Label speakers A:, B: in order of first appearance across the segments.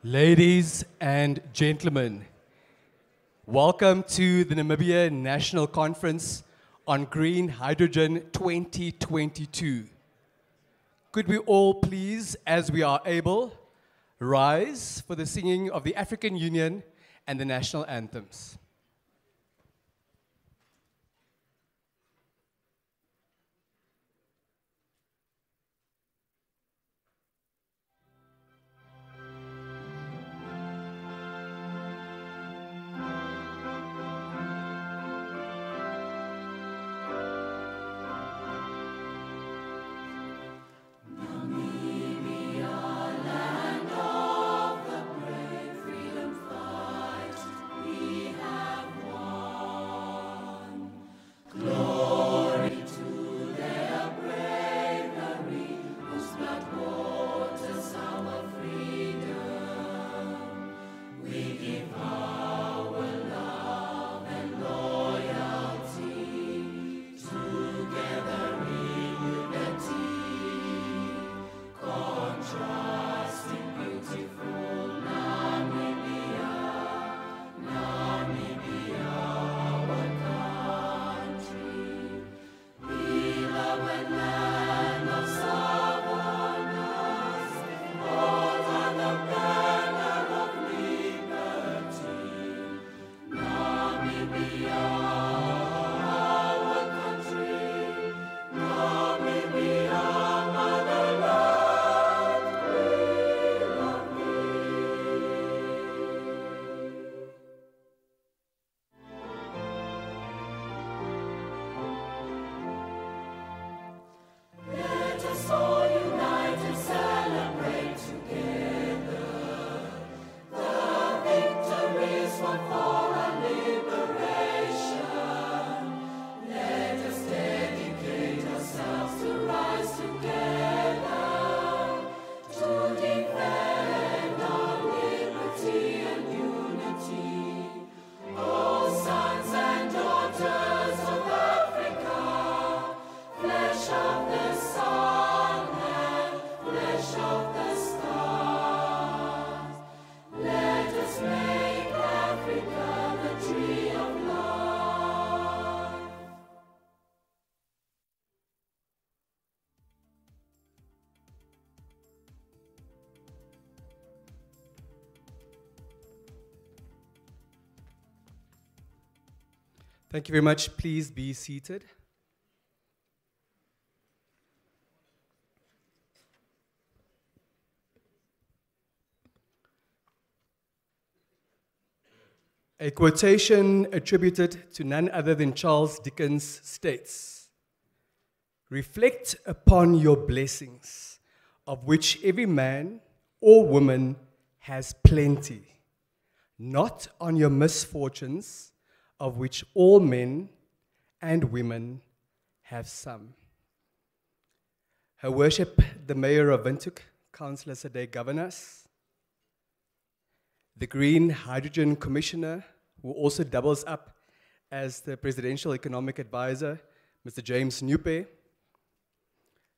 A: Ladies and gentlemen, welcome to the Namibia National Conference on Green Hydrogen 2022. Could we all please, as we are able, rise for the singing of the African Union and the national anthems. Thank you very much. Please be seated. A quotation attributed to none other than Charles Dickens states, "Reflect upon your blessings, of which every man or woman has plenty, not on your misfortunes, of which all men and women have some." Her Worship, the Mayor of Windhoek, Councillor Sade Governors, the Green Hydrogen Commissioner, who also doubles up as the Presidential Economic Advisor, Mr. James Nupe,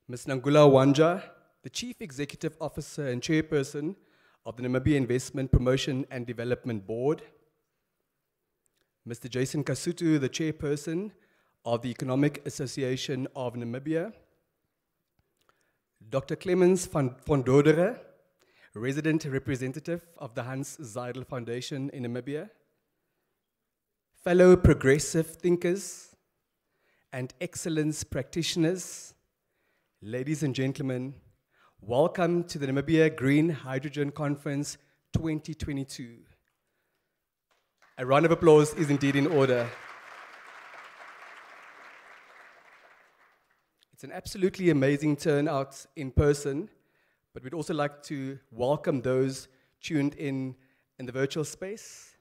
A: Ms. Nangula Wanja, the Chief Executive Officer and Chairperson of the Namibia Investment Promotion and Development Board, Mr. Jason Kasutu, the Chairperson of the Economic Association of Namibia, Dr. Clemens van Dodere, Resident Representative of the Hans Zeidel Foundation in Namibia, fellow progressive thinkers and excellence practitioners, ladies and gentlemen, welcome to the Namibia Green Hydrogen Conference 2022. A round of applause is indeed in order. It's an absolutely amazing turnout in person, but we'd also like to welcome those tuned in the virtual space,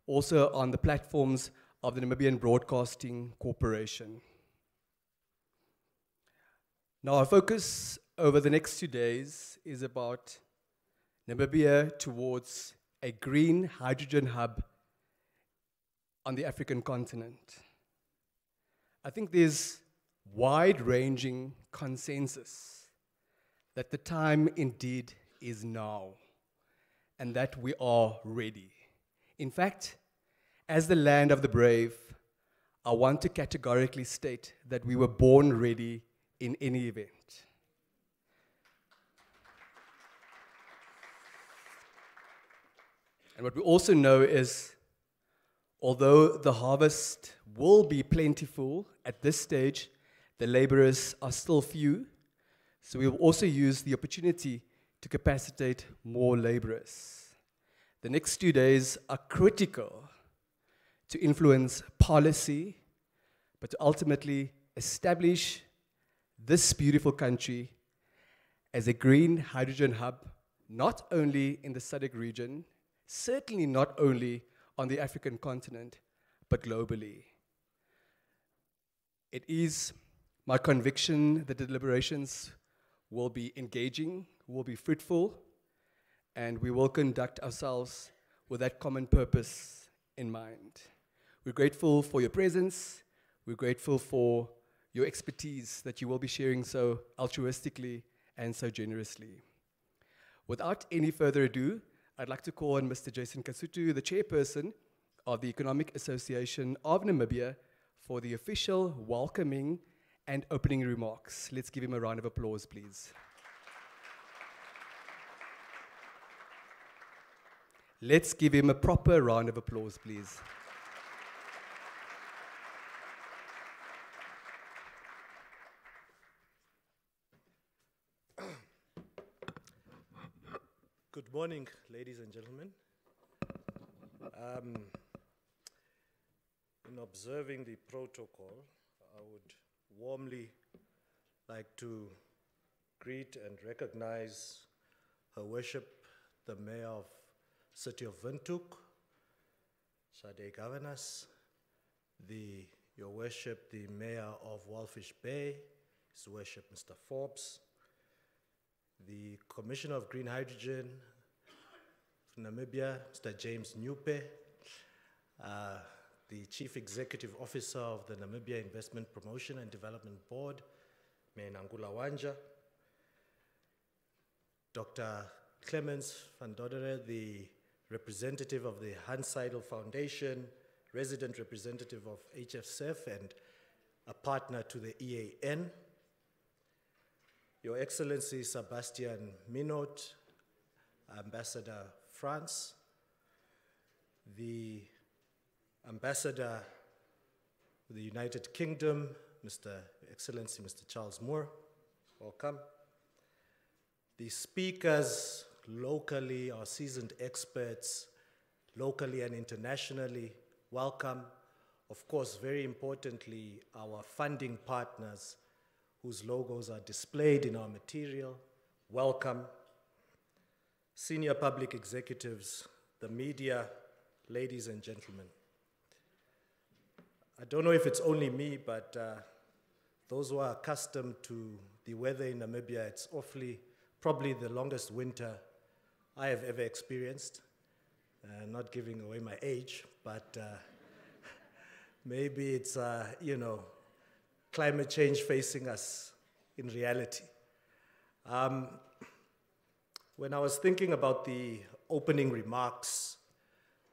A: also on the platforms of the Namibian Broadcasting Corporation. Now, our focus over the next 2 days is about Namibia towards a green hydrogen hub on the African continent. I think there's wide-ranging consensus that the time indeed is now. and that we are ready. In fact, as the land of the brave, I want to categorically state that we were born ready in any event. And what we also know is, although the harvest will be plentiful at this stage, the laborers are still few, so we will also use the opportunity to capacitate more laborers. The next 2 days are critical to influence policy, but to ultimately establish this beautiful country as a green hydrogen hub, not only in the SADC region, certainly not only on the African continent, but globally. It is my conviction that the deliberations will be engaging, will be fruitful, and we will conduct ourselves with that common purpose in mind. We're grateful for your presence. We're grateful for your expertise that you will be sharing so altruistically and so generously. Without any further ado, I'd like to call on Mr. Jason Kasutu, the chairperson of the Economic Association of Namibia, for the official welcoming and opening remarks. Let's give him a round of applause, please. Let's give him a proper round of applause, please.
B: Good morning, ladies and gentlemen. In observing the protocol, I would warmly like to greet and recognize Her Worship, the Mayor of City of Windhoek, Sade Governors, Your Worship, the Mayor of Walfish Bay, His Worship Mr. Forbes, the Commissioner of Green Hydrogen of Namibia, Mr. James Newpe, the Chief Executive Officer of the Namibia Investment Promotion and Development Board, Mayor Nangula Wanja, Dr. Clemens van Dodere, the representative of the Hans Seidel Foundation, resident representative of HFSF and a partner to the EAN, Your Excellency Sebastian Minot, Ambassador France, the Ambassador of the United Kingdom, Excellency Mr. Charles Moore, welcome. The speakers locally, our seasoned experts, locally and internationally, welcome. Of course, very importantly, our funding partners whose logos are displayed in our material, welcome. Senior public executives, the media, ladies and gentlemen. I don't know if it's only me, but those who are accustomed to the weather in Namibia, it's probably the longest winter I have ever experienced. Not giving away my age, but maybe it's, climate change facing us in reality. When I was thinking about the opening remarks,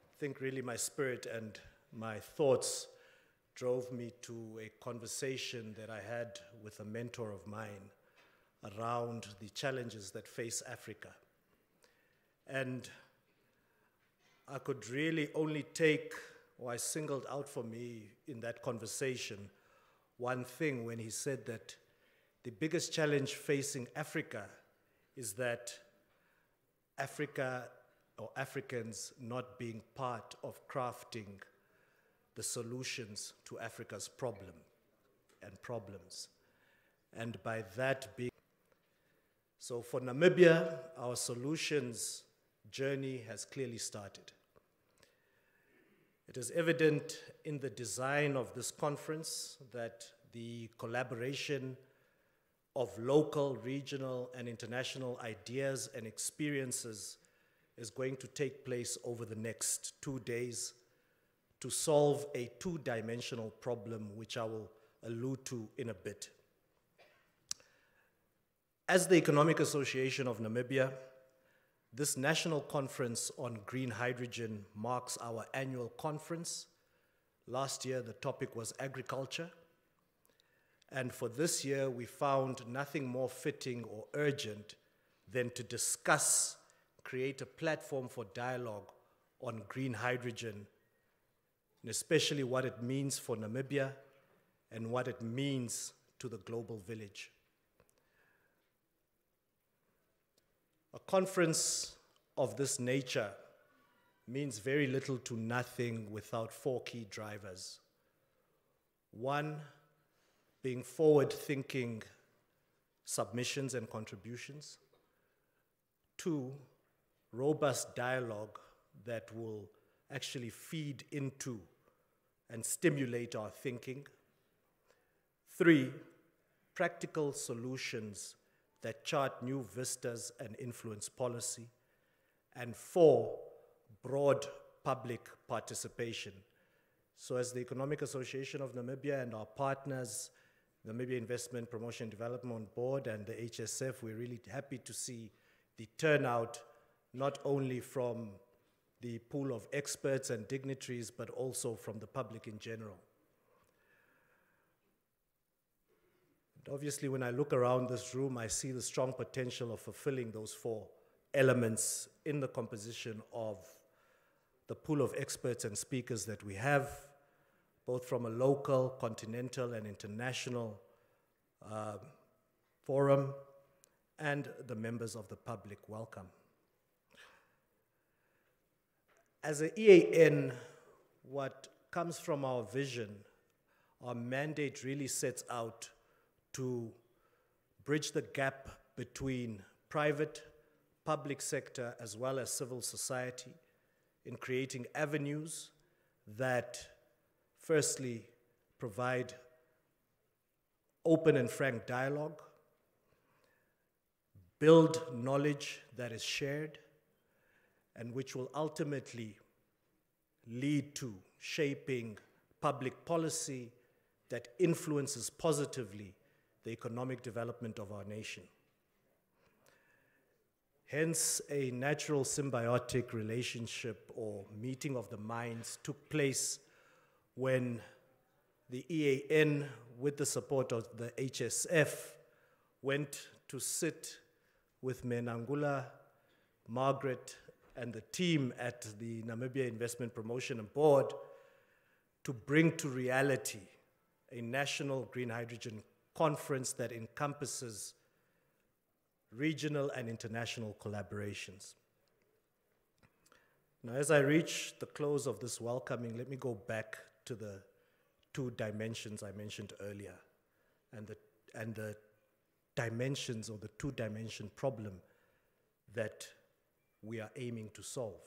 B: I think really my spirit and my thoughts drove me to a conversation that I had with a mentor of mine around the challenges that face Africa. And I could really only I singled out for me in that conversation one thing when he said that the biggest challenge facing Africa is that Africa or Africans not being part of crafting the solutions to Africa's problems. And by that being, so for Namibia, our solutions journey has clearly started. It is evident in the design of this conference that the collaboration of local, regional, and international ideas and experiences is going to take place over the next 2 days to solve a two-dimensional problem, which I will allude to in a bit. As the Economic Association of Namibia, This National Conference on Green Hydrogen marks our annual conference. Last year, the topic was agriculture. And for this year, we found nothing more fitting or urgent than to discuss, create a platform for dialogue on green hydrogen, and especially what it means for Namibia and what it means to the global village. A conference of this nature means very little to nothing without four key drivers. One, being forward-thinking submissions and contributions. Two, robust dialogue that will actually feed into and stimulate our thinking. Three, practical solutions that chart new vistas and influence policy. And four, broad public participation. So as the Economic Association of Namibia and our partners, Namibia Investment Promotion and Development Board and the HSF, we're really happy to see the turnout, not only from the pool of experts and dignitaries, but also from the public in general. And obviously, when I look around this room, I see the strong potential of fulfilling those four elements in the composition of the pool of experts and speakers that we have, both from a local, continental, and international forum, and the members of the public. Welcome. As an EAN, what comes from our vision, our mandate really sets out to bridge the gap between private, public sector, as well as civil society in creating avenues that firstly provide open and frank dialogue, build knowledge that is shared, and which will ultimately lead to shaping public policy that influences positively the economic development of our nation. Hence, a natural symbiotic relationship or meeting of the minds took place when the EAN, with the support of the HSF, went to sit with Menangula, Margaret, and the team at the Namibia Investment Promotion and Board to bring to reality a national green hydrogen conference that encompasses regional and international collaborations. Now, as I reach the close of this welcoming, let me go back to the two dimensions I mentioned earlier, and the dimensions or the two-dimension problem that we are aiming to solve.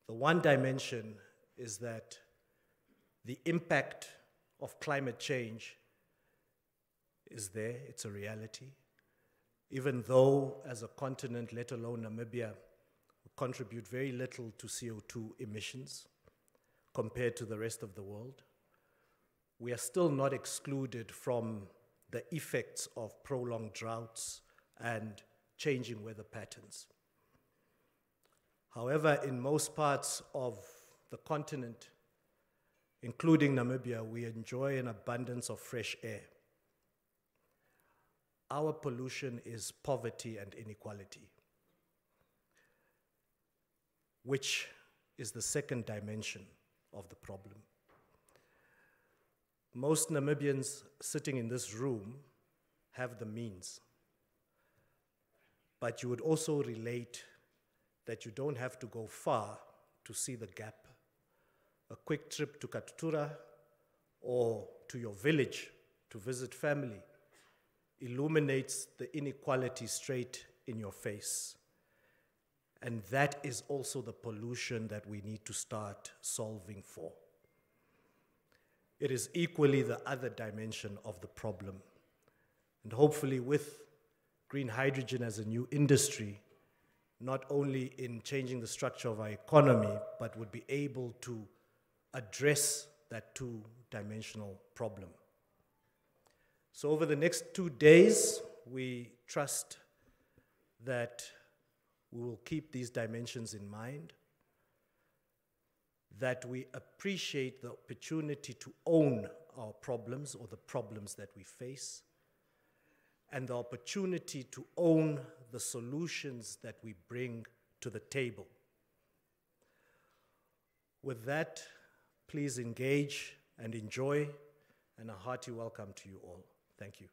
B: The one dimension is that the impact of climate change is there, it's a reality, even though as a continent, let alone Namibia, we contribute very little to CO2 emissions compared to the rest of the world. We are still not excluded from the effects of prolonged droughts and changing weather patterns. However, in most parts of the continent, including Namibia, we enjoy an abundance of fresh air. Our pollution is poverty and inequality, which is the second dimension of the problem. Most Namibians sitting in this room have the means, but you would also relate that you don't have to go far to see the gap. A quick trip to Katutura or to your village to visit family illuminates the inequality straight in your face. And that is also the pollution that we need to start solving for. It is equally the other dimension of the problem. And hopefully with green hydrogen as a new industry, not only in changing the structure of our economy, but would be able to address that two-dimensional problem. So over the next 2 days, we trust that we will keep these dimensions in mind, that we appreciate the opportunity to own our problems or the problems that we face, and the opportunity to own the solutions that we bring to the table. With that, please engage and enjoy, and a hearty welcome to you all. Thank you.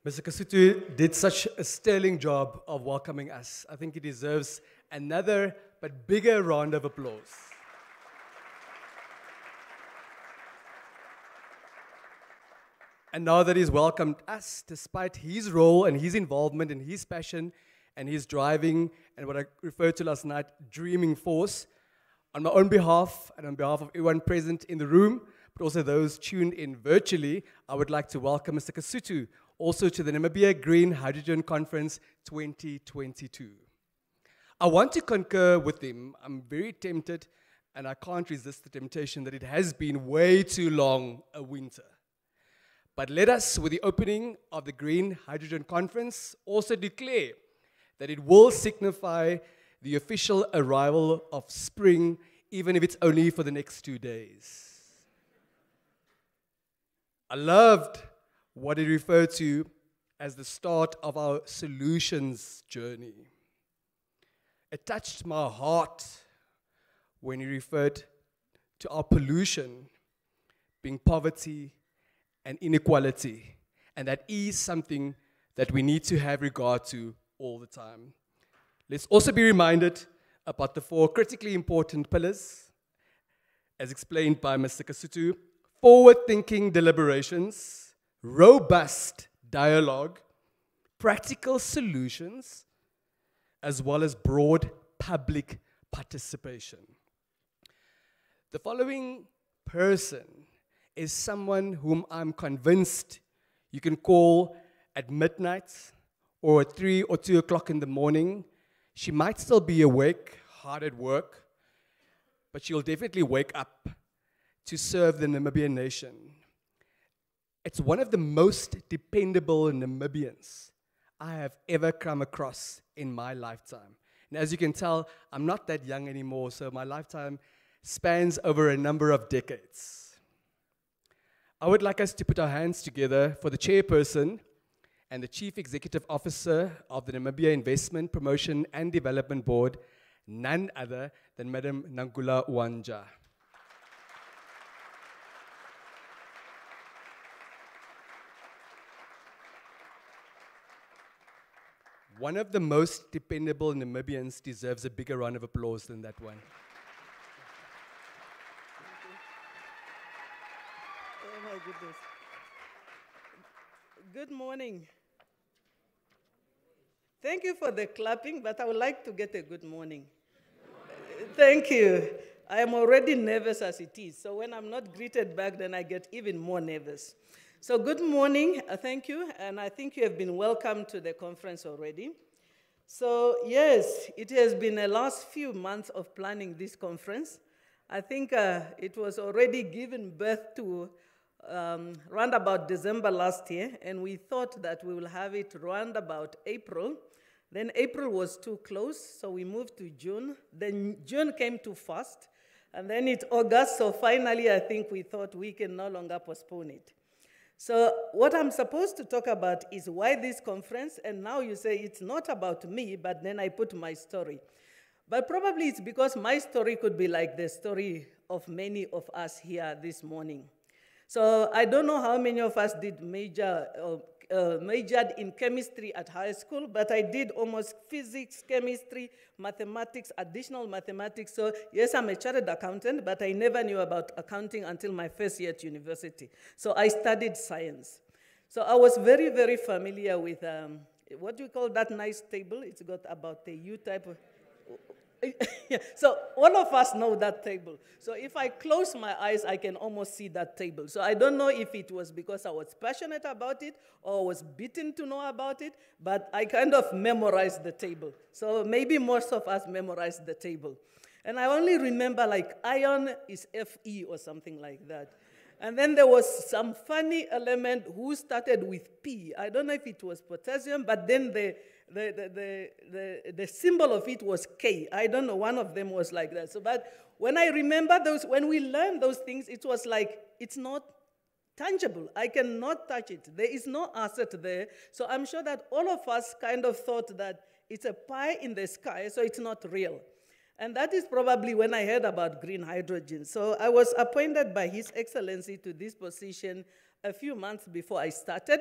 A: Mr. Kasutu did such a sterling job of welcoming us. I think he deserves another but bigger round of applause. And now that he's welcomed us, despite his role and his involvement and his passion and his driving and what I referred to last night, dreaming force, on my own behalf and on behalf of everyone present in the room, but also those tuned in virtually, I would like to welcome Mr. Kasutu also to the Namibia Green Hydrogen Conference 2022. I want to concur with him. I'm very tempted, and I can't resist the temptation that it has been way too long a winter. But let us, with the opening of the Green Hydrogen Conference, also declare that it will signify the official arrival of spring, even if it's only for the next 2 days. I loved what he referred to as the start of our solutions journey. It touched my heart when he referred to our pollution being poverty and inequality, and that is something that we need to have regard to all the time. Let's also be reminded about the 4 critically important pillars, as explained by Mr. Kasutu: forward-thinking deliberations, robust dialogue, practical solutions, as well as broad public participation. The following person is someone whom I'm convinced you can call at midnight or at 3 or 2 o'clock in the morning. She might still be awake, hard at work, but she'll definitely wake up to serve the Namibian nation. It's one of the most dependable Namibians I have ever come across in my lifetime. And as you can tell, I'm not that young anymore, so my lifetime spans over a number of decades. I would like us to put our hands together for the chairperson and the Chief Executive Officer of the Namibia Investment, Promotion and Development Board, none other than Madam Nankula Wanja. One of the most dependable Namibians deserves a bigger round of applause than that one.
C: Oh my goodness. Good morning. Thank you for the clapping, but I would like to get a good morning. Thank you. I am already nervous as it is, so when I'm not greeted back, then I get even more nervous. So good morning, thank you, and I think you have been welcomed to the conference already. So yes, it has been the last few months of planning this conference. I think it was already given birth to round about December last year, and we thought that we will have it round about April. Then April was too close, so we moved to June. Then June came too fast, and then it's August, so finally I think we thought we can no longer postpone it. So what I'm supposed to talk about is why this conference, and now you say it's not about me, but then I put my story. But probably it's because my story could be like the story of many of us here this morning. So I don't know how many of us did majored in chemistry at high school, but I did almost physics, chemistry, mathematics, additional mathematics. So yes, I'm a chartered accountant, but I never knew about accounting until my first year at university. So I studied science. So I was very, very familiar with, what do you call that nice table? It's got about the U type of... Yeah. So all of us know that table. So if I close my eyes, I can almost see that table. So I don't know if it was because I was passionate about it or was bitten to know about it, but I kind of memorized the table. So maybe most of us memorized the table. And I only remember like iron is Fe or something like that. And then there was some funny element who started with P. I don't know if it was potassium, but then the symbol of it was K. I don't know, one of them was like that. So, but when I remember those, when we learned those things, it was like, it's not tangible. I cannot touch it. There is no asset there. So I'm sure that all of us kind of thought that it's a pie in the sky, so it's not real. And that is probably when I heard about green hydrogen. So I was appointed by His Excellency to this position a few months before I started.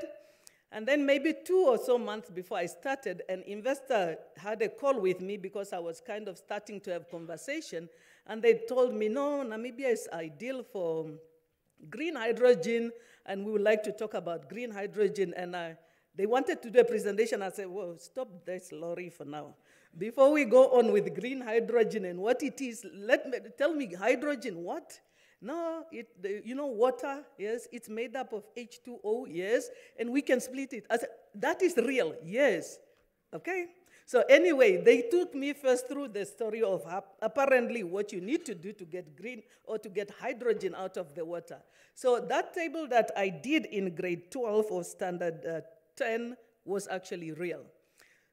C: And then maybe 2 or so months before I started, an investor had a call with me because I was kind of starting to have conversation. And they told me, no, Namibia is ideal for green hydrogen, and we would like to talk about green hydrogen. And they wanted to do a presentation. I said, whoa, stop this lorry for now. Before we go on with green hydrogen and what it is, tell me, hydrogen, what? No, you know, water, yes, it's made up of H2O, yes, and we can split it. I said, that is real, yes, okay? So anyway, they took me first through the story of apparently what you need to do to get green or to get hydrogen out of the water. So that table that I did in grade 12 or standard 10 was actually real.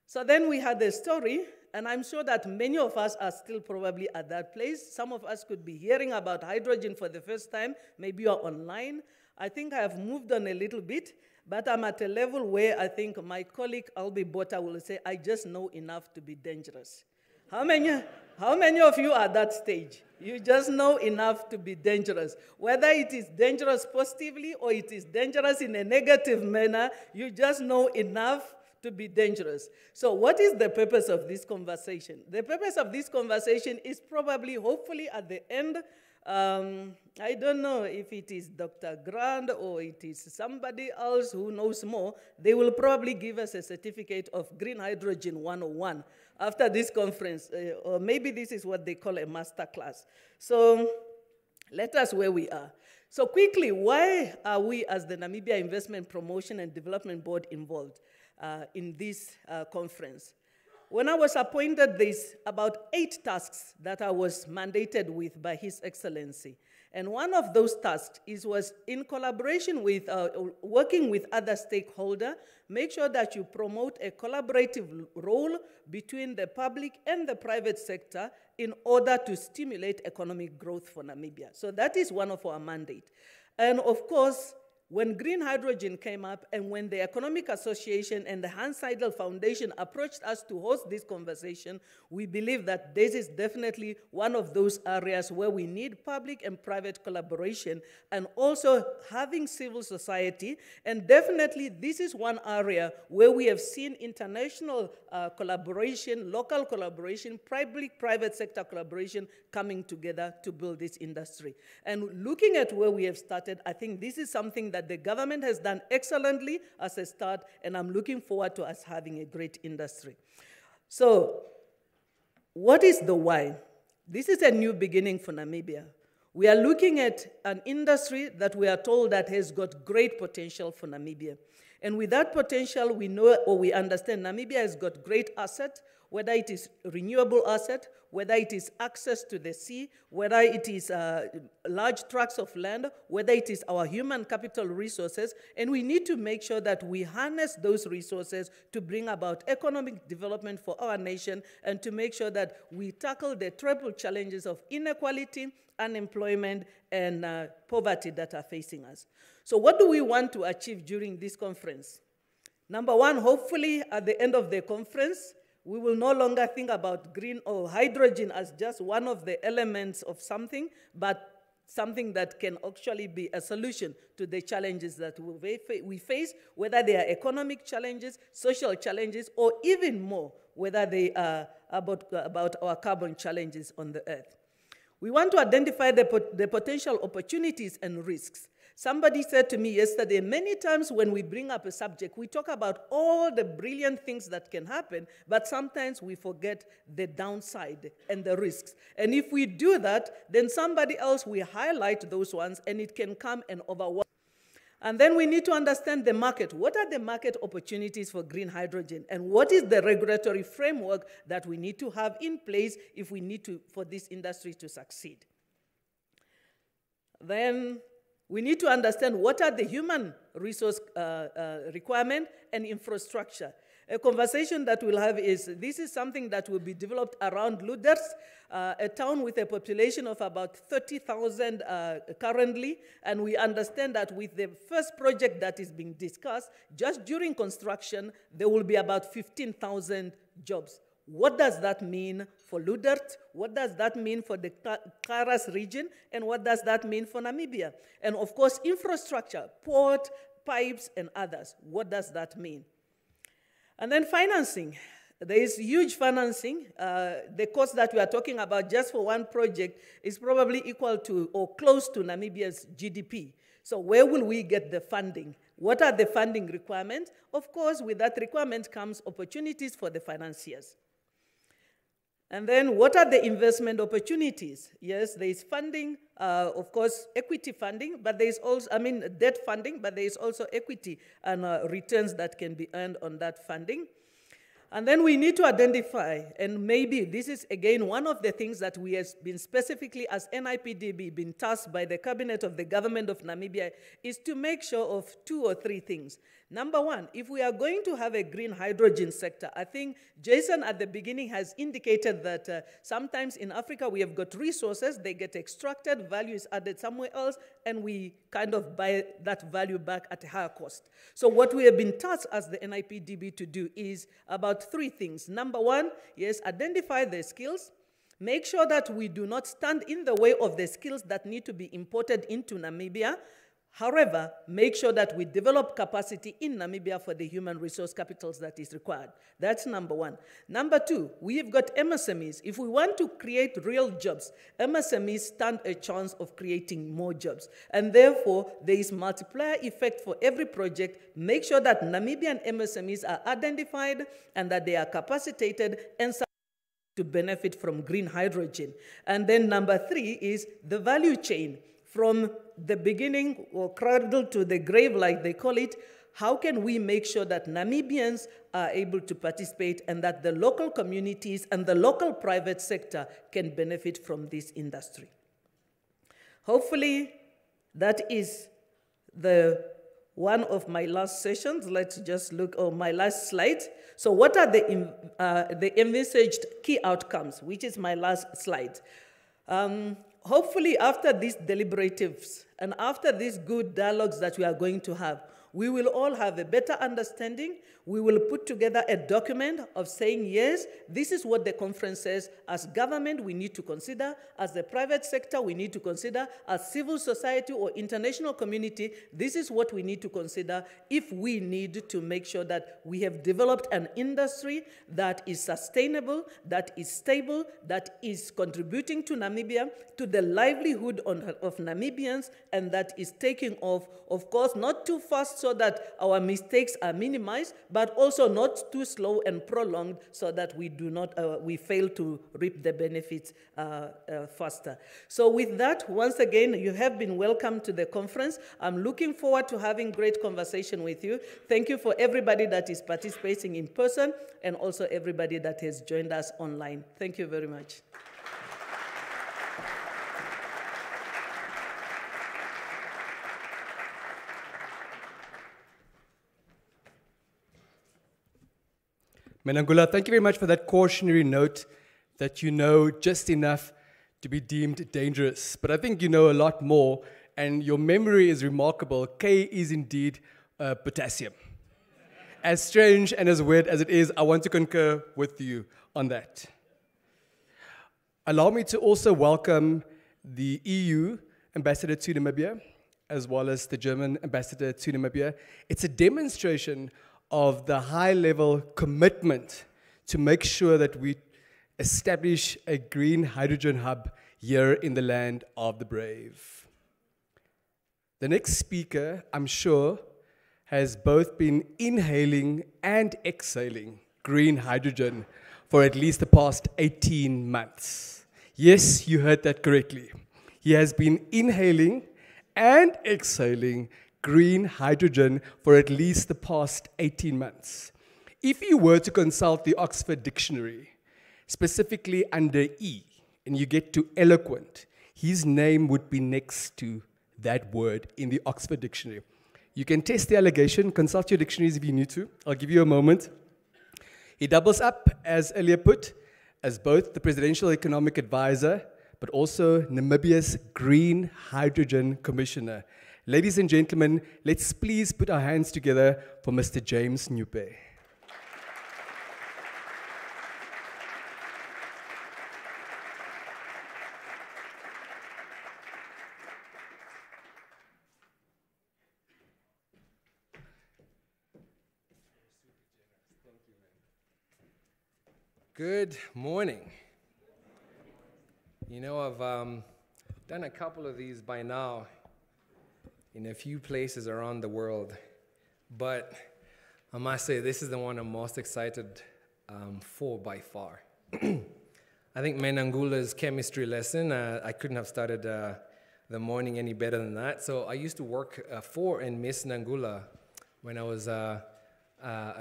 C: So then we had the story, and I'm sure that many of us are still probably at that place. Some of us could be hearing about hydrogen for the first time. Maybe you're online. I think I have moved on a little bit, but I'm at a level where I think my colleague Albi Bota will say, I just know enough to be dangerous. How many of you are at that stage? You just know enough to be dangerous. Whether it is dangerous positively or it is dangerous in a negative manner, you just know enough to be dangerous. So what is the purpose of this conversation? The purpose of this conversation is probably, hopefully at the end, I don't know if it is Dr. Grant or it is somebody else who knows more, they will probably give us a certificate of Green Hydrogen 101 after this conference, or maybe this is what they call a master class. So let us where we are. So quickly, why are we as the Namibia Investment Promotion and Development Board involved in this conference? When I was appointed, there's about 8 tasks that I was mandated with by His Excellency. And one of those tasks was in collaboration with, working with other stakeholders, make sure that you promote a collaborative role between the public and the private sector in order to stimulate economic growth for Namibia. So that is one of our mandates. And of course, when green hydrogen came up and when the Economic Association and the Hans Seidel Foundation approached us to host this conversation, we believe that this is definitely one of those areas where we need public and private collaboration and also having civil society. And definitely this is one area where we have seen international collaboration, local collaboration, public-private sector collaboration coming together to build this industry. And looking at where we have started, I think this is something that the government has done excellently as a start, and I'm looking forward to us having a great industry. So, what is the why? This is a new beginning for Namibia. We are looking at an industry that we are told that has got great potential for Namibia. And with that potential, we know or we understand Namibia has got great asset, whether it is renewable asset, whether it is access to the sea, whether it is large tracts of land, whether it is our human capital resources, and we need to make sure that we harness those resources to bring about economic development for our nation and to make sure that we tackle the triple challenges of inequality, unemployment, and poverty that are facing us. So what do we want to achieve during this conference? Number one, hopefully at the end of the conference, we will no longer think about green or hydrogen as just one of the elements of something, but something that can actually be a solution to the challenges that we face, whether they are economic challenges, social challenges, or even more, whether they are about our carbon challenges on the earth. We want to identify the potential opportunities and risks. Somebody said to me yesterday, many times when we bring up a subject, we talk about all the brilliant things that can happen, but sometimes we forget the downside and the risks. And if we do that, then somebody else will highlight those ones, and it can come and overwhelm. And then we need to understand the market. What are the market opportunities for green hydrogen? And what is the regulatory framework that we need to have in place if we need to, for this industry to succeed? Then we need to understand what are the human resource requirement and infrastructure. A conversation that we'll have is, this is something that will be developed around Luders, a town with a population of about 30,000 currently, and we understand that with the first project that is being discussed, just during construction, there will be about 15,000 jobs. What does that mean for Ludert? What does that mean for the Karas region? And what does that mean for Namibia? And of course, infrastructure, port, pipes, and others. What does that mean? And then financing. There is huge financing. The cost that we are talking about just for one project is probably equal to or close to Namibia's GDP. So where will we get the funding? What are the funding requirements? Of course, with that requirement comes opportunities for the financiers. And then what are the investment opportunities? Yes, there is funding, of course, equity funding, but there is also, debt funding, but there is also equity and returns that can be earned on that funding. And then we need to identify, and maybe this is again one of the things that we have been specifically as NIPDB been tasked by the cabinet of the government of Namibia, is to make sure of 2 or 3 things. Number one, if we are going to have a green hydrogen sector, I think Jason at the beginning has indicated that sometimes in Africa we have got resources, they get extracted, value is added somewhere else, and we kind of buy that value back at a higher cost. So what we have been tasked as the NIPDB to do is about 3 things. Number one, yes, identify the skills. Make sure that we do not stand in the way of the skills that need to be imported into Namibia. However, make sure that we develop capacity in Namibia for the human resource capitals that is required. That's number one. Number 2, we've got MSMEs. If we want to create real jobs, MSMEs stand a chance of creating more jobs. And therefore, there is multiplier effect for every project. Make sure that Namibian MSMEs are identified and that they are capacitated and to benefit from green hydrogen. And then number 3 is the value chain. From the beginning or cradle to the grave, like they call it, how can we make sure that Namibians are able to participate and that the local communities and the local private sector can benefit from this industry? Hopefully, that is one of my last sessions. Let's just look at my last slide. So what are the envisaged key outcomes, which is my last slide? Hopefully, after these deliberatives and after these good dialogues that we are going to have, we will all have a better understanding. We will put together a document of saying, yes, this is what the conference says. As government, we need to consider. As the private sector, we need to consider. As civil society or international community, this is what we need to consider if we need to make sure that we have developed an industry that is sustainable, that is stable, that is contributing to Namibia, to the livelihood of Namibians, and that is taking off, of course, not too fast so that our mistakes are minimized, but also not too slow and prolonged so that we do not, we fail to reap the benefits faster. So with that, once again, you have been welcome to the conference. I'm looking forward to having great conversation with you. Thank you for everybody that is participating in person and also everybody that has joined us online. Thank you very much.
A: Menangula, thank you very much for that cautionary note that you know just enough to be deemed dangerous. But I think you know a lot more, and your memory is remarkable. K is indeed potassium. As strange and as weird as it is, I want to concur with you on that. Allow me to also welcome the EU ambassador to Namibia, as well as the German ambassador to Namibia. It's a demonstration of the high-level commitment to make sure that we establish a green hydrogen hub here in the land of the brave. The next speaker, I'm sure, has both been inhaling and exhaling green hydrogen for at least the past 18 months. Yes, you heard that correctly. He has been inhaling and exhaling green hydrogen for at least the past 18 months. If you were to consult the Oxford Dictionary, specifically under E, and you get to eloquent, his name would be next to that word in the Oxford Dictionary. You can test the allegation, consult your dictionaries if you need to. I'll give you a moment. He doubles up, as earlier put, as both the Presidential Economic Advisor, but also Namibia's Green Hydrogen Commissioner. Ladies and gentlemen, let's please put our hands together for Mr. James Newpay.
D: Good morning. You know, I've done a couple of these by now in a few places around the world, but I must say this is the one I'm most excited for by far. I think Menangula's chemistry lesson, I couldn't have started the morning any better than that. So I used to work for and Miss Nangula when I was a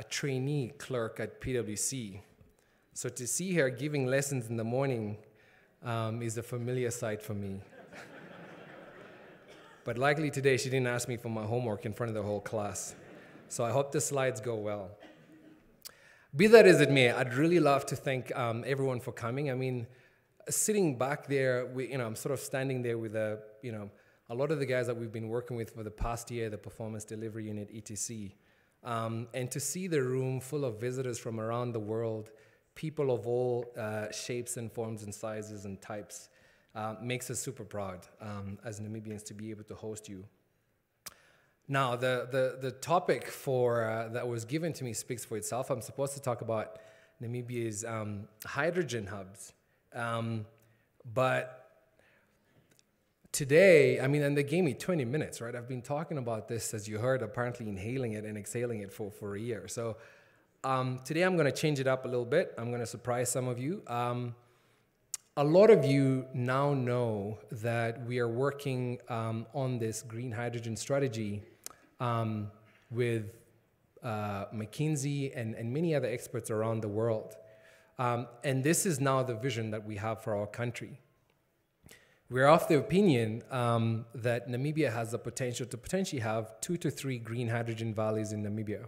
D: trainee clerk at PwC. So to see her giving lessons in the morning is a familiar sight for me. But likely today she didn't ask me for my homework in front of the whole class. So I hope the slides go well. Be that as it may, I'd really love to thank everyone for coming. I mean, sitting back there, I'm sort of standing there with a lot of the guys that we've been working with for the past year, the Performance Delivery Unit, etc. And to see the room full of visitors from around the world, people of all shapes and forms and sizes and types, makes us super proud as Namibians to be able to host you. Now, the topic that was given to me speaks for itself. I'm supposed to talk about Namibia's hydrogen hubs. But today, and they gave me 20 minutes, right? I've been talking about this, as you heard, apparently inhaling it and exhaling it for a year. So today I'm going to change it up a little bit. I'm going to surprise some of you. A lot of you now know that we are working on this green hydrogen strategy with McKinsey and many other experts around the world. And this is now the vision that we have for our country. We're of the opinion that Namibia has the potential to potentially have 2 to 3 green hydrogen valleys in Namibia.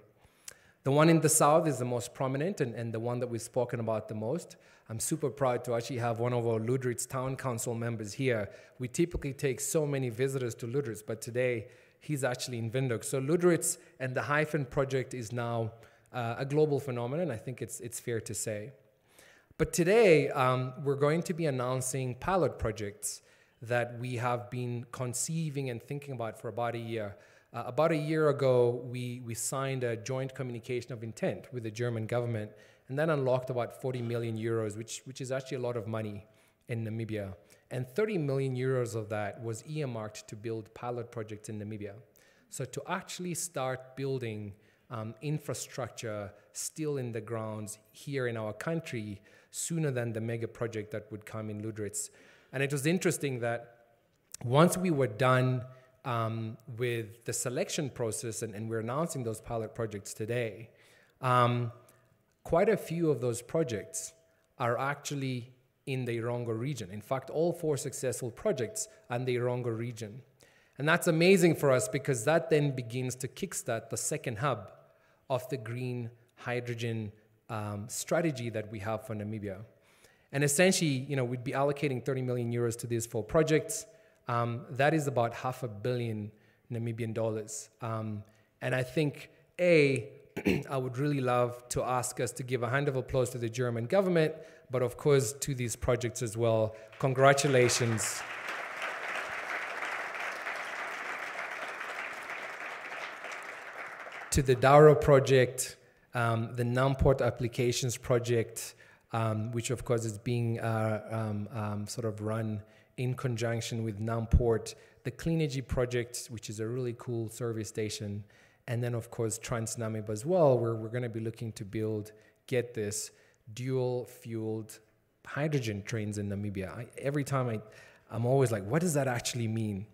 D: The one in the south is the most prominent and the one that we've spoken about the most. I'm super proud to actually have one of our Lüderitz Town Council members here. We typically take so many visitors to Lüderitz, but today he's actually in Windhoek. So Lüderitz and the Hyphen project is now a global phenomenon, I think it's fair to say. But today, we're going to be announcing pilot projects that we have been conceiving and thinking about for about a year. About a year ago, we signed a joint communication of intent with the German government, and that unlocked about 40 million euros, which is actually a lot of money in Namibia. And 30 million euros of that was earmarked to build pilot projects in Namibia. So to actually start building infrastructure still in the grounds here in our country sooner than the mega project that would come in Lüderitz. And it was interesting that once we were done with the selection process, and we're announcing those pilot projects today, quite a few of those projects are actually in the Irongo region. In fact, all 4 successful projects are in the Irongo region. And that's amazing for us because that then begins to kickstart the second hub of the green hydrogen strategy that we have for Namibia. And essentially, we'd be allocating 30 million euros to these 4 projects. That is about $500 million Namibian dollars. And I think, I would really love to ask us to give a hand of applause to the German government, but of course to these projects as well. Congratulations. To the Dauro project, the Namport applications project, which of course is being sort of run in conjunction with Namport, the Clean Energy project, which is a really cool service station, and then of course Trans-Namib as well, where we're going to be looking to build, get this, dual-fueled hydrogen trains in Namibia. Every time I'm always like, what does that actually mean?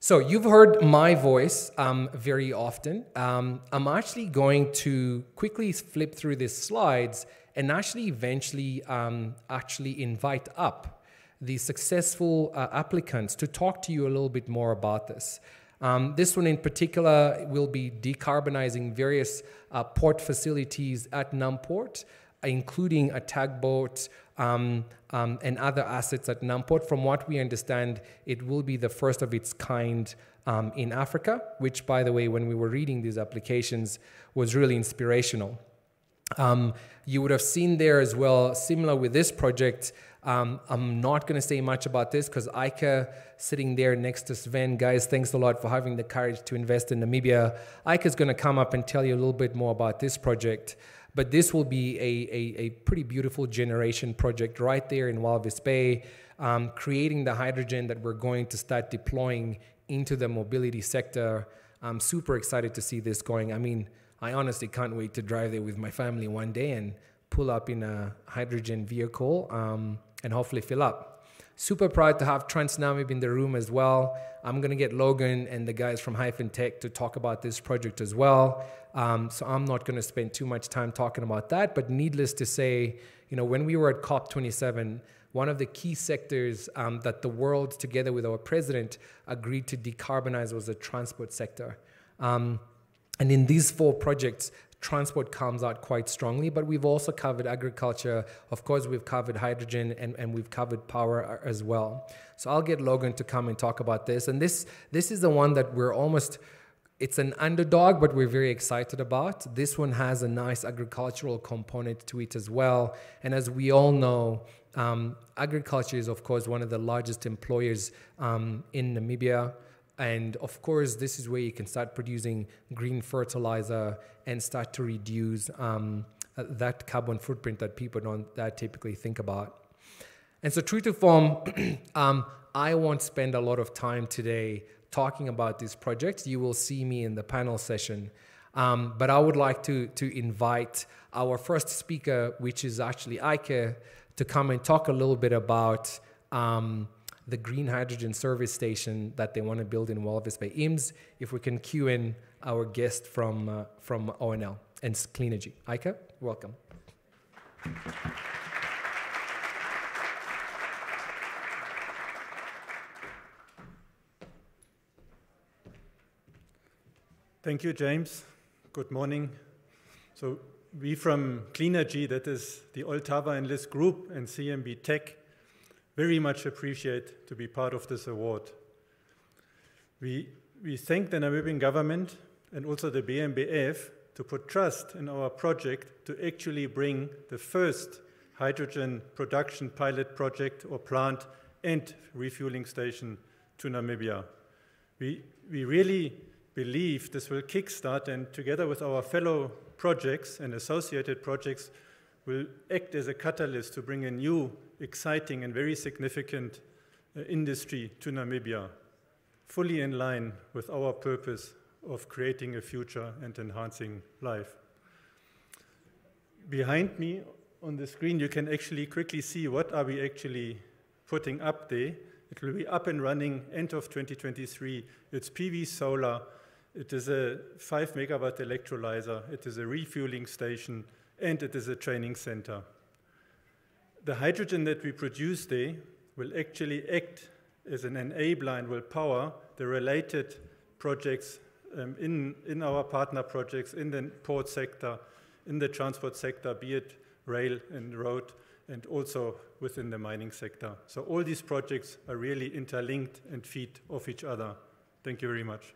D: So you've heard my voice very often. I'm actually going to quickly flip through these slides and actually eventually invite up the successful applicants to talk to you a little bit more about this. This one in particular will be decarbonizing various port facilities at Numport, including a tugboat and other assets at Numport. From what we understand, it will be the first of its kind in Africa, which, by the way, when we were reading these applications, was really inspirational. You would have seen there as well, similar with this project. I'm not going to say much about this because Ike, sitting there next to Sven, guys, thanks a lot for having the courage to invest in Namibia. Ike is going to come up and tell you a little bit more about this project. But this will be a pretty beautiful generation project right there in Walvis Bay, creating the hydrogen that we're going to start deploying into the mobility sector. I'm super excited to see this going. I mean, I honestly can't wait to drive there with my family one day and pull up in a hydrogen vehicle and hopefully fill up. Super proud to have TransNamib in the room as well. I'm going to get Logan and the guys from Hyphen Tech to talk about this project as well. So I'm not going to spend too much time talking about that, but needless to say, you know, when we were at COP27, one of the key sectors that the world, together with our president, agreed to decarbonize was the transport sector. And in these 4 projects, transport comes out quite strongly, but we've also covered agriculture. Of course, we've covered hydrogen and we've covered power as well. So I'll get Logan to come and talk about this. And this is the one that we're almost, it's an underdog, but we're very excited about. This one has a nice agricultural component to it as well. And as we all know, agriculture is, of course, one of the largest employers in Namibia. And of course, this is where you can start producing green fertilizer and start to reduce that carbon footprint that people don't typically think about. And so true to form, I won't spend a lot of time today talking about these projects. You will see me in the panel session. But I would like to invite our first speaker, which is actually Ike, to come and talk a little bit about the green hydrogen service station that they want to build in Walvis Bay. IMS, if we can cue in our guest from ONL and Cleanergy. Ike, welcome.
E: Thank you, James. Good morning. So we from Cleanergy, that is the Oltava and Liz Group, and CMB Tech, very much appreciate to be part of this award. We thank the Namibian government and also the BMBF to put trust in our project to actually bring the first hydrogen production pilot project or plant and refueling station to Namibia. We really believe this will kickstart, and together with our fellow projects and associated projects will act as a catalyst to bring a new, exciting and very significant industry to Namibia, fully in line with our purpose of creating a future and enhancing life. Behind me on the screen, you can actually quickly see what are we actually putting up there. It will be up and running end of 2023. It's PV solar. It is a 5 megawatt electrolyzer. It is a refueling station, and it is a training center. The hydrogen that we produce there will actually act as an enabler and will power the related projects in our partner projects, in the port sector, in the transport sector, be it rail and road, and also within the mining sector. So all these projects are really interlinked and feed off each other. Thank you very much.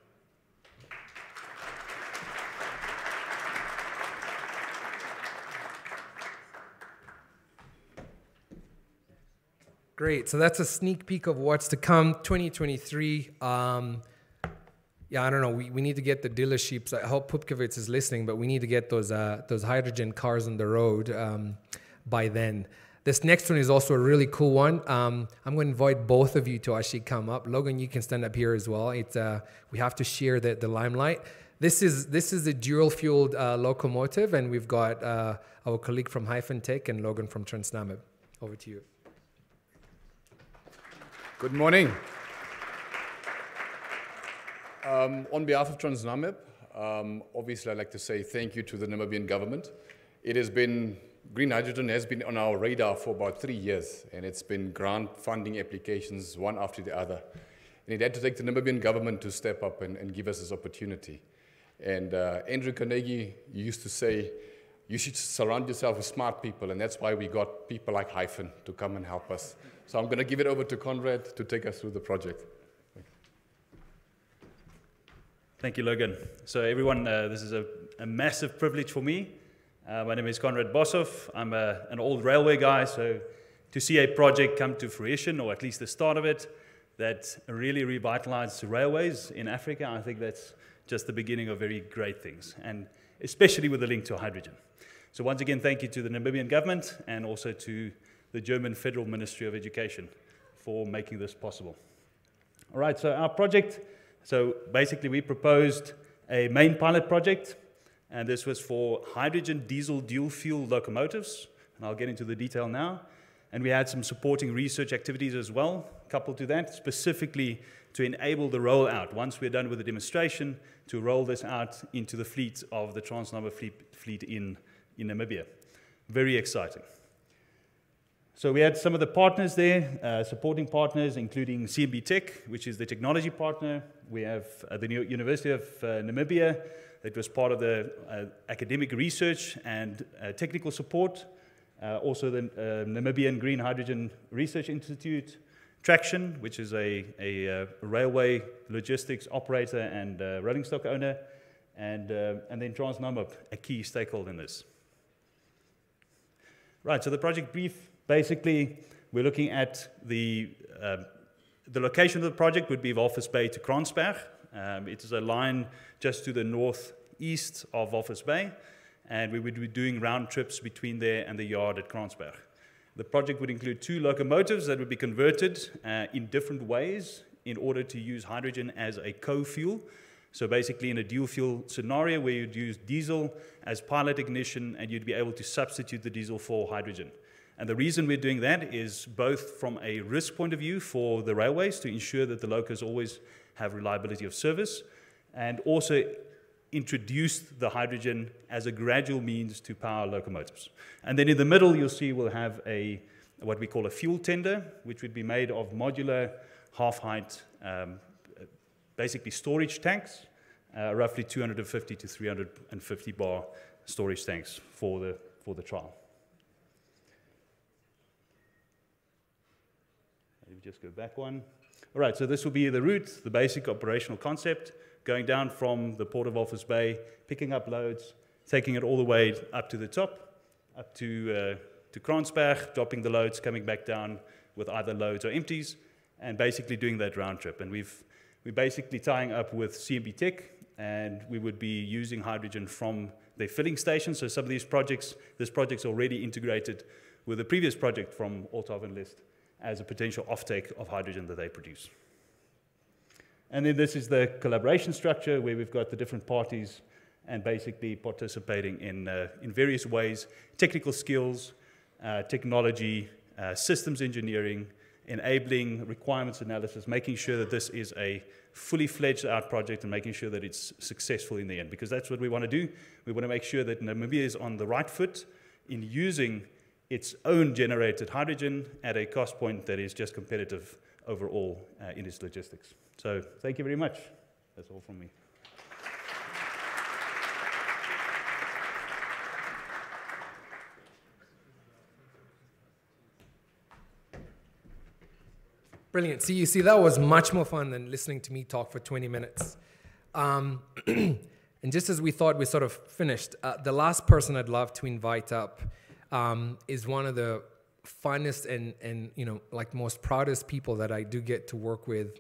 D: Great. So that's a sneak peek of what's to come. 2023. Yeah, I don't know. We need to get the dealerships. I hope Pupkewitz is listening, but we need to get those hydrogen cars on the road by then. This next one is also a really cool one. I'm going to invite both of you to actually come up. Logan, you can stand up here as well. It's we have to share the limelight. This is a dual-fueled locomotive, and we've got our colleague from Hyphen Tech and Logan from TransNamib. Over to you.
F: Good morning. On behalf of TransNamib, obviously I'd like to say thank you to the Namibian government. Green hydrogen has been on our radar for about 3 years, and it's been grant funding applications one after the other. And it had to take the Namibian government to step up and give us this opportunity. And Andrew Carnegie used to say, you should surround yourself with smart people, and that's why we got people like Hyphen to come and help us. So I'm going to give it over to Conrad to take us through the project.
G: Thank you, Logan. So everyone, this is a massive privilege for me. My name is Conrad Boshoff. I'm an old railway guy, so to see a project come to fruition, or at least the start of it, that really revitalized railways in Africa, I think that's just the beginning of very great things, and especially with the link to hydrogen. So once again, thank you to the Namibian government and also to the German Federal Ministry of Education for making this possible. All right, so our project, so basically we proposed a main pilot project, and this was for hydrogen diesel dual fuel locomotives, and I'll get into the detail now. And we had some supporting research activities as well, coupled to that, specifically to enable the rollout, once we're done with the demonstration, to roll this out into the fleet of the TransNamib fleet in Namibia. Very exciting. So we had some of the partners there, supporting partners, including CMB Tech, which is the technology partner. We have the University of Namibia, that was part of the academic research and technical support. Also the Namibian Green Hydrogen Research Institute, Traction, which is a railway logistics operator and rolling stock owner, and then TransNamib, a key stakeholder in this. Right, so the project brief, basically we're looking at the location of the project would be Walvis Bay to Kransberg. It is a line just to the northeast of Walvis Bay, and we would be doing round trips between there and the yard at Kransberg. The project would include 2 locomotives that would be converted in different ways in order to use hydrogen as a co-fuel. So basically in a dual fuel scenario where you'd use diesel as pilot ignition and you'd be able to substitute the diesel for hydrogen. And the reason we're doing that is both from a risk point of view for the railways to ensure that the locos always have reliability of service, and also introduce the hydrogen as a gradual means to power locomotives. And then in the middle, you'll see we'll have what we call a fuel tender, which would be made of modular half-height, basically storage tanks, roughly 250 to 350 bar storage tanks for the trial. Let me just go back one. All right, so this will be the route, the basic operational concept, going down from the port of Walvis Bay, picking up loads, taking it all the way up to the top, up to Kransberg, dropping the loads, coming back down with either loads or empties, and basically doing that round trip. And we're basically tying up with CMB Tech, and we would be using hydrogen from their filling stations. So some of these projects, this project's already integrated with the previous project from Althaven List as a potential offtake of hydrogen that they produce. And then this is the collaboration structure where we've got the different parties and basically participating in various ways, technical skills, technology, systems engineering, enabling requirements analysis, making sure that this is a fully fledged out project and making sure that it's successful in the end, because that's what we want to do. We want to make sure that Namibia is on the right foot in using its own generated hydrogen at a cost point that is just competitive overall in its logistics. So thank you very much. That's all from me.
D: Brilliant. See, you see, that was much more fun than listening to me talk for 20 minutes. And just as we thought we sort of finished, the last person I'd love to invite up is one of the funnest and you know, like most proudest people that I do get to work with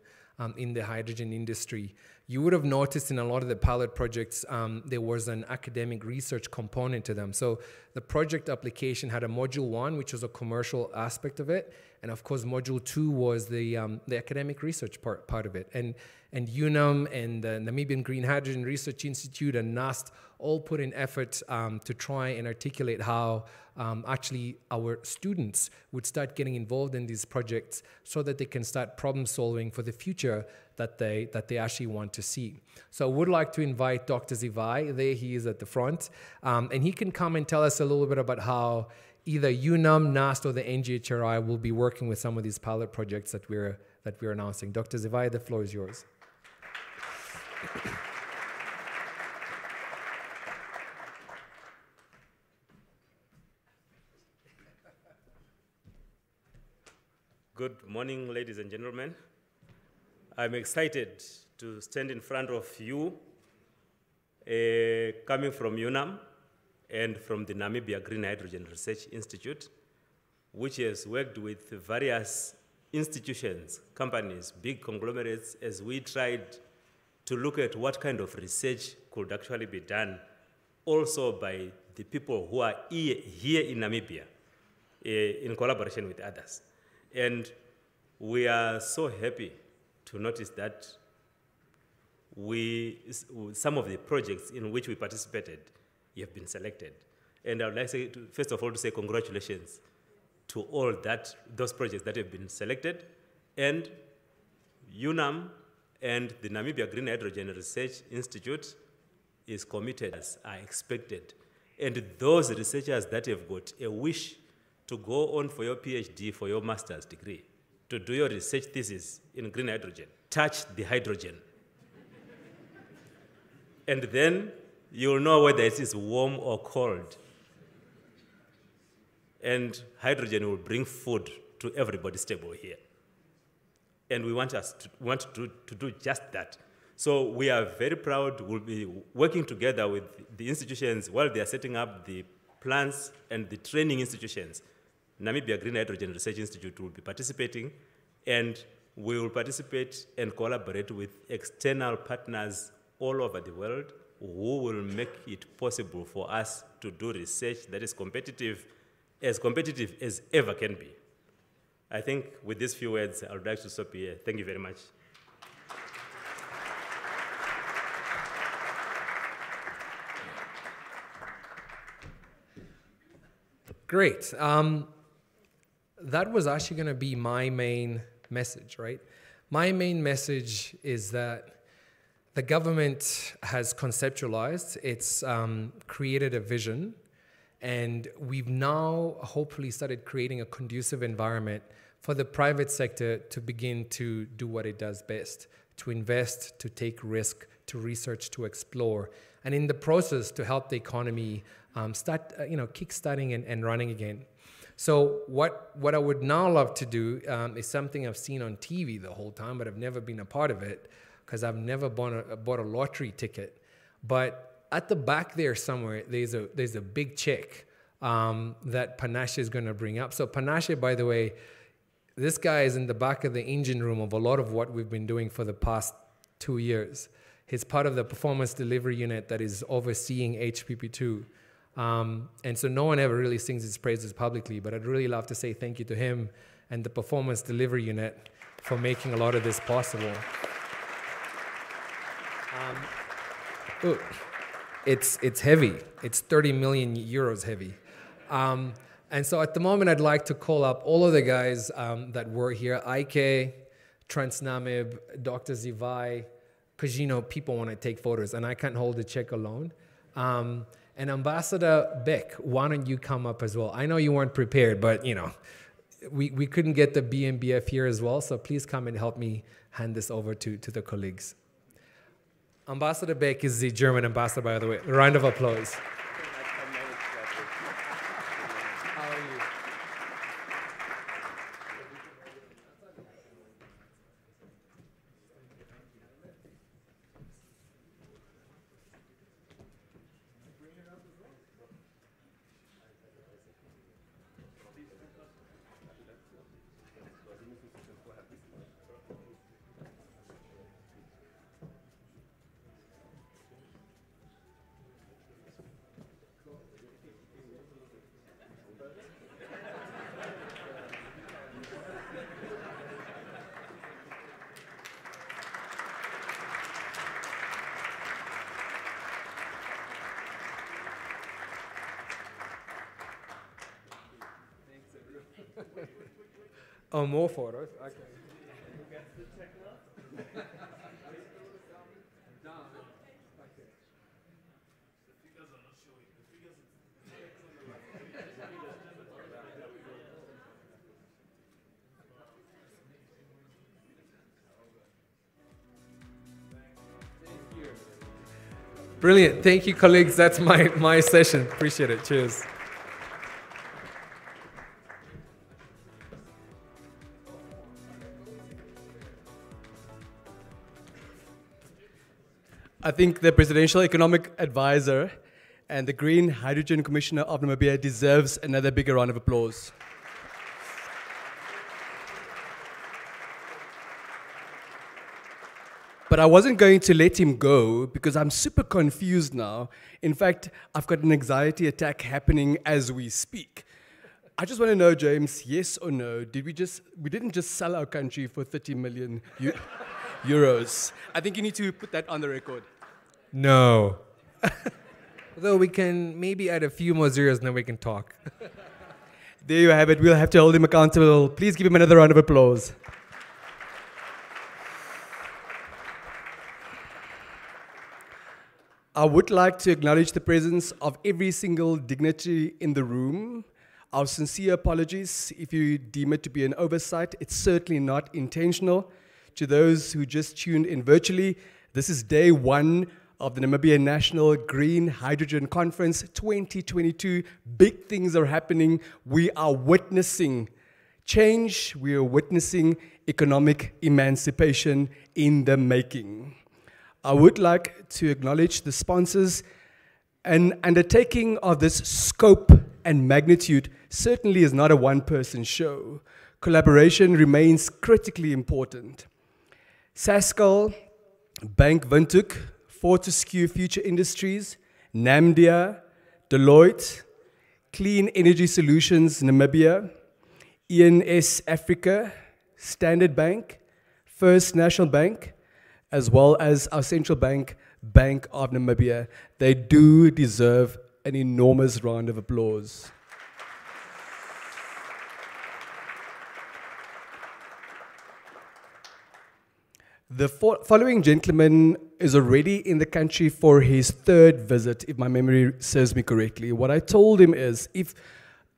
D: in the hydrogen industry. You would have noticed in a lot of the pilot projects, there was an academic research component to them. So the project application had a module 1, which was a commercial aspect of it. And of course, module 2 was the academic research part of it. And UNAM and the Namibian Green Hydrogen Research Institute and NAST all put in effort to try and articulate how actually our students would start getting involved in these projects so that they can start problem solving for the future that they actually want to see. So I would like to invite Dr. Zivai. There he is at the front. And he can come and tell us a little bit about how either UNAM, NAST, or the NGHRI will be working with some of these pilot projects that we're announcing. Dr. Zivai, the floor is yours.
H: Good morning, ladies and gentlemen. I'm excited to stand in front of you, coming from UNAM and from the Namibia Green Hydrogen Research Institute, which has worked with various institutions, companies, big conglomerates, as we tried to look at what kind of research could actually be done also by the people who are here in Namibia, in collaboration with others. And we are so happy to notice that some of the projects in which we participated have been selected. And I would like first of all to say congratulations to all those projects that have been selected. And UNAM and the Namibia Green Hydrogen Research Institute is committed, as are expected. And those researchers that have got a wish to go on for your PhD, for your master's degree, to do your research thesis in green hydrogen, touch the hydrogen. And then you'll know whether it is warm or cold. And hydrogen will bring food to everybody's table here. And we want to do just that. So we are very proud. We'll be working together with the institutions while they are setting up the plans and the training institutions. Namibia Green Hydrogen Research Institute will be participating, and we will participate and collaborate with external partners all over the world who will make it possible for us to do research that is competitive as ever can be. I think with these few words, I would like to stop here. Thank you very much.
D: Great. That was actually going to be my main message, right? My main message is that the government has conceptualized, it's created a vision, and we've now hopefully started creating a conducive environment for the private sector to begin to do what it does best, to invest, to take risk, to research, to explore, and in the process to help the economy start, kickstarting and running again. So what I would now love to do is something I've seen on TV the whole time, but I've never been a part of it because I've never bought a lottery ticket. But at the back there somewhere, there's a big check that Panache is going to bring up. So Panache, by the way, this guy is in the back of the engine room of a lot of what we've been doing for the past 2 years. He's part of the performance delivery unit that is overseeing HPP2. And so no one ever really sings his praises publicly, but I'd really love to say thank you to him and the performance delivery unit for making a lot of this possible. It's heavy. It's 30 million euros heavy. And so at the moment, I'd like to call up all of the guys that were here, Ike, Transnamib, Dr. Zivai, because, people want to take photos, and I can't hold the check alone. And Ambassador Beck, why don't you come up as well? I know you weren't prepared, but, we couldn't get the BMBF here as well, so please come and help me hand this over to the colleagues. Ambassador Beck is the German ambassador, by the way. A round of applause. How are you? Oh, more photos? Okay. Brilliant. Thank you, colleagues. That's my session. Appreciate it. Cheers.
A: I think the Presidential Economic Advisor and the Green Hydrogen Commissioner of Namibia deserves another bigger round of applause. But I wasn't going to let him go because I'm super confused now. In fact, I've got an anxiety attack happening as we speak. I just want to know, James, yes or no, we didn't just sell our country for 30 million euros. I think you need to put that on the record.
D: No. Although we can maybe add a few more zeros and then we can talk.
A: There you have it. We'll have to hold him accountable. Please give him another round of applause. I would like to acknowledge the presence of every single dignitary in the room. Our sincere apologies if you deem it to be an oversight. It's certainly not intentional. To those who just tuned in virtually, this is day one of the Namibia National Green Hydrogen Conference 2022. Big things are happening. We are witnessing change. We are witnessing economic emancipation in the making. I would like to acknowledge the sponsors. An undertaking of this scope and magnitude certainly is not a one-person show. Collaboration remains critically important. Sascal, Bank Windhoek, Fortescue Future Industries, Namibia, Deloitte, Clean Energy Solutions Namibia, ENS Africa, Standard Bank, First National Bank, as well as our central bank, Bank of Namibia. They do deserve an enormous round of applause. The following gentleman is already in the country for his third visit, if my memory serves me correctly. What I told him is, if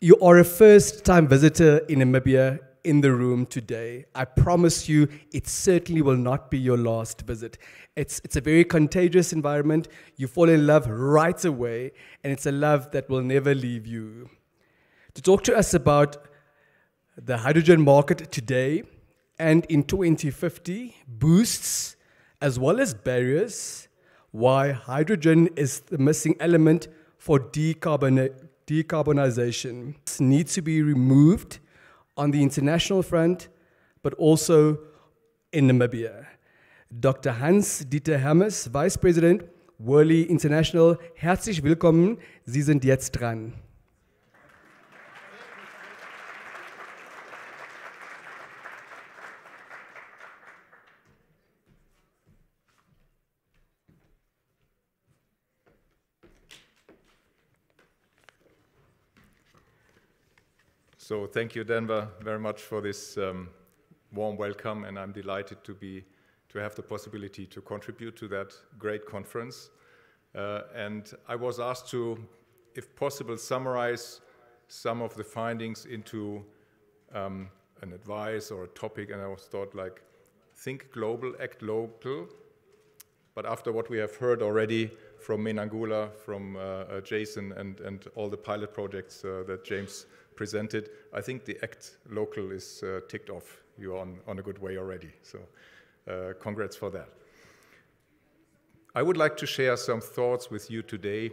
A: you are a first-time visitor in Namibia in the room today, I promise you it certainly will not be your last visit. It's a very contagious environment. You fall in love right away, and it's a love that will never leave you. To talk to us about the hydrogen market today and in 2050, boosts as well as barriers, why hydrogen is the missing element for decarbonization. It needs to be removed on the international front, but also in Namibia. Dr. Hans-Dieter Hermes, Vice President, Worley International, herzlich willkommen, Sie sind jetzt dran.
I: So thank you, Denver, very much for this warm welcome, and I'm delighted to have the possibility to contribute to that great conference. And I was asked to, if possible, summarize some of the findings into an advice or a topic, and I was thought like, think global, act local. But after what we have heard already from Menangula, from Jason, and all the pilot projects that James presented, I think the act local is ticked off. You're on a good way already. So congrats for that. I would like to share some thoughts with you today,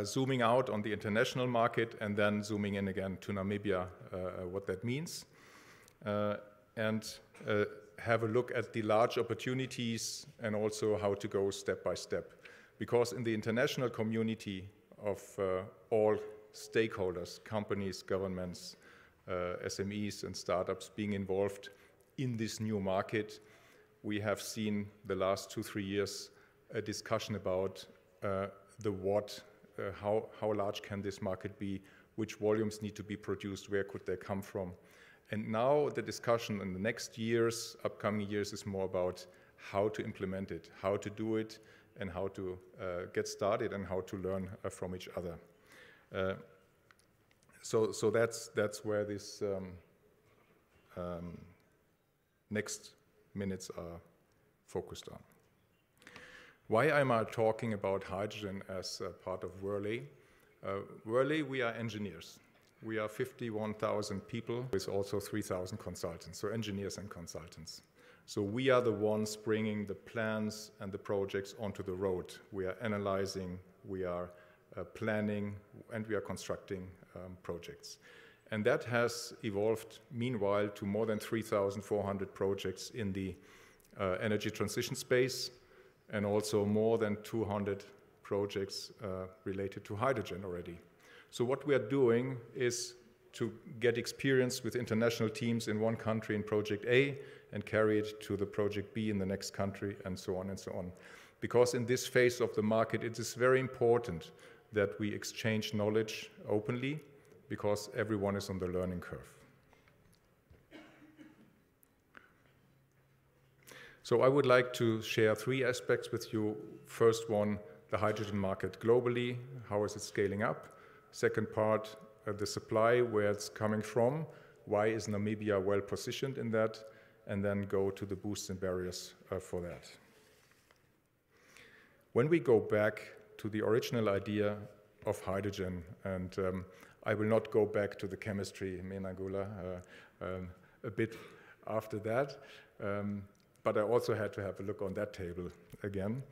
I: zooming out on the international market and then zooming in again to Namibia, what that means, and have a look at the large opportunities and also how to go step by step. Because in the international community of all stakeholders, companies, governments, SMEs and startups being involved in this new market, we have seen the last 2-3 years a discussion about the what, how large can this market be, which volumes need to be produced, where could they come from, And now the discussion in the next years, upcoming years, is more about how to implement it, how to do it, and how to get started and how to learn from each other. So that's where this next minutes are focused on. Why am I talking about hydrogen as part of Worley? Worley, we are engineers. We are 51,000 people with also 3,000 consultants, so engineers and consultants. So we are the ones bringing the plans and the projects onto the road. We are analyzing, we are planning, and we are constructing projects. And that has evolved, meanwhile, to more than 3,400 projects in the energy transition space, and also more than 200 projects related to hydrogen already. So what we are doing is to get experience with international teams in one country in project A and carry it to the project B in the next country, and so on and so on. Because in this phase of the market, it is very important that we exchange knowledge openly, because everyone is on the learning curve. So I would like to share 3 aspects with you. First one, the hydrogen market globally, how is it scaling up? Second part, the supply, where it's coming from, why is Namibia well positioned in that, and then go to the boosts and barriers for that. When we go back to the original idea of hydrogen, and I will not go back to the chemistry, Menagula, a bit after that, but I also had to have a look on that table again.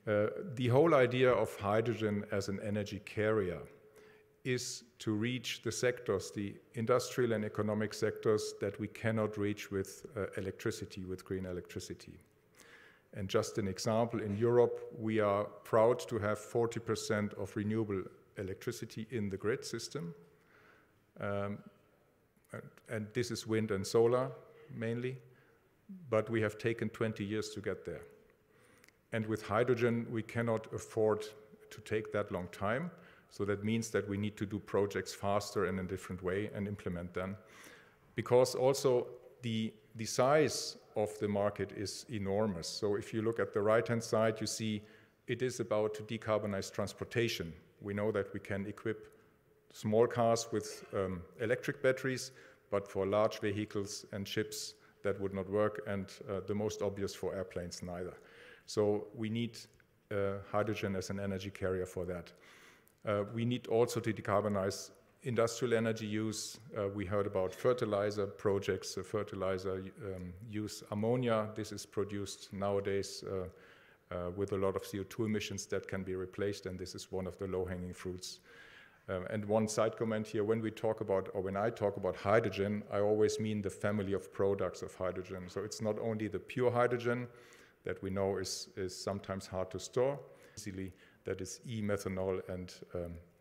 I: The whole idea of hydrogen as an energy carrier is to reach the sectors, the industrial and economic sectors that we cannot reach with electricity, with green electricity. And just an example, in Europe, we are proud to have 40% of renewable electricity in the grid system. And this is wind and solar mainly, but we have taken 20 years to get there. And with hydrogen, we cannot afford to take that long time. So that means that we need to do projects faster and in a different way and implement them. Because also the size of the market is enormous. So if you look at the right-hand side, you see it is about to decarbonize transportation. We know that we can equip small cars with electric batteries, but for large vehicles and ships, that would not work, and the most obvious for airplanes neither. So we need hydrogen as an energy carrier for that. We need also to decarbonize industrial energy use. We heard about fertilizer projects, fertilizer use ammonia. This is produced nowadays with a lot of CO2 emissions that can be replaced, and this is one of the low-hanging fruits. And one side comment here, when we talk about, or when I talk about hydrogen, I always mean the family of products of hydrogen. So it's not only the pure hydrogen that we know is sometimes hard to store easily, that is e-methanol and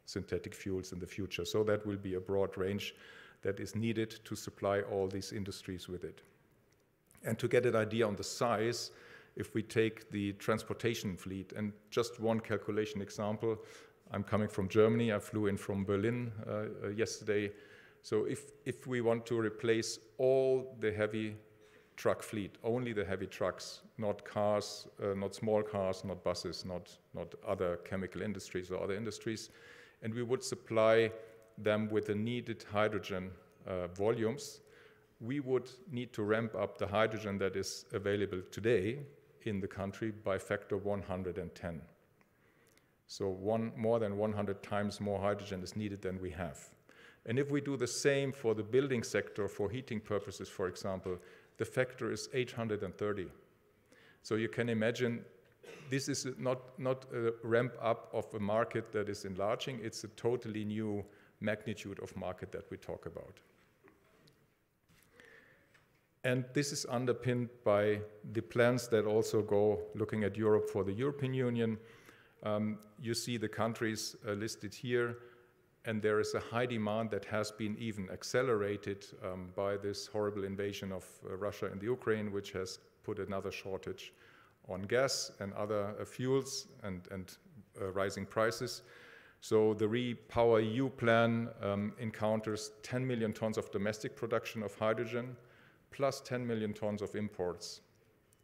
I: synthetic fuels in the future. So that will be a broad range that is needed to supply all these industries with it. And to get an idea on the size, if we take the transportation fleet, and just one calculation example, I'm coming from Germany. I flew in from Berlin yesterday. So if we want to replace all the heavy truck fleet, only the heavy trucks, not cars, not small cars, not buses, not other chemical industries or other industries, and we would supply them with the needed hydrogen volumes, we would need to ramp up the hydrogen that is available today in the country by factor 110. So more than 100 times more hydrogen is needed than we have. And if we do the same for the building sector, for heating purposes, for example, the factor is 830. So you can imagine this is not a ramp up of a market that is enlarging, it's a totally new magnitude of market that we talk about. And this is underpinned by the plans that also go looking at Europe for the European Union. You see the countries listed here, and there is a high demand that has been even accelerated by this horrible invasion of Russia and the Ukraine, which has put another shortage on gas and other fuels and rising prices. So the REPowerEU plan encounters 10 million tons of domestic production of hydrogen, plus 10 million tons of imports.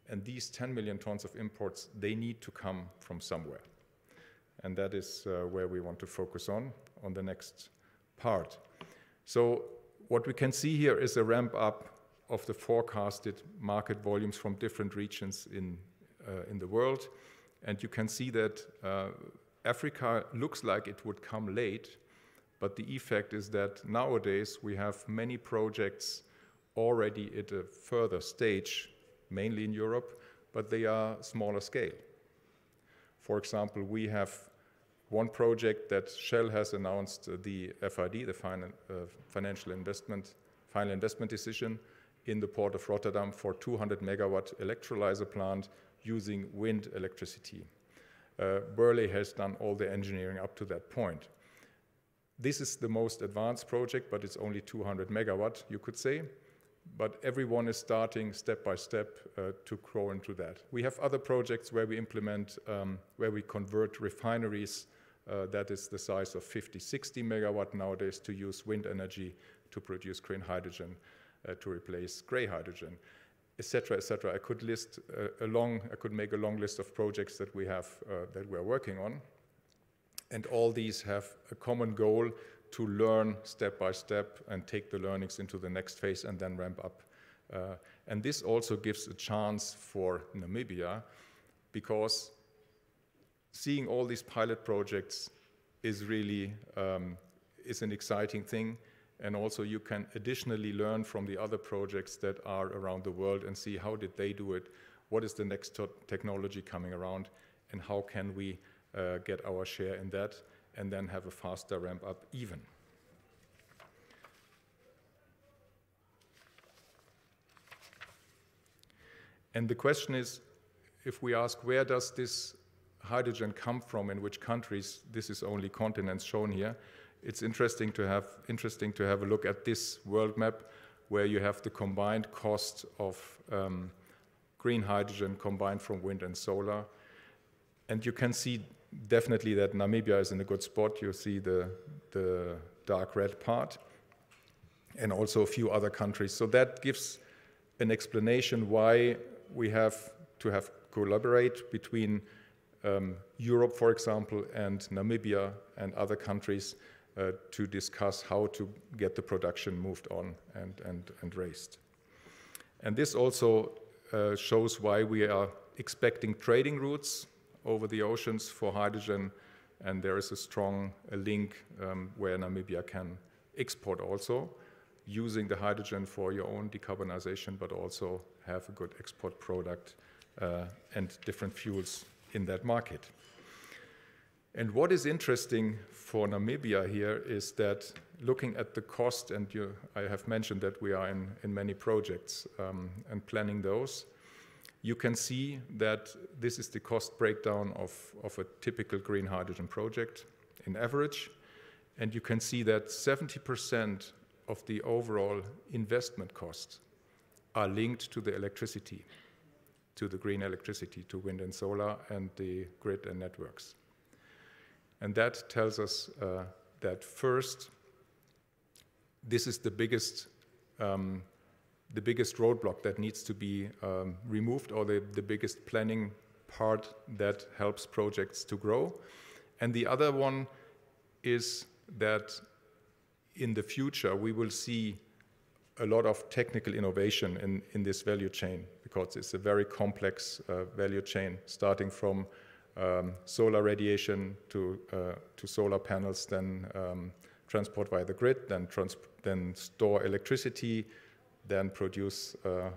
I: And these 10 million tons of imports, they need to come from somewhere. And that is where we want to focus on the next part. So what we can see here is a ramp up of the forecasted market volumes from different regions in the world. And you can see that Africa looks like it would come late, but the effect is that nowadays we have many projects already at a further stage, mainly in Europe, but they are smaller scale. For example, we have one project that Shell has announced the FID, the final investment decision, in the port of Rotterdam for 200 megawatt electrolyzer plant using wind electricity. Burley has done all the engineering up to that point. This is the most advanced project, but it's only 200 megawatt, you could say. But everyone is starting step by step to grow into that. We have other projects where we implement, where we convert refineries that is the size of 50, 60 megawatt nowadays to use wind energy to produce green hydrogen, to replace gray hydrogen, etc., etc. I could list I could make a long list of projects that we have, that we're working on. And all these have a common goal to learn step by step and take the learnings into the next phase and then ramp up. And this also gives a chance for Namibia, because seeing all these pilot projects is really is an exciting thing. And also you can additionally learn from the other projects that are around the world and see how did they do it, what is the next technology coming around, and how can we get our share in that, and then have a faster ramp up even. And the question is, if we ask where does this hydrogen come from, in which countries, this is only continents shown here. It's interesting to have a look at this world map where you have the combined cost of green hydrogen combined from wind and solar. And you can see definitely that Namibia is in a good spot. You see the dark red part, and also a few other countries. So that gives an explanation why we have to collaborate between Europe, for example, and Namibia and other countries to discuss how to get the production moved on and raised. And this also shows why we are expecting trading routes over the oceans for hydrogen, and there is a strong link where Namibia can export also, using the hydrogen for your own decarbonization, but also have a good export product and different fuels in that market. And what is interesting for Namibia here is that looking at the cost, and I have mentioned that we are in many projects and planning those, you can see that this is the cost breakdown of a typical green hydrogen project in average. And you can see that 70% of the overall investment costs are linked to the electricity, to the green electricity, to wind and solar and the grid and networks. And that tells us that first, this is the biggest roadblock that needs to be removed, or the biggest planning part that helps projects to grow. And the other one is that in the future we will see a lot of technical innovation in this value chain, because it's a very complex value chain, starting from solar radiation to solar panels, then transport via the grid, then store electricity, then produce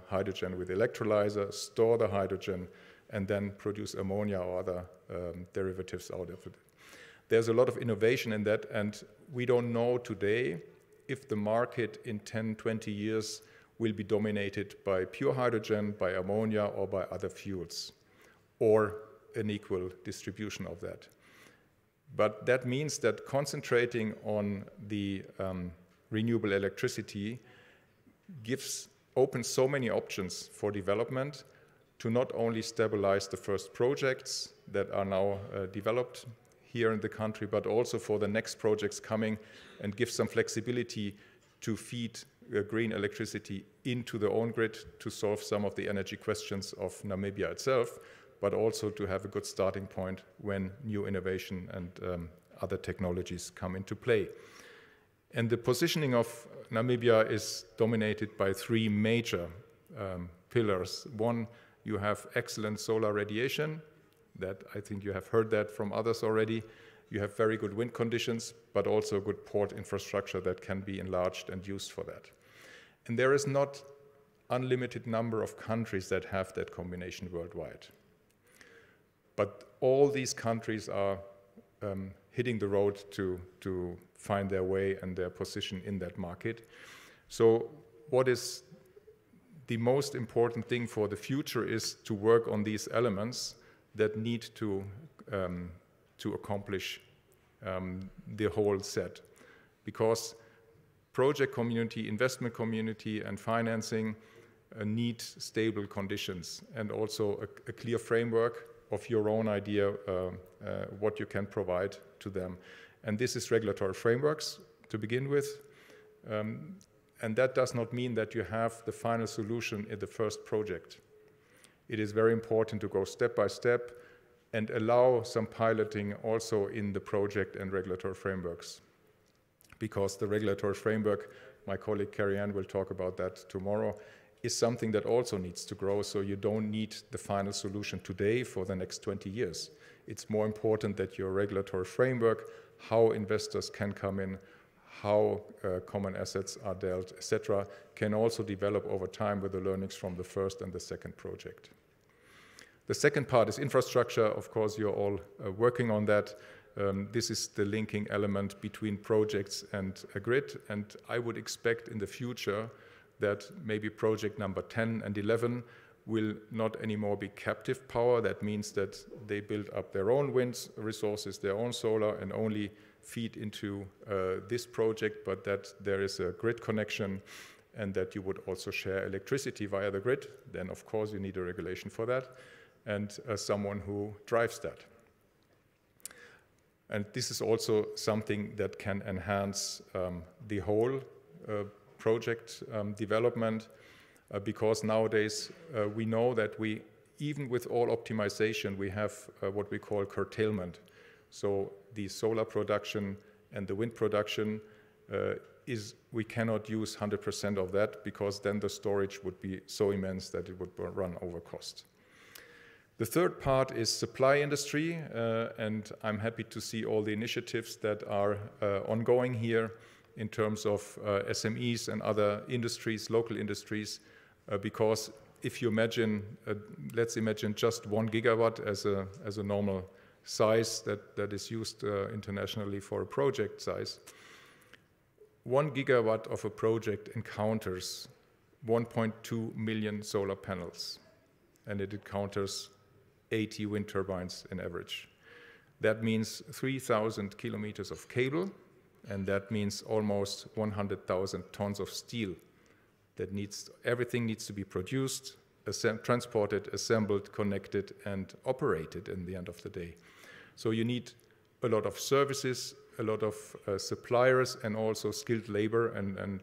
I: hydrogen with electrolyzer, store the hydrogen, and then produce ammonia or other derivatives out of it. There's a lot of innovation in that, and we don't know today if the market in 10, 20 years will be dominated by pure hydrogen, by ammonia, or by other fuels, or an equal distribution of that. But that means that concentrating on the renewable electricity opens so many options for development to not only stabilize the first projects that are now developed here in the country, but also for the next projects coming, and give some flexibility to feed green electricity into the own grid to solve some of the energy questions of Namibia itself, but also to have a good starting point when new innovation and other technologies come into play. And the positioning of Namibia is dominated by three major pillars. One, you have excellent solar radiation. That I think you have heard that from others already. You have very good wind conditions, but also good port infrastructure that can be enlarged and used for that. And there is not unlimited number of countries that have that combination worldwide. But all these countries are hitting the road to find their way and their position in that market. So what is the most important thing for the future is to work on these elements that need to accomplish the whole set. Because project community, investment community, and financing need stable conditions and also a clear framework of your own idea what you can provide to them. And this is regulatory frameworks to begin with. And that does not mean that you have the final solution in the first project. It is very important to go step by step and allow some piloting also in the project and regulatory frameworks. Because the regulatory framework, my colleague Carrie-Anne will talk about that tomorrow, is something that also needs to grow, so you don't need the final solution today for the next 20 years. It's more important that your regulatory framework, how investors can come in, how common assets are dealt, etc., can also develop over time with the learnings from the first and the second project. The second part is infrastructure. Of course, you're all working on that. This is the linking element between projects and a grid, and I would expect in the future that maybe project number 10 and 11 will not anymore be captive power. That means that they build up their own wind resources, their own solar, and only feed into this project, but that there is a grid connection and that you would also share electricity via the grid. Then, of course, you need a regulation for that and someone who drives that. And this is also something that can enhance the whole project development because nowadays we know that we, even with all optimization, we have what we call curtailment. So the solar production and the wind production we cannot use 100% of that because then the storage would be so immense that it would run over cost. The third part is supply industry, and I'm happy to see all the initiatives that are ongoing here in terms of SMEs and other industries, local industries, because if you imagine, let's imagine just 1 gigawatt as a normal size that is used internationally for a project size. 1 gigawatt of a project encounters 1.2 million solar panels, and it encounters 80 wind turbines in average. That means 3,000 kilometers of cable, and that means almost 100,000 tons of steel. Everything needs to be produced, transported, assembled, connected, and operated in the end of the day. So you need a lot of services, a lot of suppliers, and also skilled labor, and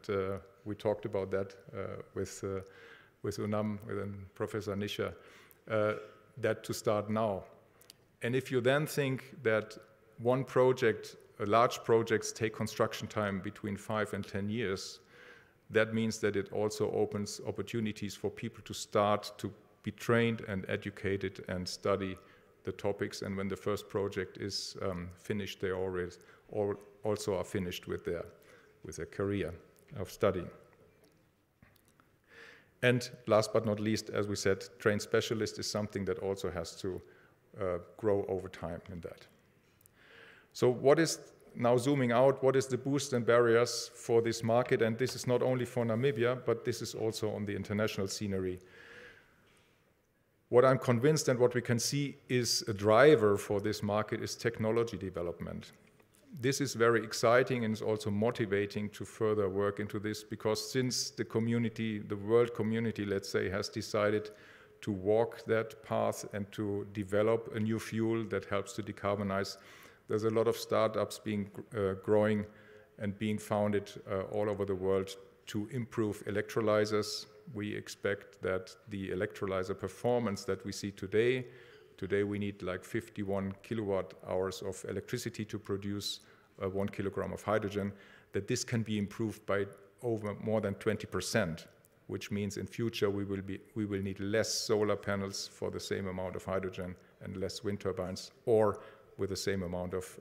I: we talked about that with UNAM, with Professor Nisha, that to start now. And if you then think that one project, large projects take construction time between 5 and 10 years, that means that it also opens opportunities for people to start to be trained and educated and study the topics. And when the first project is finished, they also are finished with their career of studying. And last but not least, as we said, trained specialist is something that also has to grow over time in that. So what is, now zooming out, what is the boost and barriers for this market? And this is not only for Namibia, but this is also on the international scenery. What I'm convinced and what we can see is a driver for this market is technology development. This is very exciting and is also motivating to further work into this, because since the community, the world community, let's say, has decided to walk that path and to develop a new fuel that helps to decarbonize, There's a lot of startups being growing and being founded all over the world to improve electrolyzers. We expect that the electrolyzer performance that we see today we need like 51 kilowatt hours of electricity to produce 1 kilogram of hydrogen, that this can be improved by over more than 20%, which means in future we will need less solar panels for the same amount of hydrogen and less wind turbines, or with the same amount of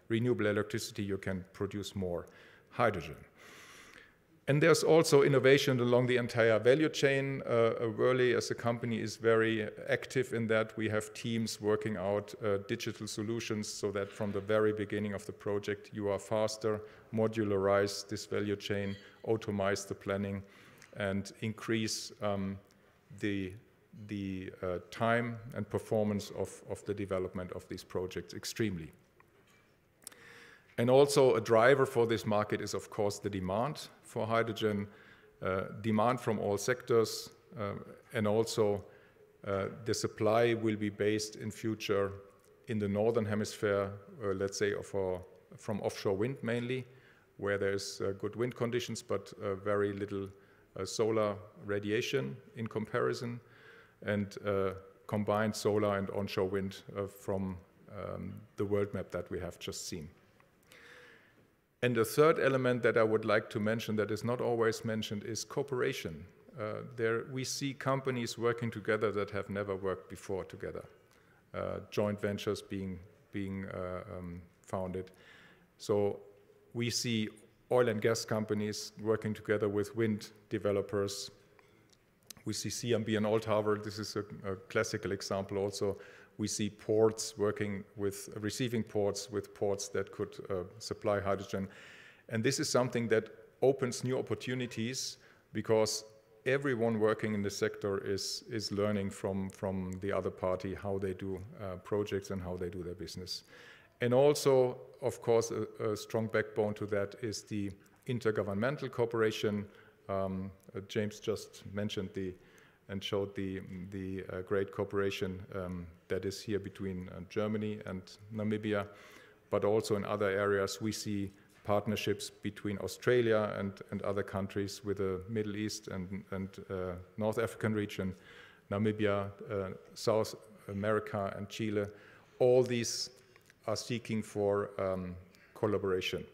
I: renewable electricity you can produce more hydrogen. And there's also innovation along the entire value chain. Worley as a company is very active in that. We have teams working out digital solutions so that from the very beginning of the project you are faster, modularize this value chain, automate the planning, and increase the time and performance of the development of these projects extremely. And also a driver for this market is, of course, the demand for hydrogen, demand from all sectors, and also the supply will be based in future in the northern hemisphere, let's say from offshore wind mainly, where there's good wind conditions but very little solar radiation in comparison, and combined solar and onshore wind from the world map that we have just seen. And the third element that I would like to mention that is not always mentioned is cooperation. There we see companies working together that have never worked before together, joint ventures being founded. So we see oil and gas companies working together with wind developers. We see CMB and Althaver, this is a classical example also. We see ports working with receiving ports with ports that could supply hydrogen. And this is something that opens new opportunities because everyone working in the sector is learning from the other party how they do projects and how they do their business. And also, of course, a strong backbone to that is the intergovernmental cooperation. James just mentioned and showed the great cooperation that is here between Germany and Namibia, but also in other areas we see partnerships between Australia and other countries with the Middle East and North African region, Namibia, South America and Chile. All these are seeking for collaboration.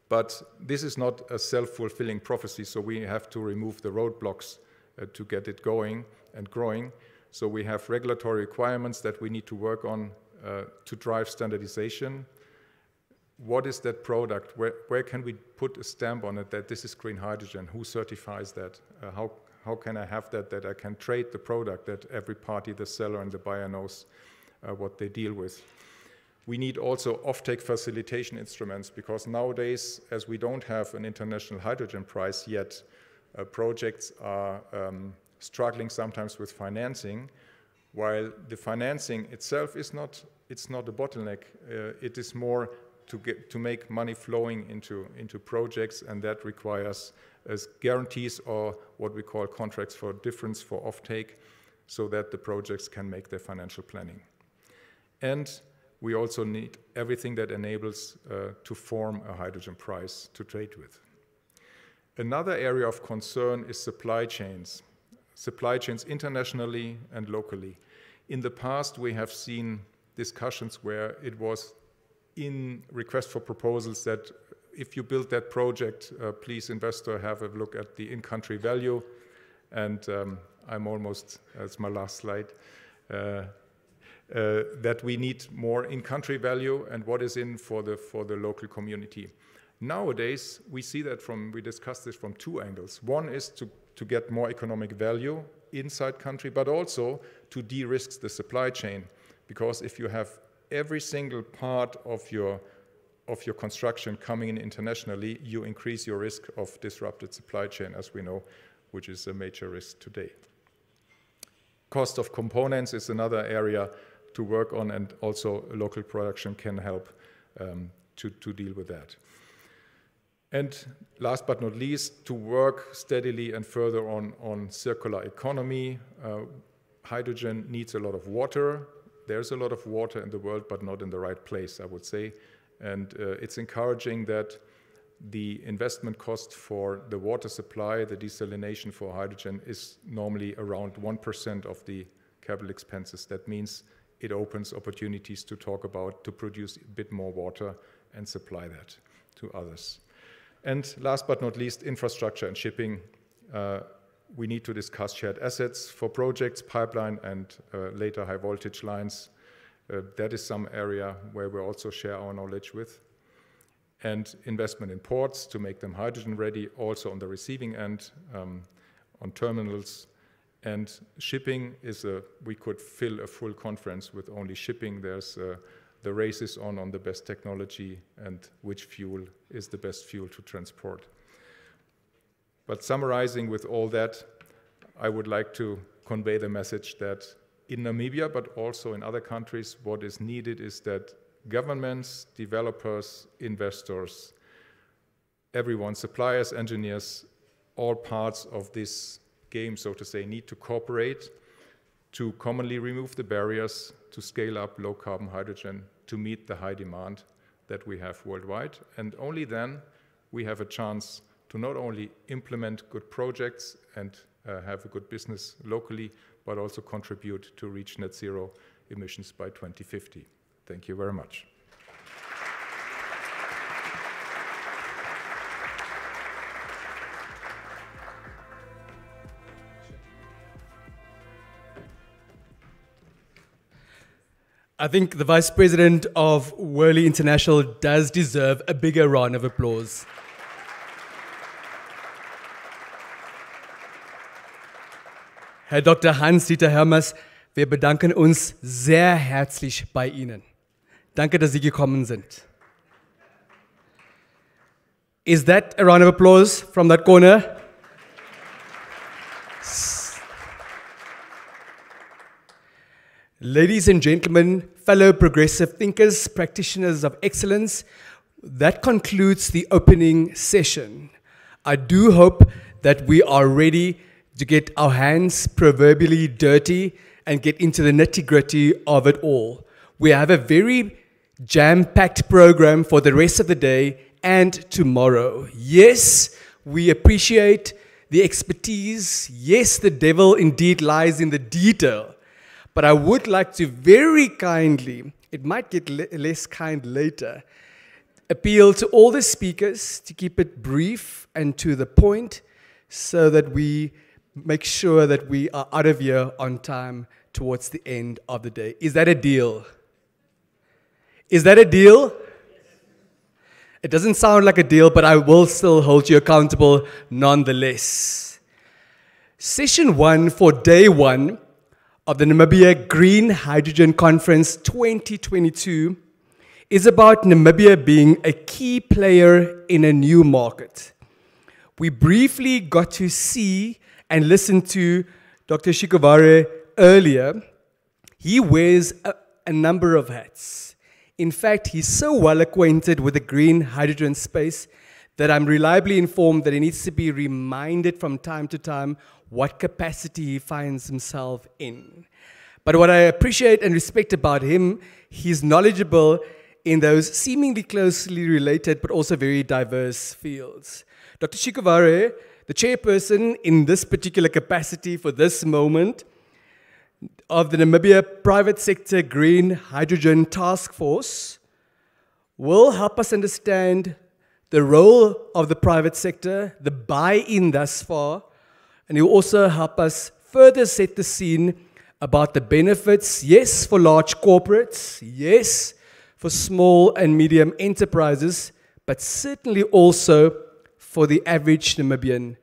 I: But this is not a self-fulfilling prophecy, so we have to remove the roadblocks to get it going and growing. So we have regulatory requirements that we need to work on to drive standardization. What is that product? Where can we put a stamp on it that this is green hydrogen? Who certifies that? How can I have that I can trade the product, that every party, the seller and the buyer knows what they deal with? We need also offtake facilitation instruments because nowadays, as we don't have an international hydrogen price yet, projects are struggling sometimes with financing, while the financing itself is not a bottleneck. It is more to make money flowing into projects, and that requires guarantees or what we call contracts for difference for offtake, so that the projects can make their financial planning. And we also need everything that enables to form a hydrogen price to trade with. Another area of concern is supply chains internationally and locally. In the past, we have seen discussions where it was in request for proposals that if you build that project, please, investor, have a look at the in-country value. And I'm almost, that's my last slide, that we need more in-country value and what is in for the local community. Nowadays, we see that we discussed this from two angles. One is to get more economic value inside country, but also to de-risk the supply chain. Because if you have every single part of your construction coming in internationally, you increase your risk of disrupted supply chain, as we know, which is a major risk today. Cost of components is another area to work on, and also local production can help to deal with that. And last but not least, to work steadily and further on circular economy. Hydrogen needs a lot of water. there's a lot of water in the world, but not in the right place, I would say. And it's encouraging that the investment cost for the water supply, the desalination for hydrogen, is normally around 1% of the capital expenses. That means it opens opportunities to talk about, to produce a bit more water and supply that to others. And last but not least, infrastructure and shipping. We need to discuss shared assets for projects, pipeline, and later high voltage lines. That is some area where we also share our knowledge with. And investment in ports to make them hydrogen ready, also on the receiving end, on terminals. And shipping is we could fill a full conference with only shipping. There's the race is on the best technology and which fuel is the best fuel to transport. But summarizing with all that, I would like to convey the message that in Namibia, but also in other countries, what is needed is that governments, developers, investors, everyone, suppliers, engineers, all parts of this game, so to say, need to cooperate to commonly remove the barriers to scale up low-carbon hydrogen to meet the high demand that we have worldwide. And only then we have a chance to not only implement good projects and have a good business locally, but also contribute to reach net zero emissions by 2050. Thank you very much.
A: I think the Vice President of Worley International does deserve a bigger round of applause. Herr Dr. Hans-Dieter Hermers, wir bedanken uns sehr herzlich bei Ihnen. Danke, dass Sie gekommen sind. Is that a round of applause from that corner? Ladies and gentlemen, fellow progressive thinkers, practitioners of excellence, that concludes the opening session. I do hope that we are ready to get our hands proverbially dirty and get into the nitty-gritty of it all. We have a very jam-packed program for the rest of the day and tomorrow. Yes, we appreciate the expertise. Yes, the devil indeed lies in the detail. But I would like to very kindly, it might get less kind later, appeal to all the speakers to keep it brief and to the point so that we make sure that we are out of here on time towards the end of the day. Is that a deal? Is that a deal? It doesn't sound like a deal, but I will still hold you accountable nonetheless. Session 1 for day 1 of the Namibia Green Hydrogen Conference 2022 is about Namibia being a key player in a new market. We briefly got to see and listen to Dr. Shikovare earlier. He wears a number of hats. In fact, he's so well acquainted with the green hydrogen space that I'm reliably informed that he needs to be reminded from time to time what capacity he finds himself in. But what I appreciate and respect about him, he's knowledgeable in those seemingly closely related but also very diverse fields. Dr. Shikovare, the chairperson in this particular capacity for this moment of the Namibia Private Sector Green Hydrogen Task Force, will help us understand the role of the private sector, the buy-in thus far, and he will also help us further set the scene about the benefits, yes, for large corporates, yes, for small and medium enterprises, but certainly also for the average Namibian,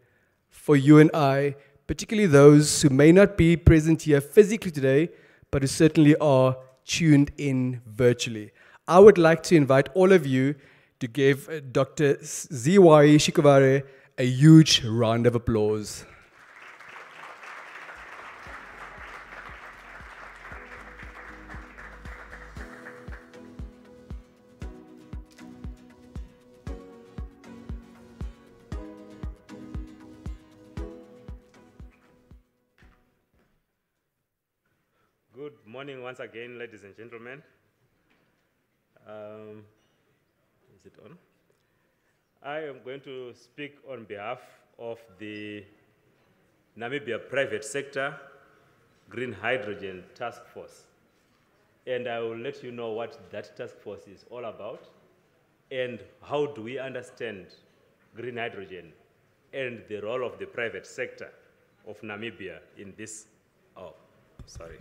A: for you and I, particularly those who may not be present here physically today, but who certainly are tuned in virtually. I would like to invite all of you to give Dr. Ziwai Shikovare a huge round of applause.
H: Good morning once again, ladies and gentlemen. Is it on? I am going to speak on behalf of the Namibia Private Sector Green Hydrogen Task Force. And I will let you know what that task force is all about and how do we understand green hydrogen and the role of the private sector of Namibia in this. Oh, sorry.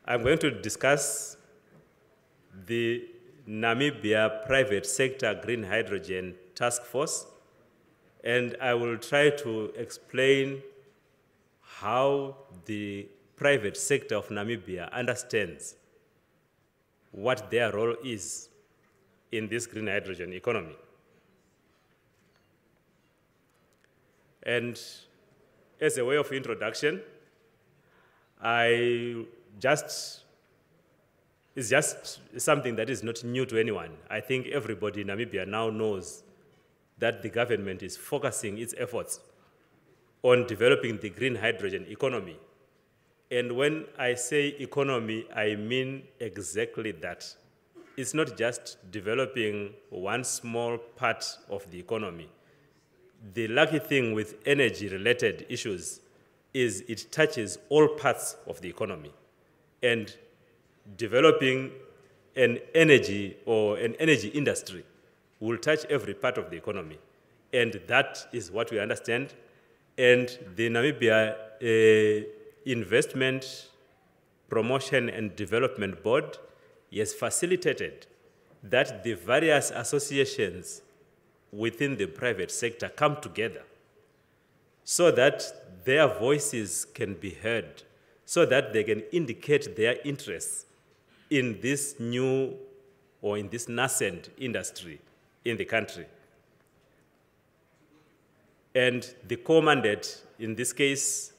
H: I'm going to discuss the Namibia Private Sector Green Hydrogen Task Force, and I will try to explain how the private sector of Namibia understands what their role is in this green hydrogen economy. And as a way of introduction, it's just something that is not new to anyone. I think everybody in Namibia now knows that the government is focusing its efforts on developing the green hydrogen economy. And when I say economy, I mean exactly that. It's not just developing one small part of the economy. The lucky thing with energy-related issues is it touches all parts of the economy. And developing an energy or an energy industry will touch every part of the economy. And that is what we understand. And the Namibia Investment Promotion and Development Board has facilitated that the various associations within the private sector come together so that their voices can be heard, so that they can indicate their interests in this new or in this nascent industry in the country. And the core mandate in this case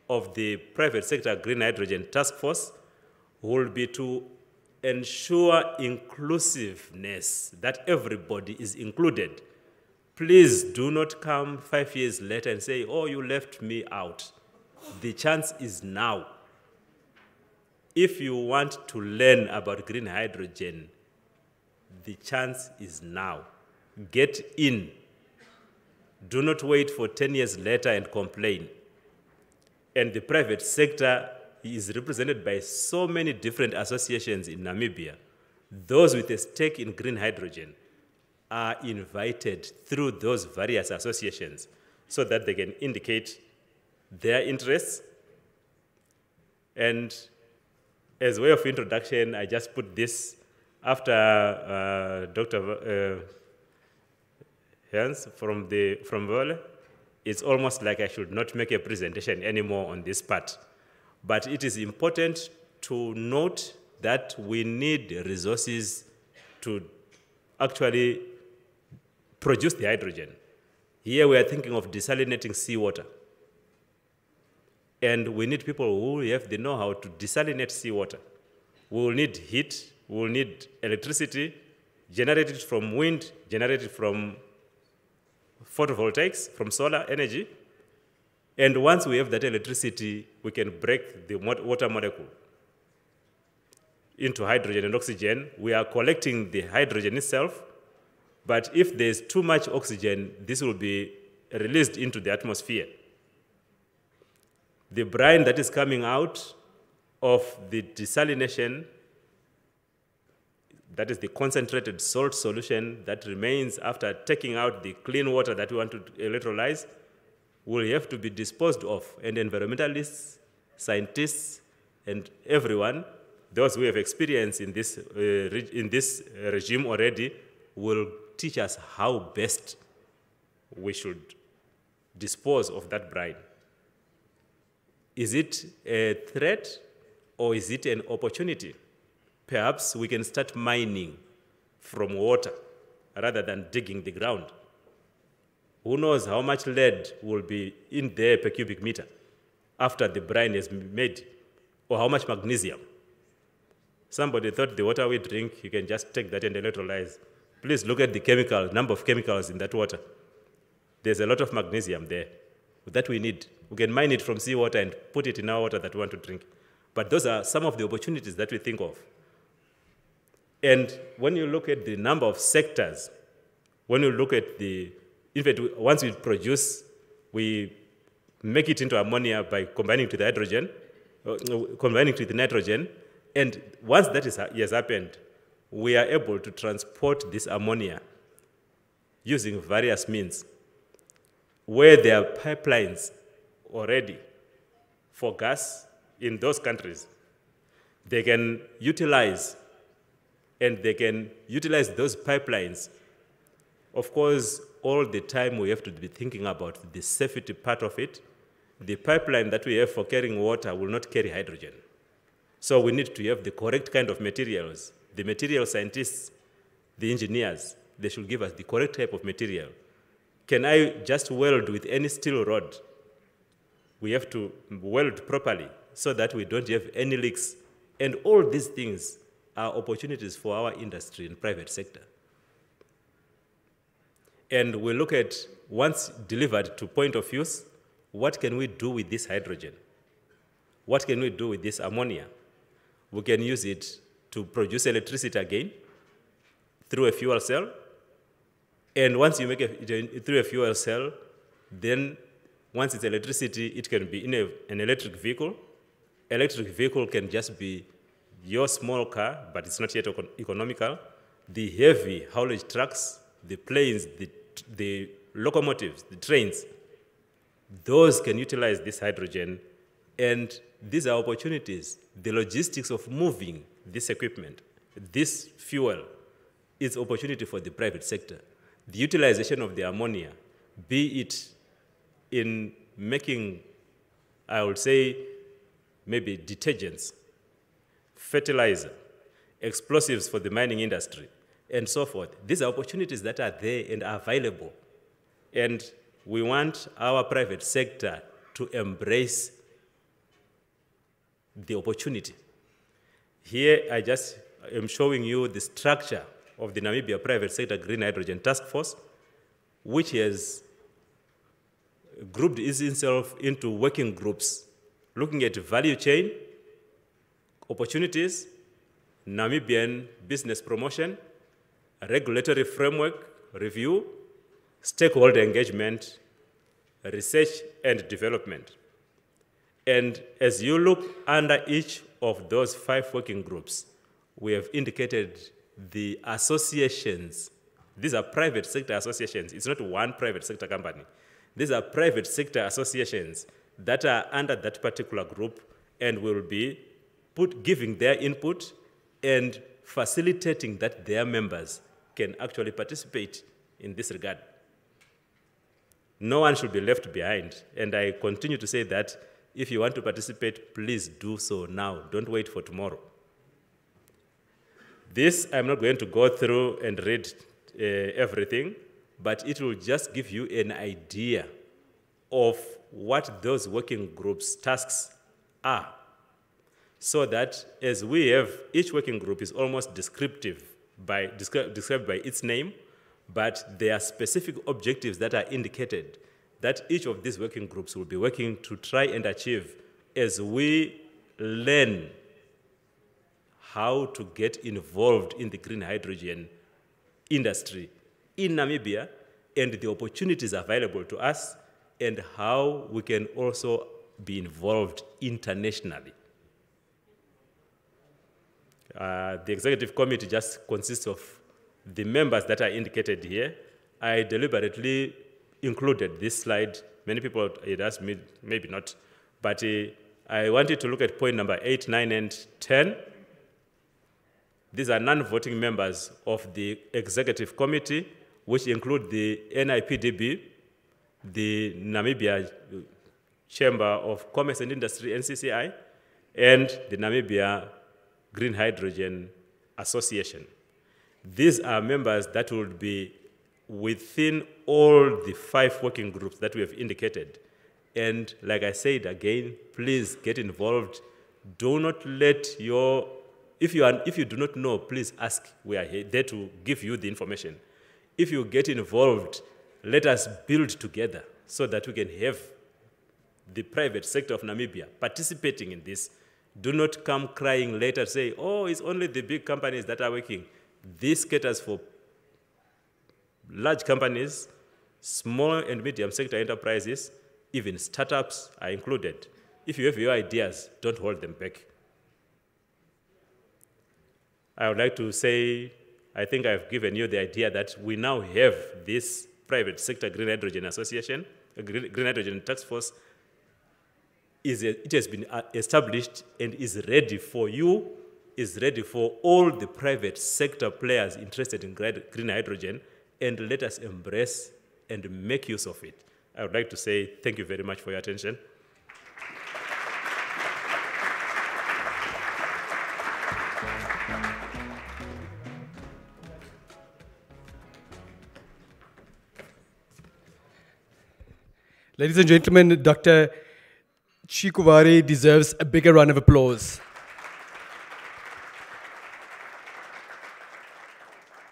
H: of the Private Sector Green Hydrogen Task Force will be to ensure inclusiveness, that everybody is included. Please do not come 5 years later and say, oh, you left me out. The chance is now. If you want to learn about green hydrogen, the chance is now. Get in. Do not wait for 10 years later and complain. And the private sector is represented by so many different associations in Namibia. Those with a stake in green hydrogen are invited through those various associations so that they can indicate their interests. And as a way of introduction, I just put this after Dr. Hans from Vole. It's almost like I should not make a presentation anymore on this part. But it is important to note that we need resources to actually produce the hydrogen. Here we are thinking of desalinating seawater. And we need people who have the know-how to desalinate seawater. We will need heat, we will need electricity, generated from wind, generated from photovoltaics, from solar energy. And once we have that electricity, we can break the water molecule into hydrogen and oxygen. We are collecting the hydrogen itself, but if there's too much oxygen, this will be released into the atmosphere. The brine that is coming out of the desalination, that is the concentrated salt solution that remains after taking out the clean water that we want to electrolyze, will have to be disposed of. And environmentalists, scientists, and everyone, those who have experience in this regime already, will teach us how best we should dispose of that brine. Is it a threat or is it an opportunity? Perhaps we can start mining from water rather than digging the ground. Who knows how much lead will be in there per cubic meter after the brine is made, or how much magnesium. Somebody thought the water we drink, you can just take that and electrolyze. Please look at the number of chemicals in that water. There's a lot of magnesium there that we need We can mine it from seawater and put it in our water that we want to drink. But those are some of the opportunities that we think of. And when you look at the number of sectors, when you look at in fact, once we produce, we make it into ammonia by combining to the hydrogen, combining to the nitrogen, and once that has happened, we are able to transport this ammonia using various means, where there are pipelines already for gas in those countries. They can utilize, and they can utilize those pipelines. Of course, all the time we have to be thinking about the safety part of it. The pipeline that we have for carrying water will not carry hydrogen. So we need to have the correct kind of materials. The material scientists, the engineers, they should give us the correct type of material. Can I just weld with any steel rod? We have to weld properly so that we don't have any leaks. And all these things are opportunities for our industry and private sector. And we look at, once delivered to point of use, what can we do with this hydrogen? What can we do with this ammonia? We can use it to produce electricity again through a fuel cell. And once you make it through a fuel cell, then once it's electricity, it can be in an electric vehicle. Electric vehicle can just be your small car, but it's not yet economical. The heavy haulage trucks, the planes, the locomotives, the trains, those can utilize this hydrogen, and these are opportunities. The logistics of moving this equipment, this fuel, is opportunity for the private sector. The utilization of the ammonia, be it in making, I would say, maybe detergents, fertilizer, explosives for the mining industry, and so forth. These are opportunities that are there and are available. And we want our private sector to embrace the opportunity. Here, I just am showing you the structure of the Namibia Private Sector Green Hydrogen Task Force, which has grouped itself into working groups, looking at value chain, opportunities, Namibian business promotion, regulatory framework review, stakeholder engagement, research and development. And as you look under each of those 5 working groups, we have indicated the associations. These are private sector associations. It's not one private sector company. These are private sector associations that are under that particular group and will be giving their input and facilitating that their members can actually participate in this regard. No one should be left behind. And I continue to say that if you want to participate, please do so now. Don't wait for tomorrow. This, I'm not going to go through and read everything, but it will just give you an idea of what those working groups' tasks are, so that as we have, each working group is almost described by its name, but there are specific objectives that are indicated that each of these working groups will be working to try and achieve as we learn how to get involved in the green hydrogen industry in Namibia and the opportunities available to us and how we can also be involved internationally. The executive committee just consists of the members that are indicated here. I deliberately included this slide. Many people had asked me, maybe not, but I wanted to look at point number 8, 9, and 10. These are non-voting members of the executive committee, which include the NIPDB, the Namibia Chamber of Commerce and Industry, NCCI, and the Namibia Green Hydrogen Association. These are members that would be within all the 5 working groups that we have indicated. And like I said again, please get involved. Do not let your, if you do not know, please ask. We are there to give you the information. If you get involved, let us build together so that we can have the private sector of Namibia participating in this. Do not come crying later, say, oh, it's only the big companies that are working. This caters for large companies, small and medium sector enterprises, even startups are included. If you have your ideas, don't hold them back. I would like to say, I think I've given you the idea that we now have this private sector Green Hydrogen Association, a Green Hydrogen Task Force. It has been established and is ready for you, is ready for all the private sector players interested in green hydrogen, and let us embrace and make use of it. I would like to say thank you very much for your attention.
A: Ladies and gentlemen, Dr. Chikuwari deserves a bigger round of applause.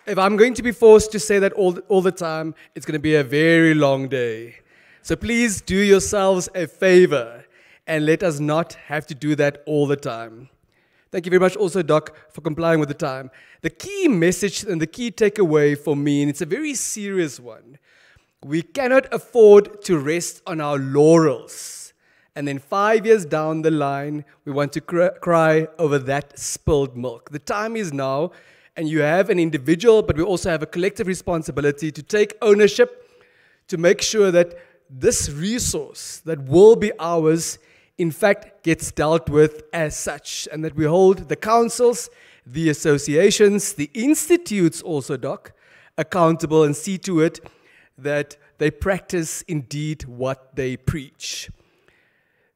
A: If I'm going to be forced to say that all the time, it's going to be a very long day. So please do yourselves a favor and let us not have to do that all the time. Thank you very much also, Doc, for complying with the time. The key message and the key takeaway for me, and it's a very serious one, we cannot afford to rest on our laurels. And then 5 years down the line, we want to cry over that spilled milk. The time is now, and you have an individual, but we also have a collective responsibility to take ownership, to make sure that this resource that will be ours, in fact, gets dealt with as such, and that we hold the councils, the associations, the institutes also, Doc, accountable and see to it that they practice indeed what they preach.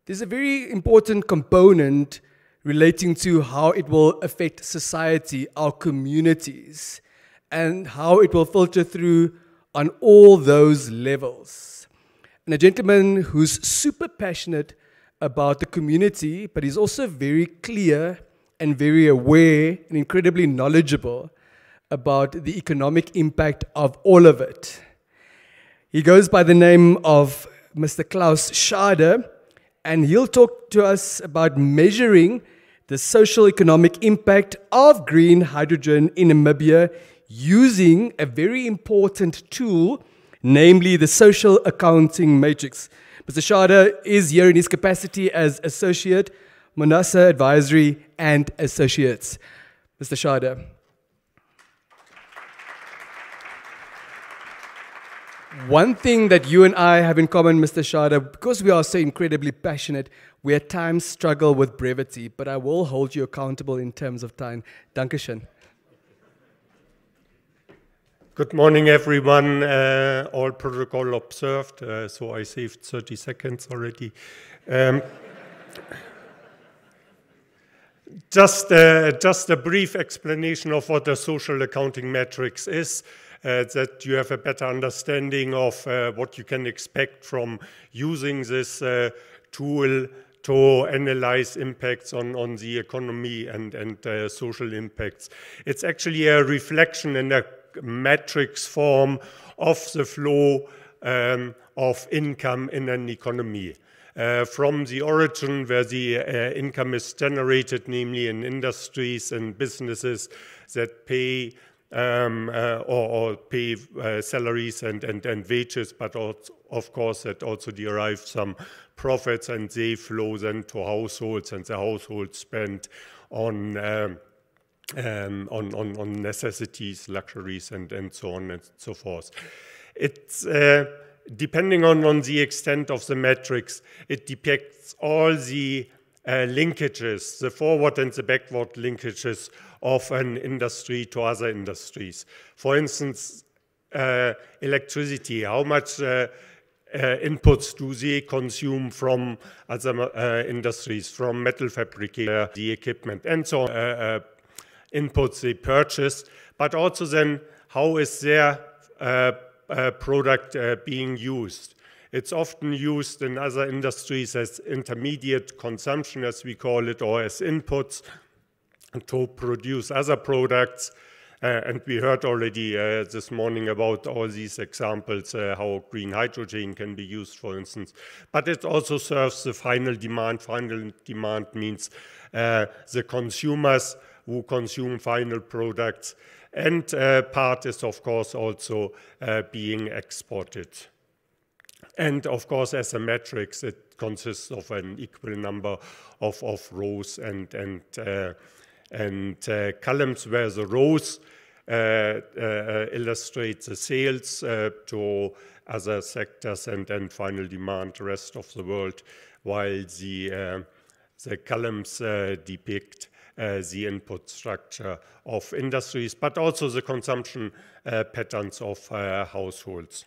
A: There's a very important component relating to how it will affect society, our communities, and how it will filter through on all those levels. And a gentleman who's super passionate about the community, but he's also very clear and very aware and incredibly knowledgeable about the economic impact of all of it. He goes by the name of Mr. Klaus Schade, and he'll talk to us about measuring the social economic impact of green hydrogen in Namibia using a very important tool, namely the social accounting matrix. Mr. Schade is here in his capacity as Associate, Monasa Advisory and Associates. Mr. Schade. One thing that you and I have in common, Mr. Schade, because we are so incredibly passionate, we at times struggle with brevity, but I will hold you accountable in terms of time. Dankeschön.
J: Good morning, everyone. All protocol observed, so I saved 30 seconds already. Just a brief explanation of what the social accounting matrix is. That you have a better understanding of what you can expect from using this tool to analyze impacts on the economy and social impacts. It's actually a reflection in a matrix form of the flow of income in an economy. From the origin where the income is generated, namely in industries and businesses that pay or pay salaries and wages, but also, of course, that also derive some profits, and they flow then to households, and the households spend on necessities, luxuries, and so on and so forth. It's depending on the extent of the matrix, it depicts all the linkages, the forward and the backward linkages of an industry to other industries. For instance, electricity, how much inputs do they consume from other industries, from metal fabrication, the equipment, and so on, inputs they purchase, but also then how is their product being used. It's often used in other industries as intermediate consumption, as we call it, or as inputs to produce other products. And we heard already this morning about all these examples, how green hydrogen can be used, for instance. But it also serves the final demand. Final demand means the consumers who consume final products. And part is, of course, also being exported. And, of course, as a matrix, it consists of an equal number of rows and columns, where the rows illustrate the sales to other sectors and final demand, rest of the world, while the columns depict the input structure of industries, but also the consumption patterns of households.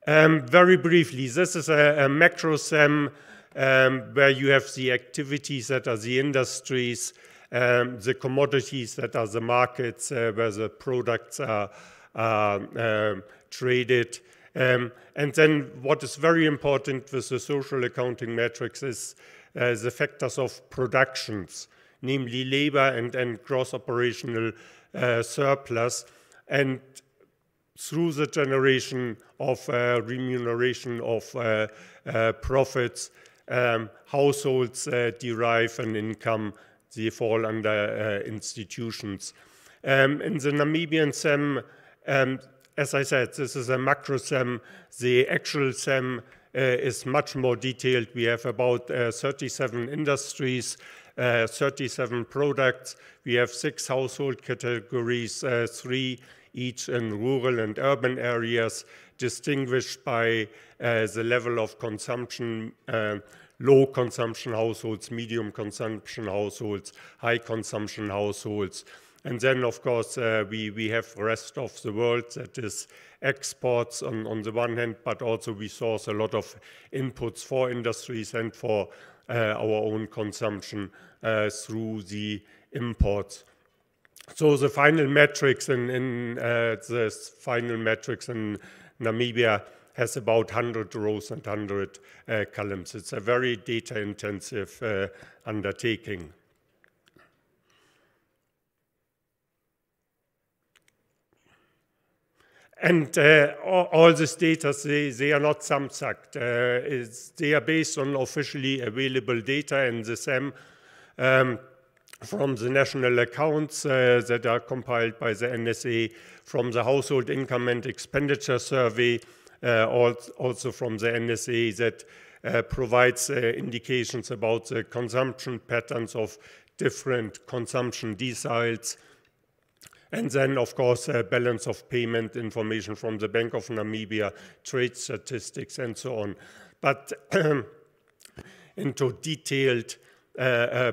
J: Very briefly, this is a macro SEM where you have the activities that are the industries, the commodities that are the markets where the products are traded. And then what is very important with the social accounting metrics is the factors of productions, namely labor and gross operational surplus. And through the generation of remuneration of profits, households derive an income. They fall under institutions. In the Namibian SEM, as I said, this is a macro SEM. The actual SEM is much more detailed. We have about 37 industries, 37 products. We have 6 household categories, 3 each in rural and urban areas, distinguished by the level of consumption, low consumption households, medium consumption households, high consumption households. And then, of course, we have the rest of the world, that is exports on the one hand, but also we source a lot of inputs for industries and for our own consumption through the imports. So the final metrics in Namibia has about 100 rows and 100 columns. It's a very data-intensive undertaking. And all these data, they are not samsucked. They are based on officially available data in the SEM from the national accounts that are compiled by the NSA, from the Household Income and Expenditure Survey, also from the NSA, that provides indications about the consumption patterns of different consumption deciles. And then, of course, balance of payment information from the Bank of Namibia, trade statistics, and so on. But into detailed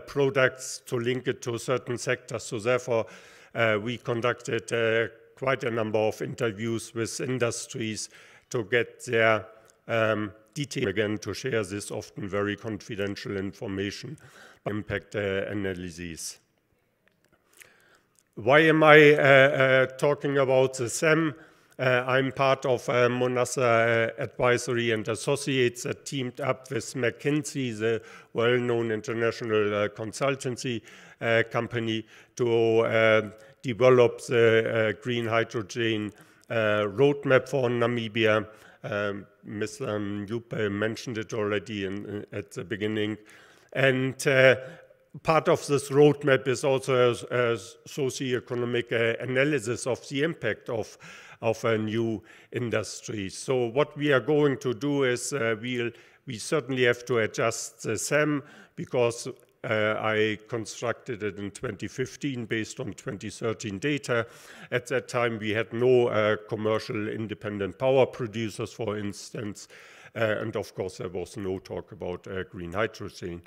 J: products to link it to certain sectors. So therefore, we conducted quite a number of interviews with industries to get their detail, again, to share this often very confidential information, impact analyses. Why am I talking about the SEM? I'm part of Monassa Advisory and Associates that teamed up with McKinsey, the well-known international consultancy company, to develop the green hydrogen roadmap for Namibia. Ms. Juppe mentioned it already at the beginning. And part of this roadmap is also a socioeconomic analysis of the impact of a new industry. So what we are going to do is we certainly have to adjust the SEM, because I constructed it in 2015 based on 2013 data. At that time, we had no commercial independent power producers, for instance. And of course, there was no talk about green hydrogen.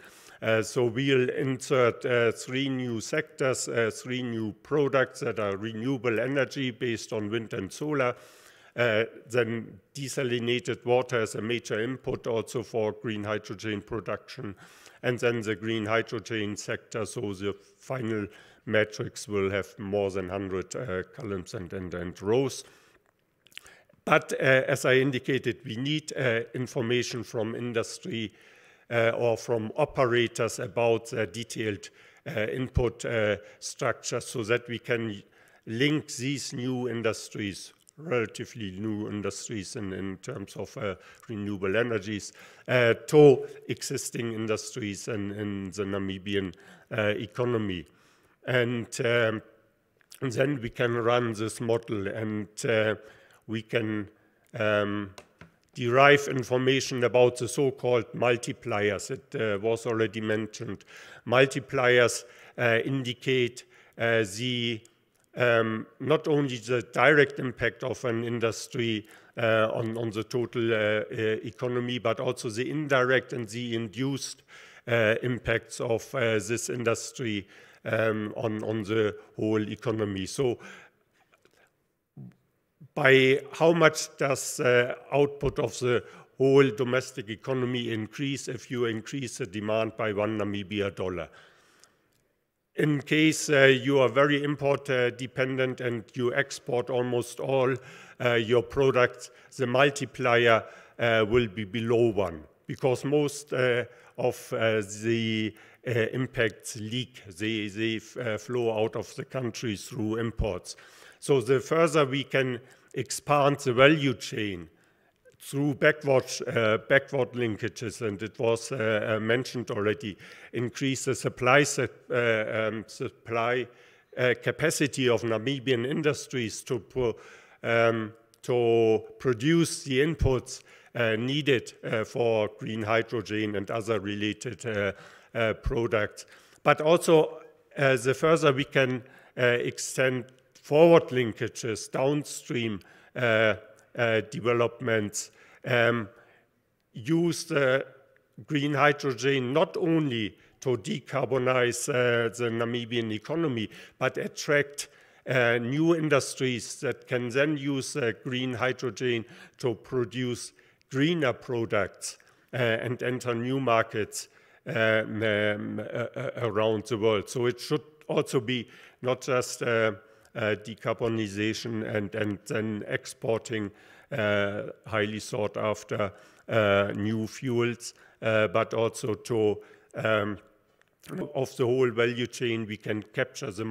J: So we'll insert 3 new sectors, 3 new products that are renewable energy based on wind and solar. Then desalinated water is a major input also for green hydrogen production. And then the green hydrogen sector, so the final matrix will have more than 100 columns and rows. But as I indicated, we need information from industry or from operators about their detailed input structures so that we can link these new industries, relatively new industries in terms of renewable energies, to existing industries in the Namibian economy. And then we can run this model, and we can derive information about the so-called multipliers. It was already mentioned. Multipliers indicate not only the direct impact of an industry on the total economy, but also the indirect and the induced impacts of this industry on the whole economy. So by how much does output of the whole domestic economy increase if you increase the demand by $1 Namibia? In case you are very import dependent and you export almost all your products, the multiplier will be below 1, because most of the impacts leak. They flow out of the country through imports. So the further we can expand the value chain through backward linkages, and it was mentioned already, increase the supply capacity of Namibian industries to produce the inputs needed for green hydrogen and other related products. But also, the further we can extend forward linkages, downstream developments, use the green hydrogen not only to decarbonize the Namibian economy, but attract new industries that can then use green hydrogen to produce greener products and enter new markets around the world. So it should also be not just decarbonization and then exporting highly sought after new fuels, but also to of the whole value chain we can capture. The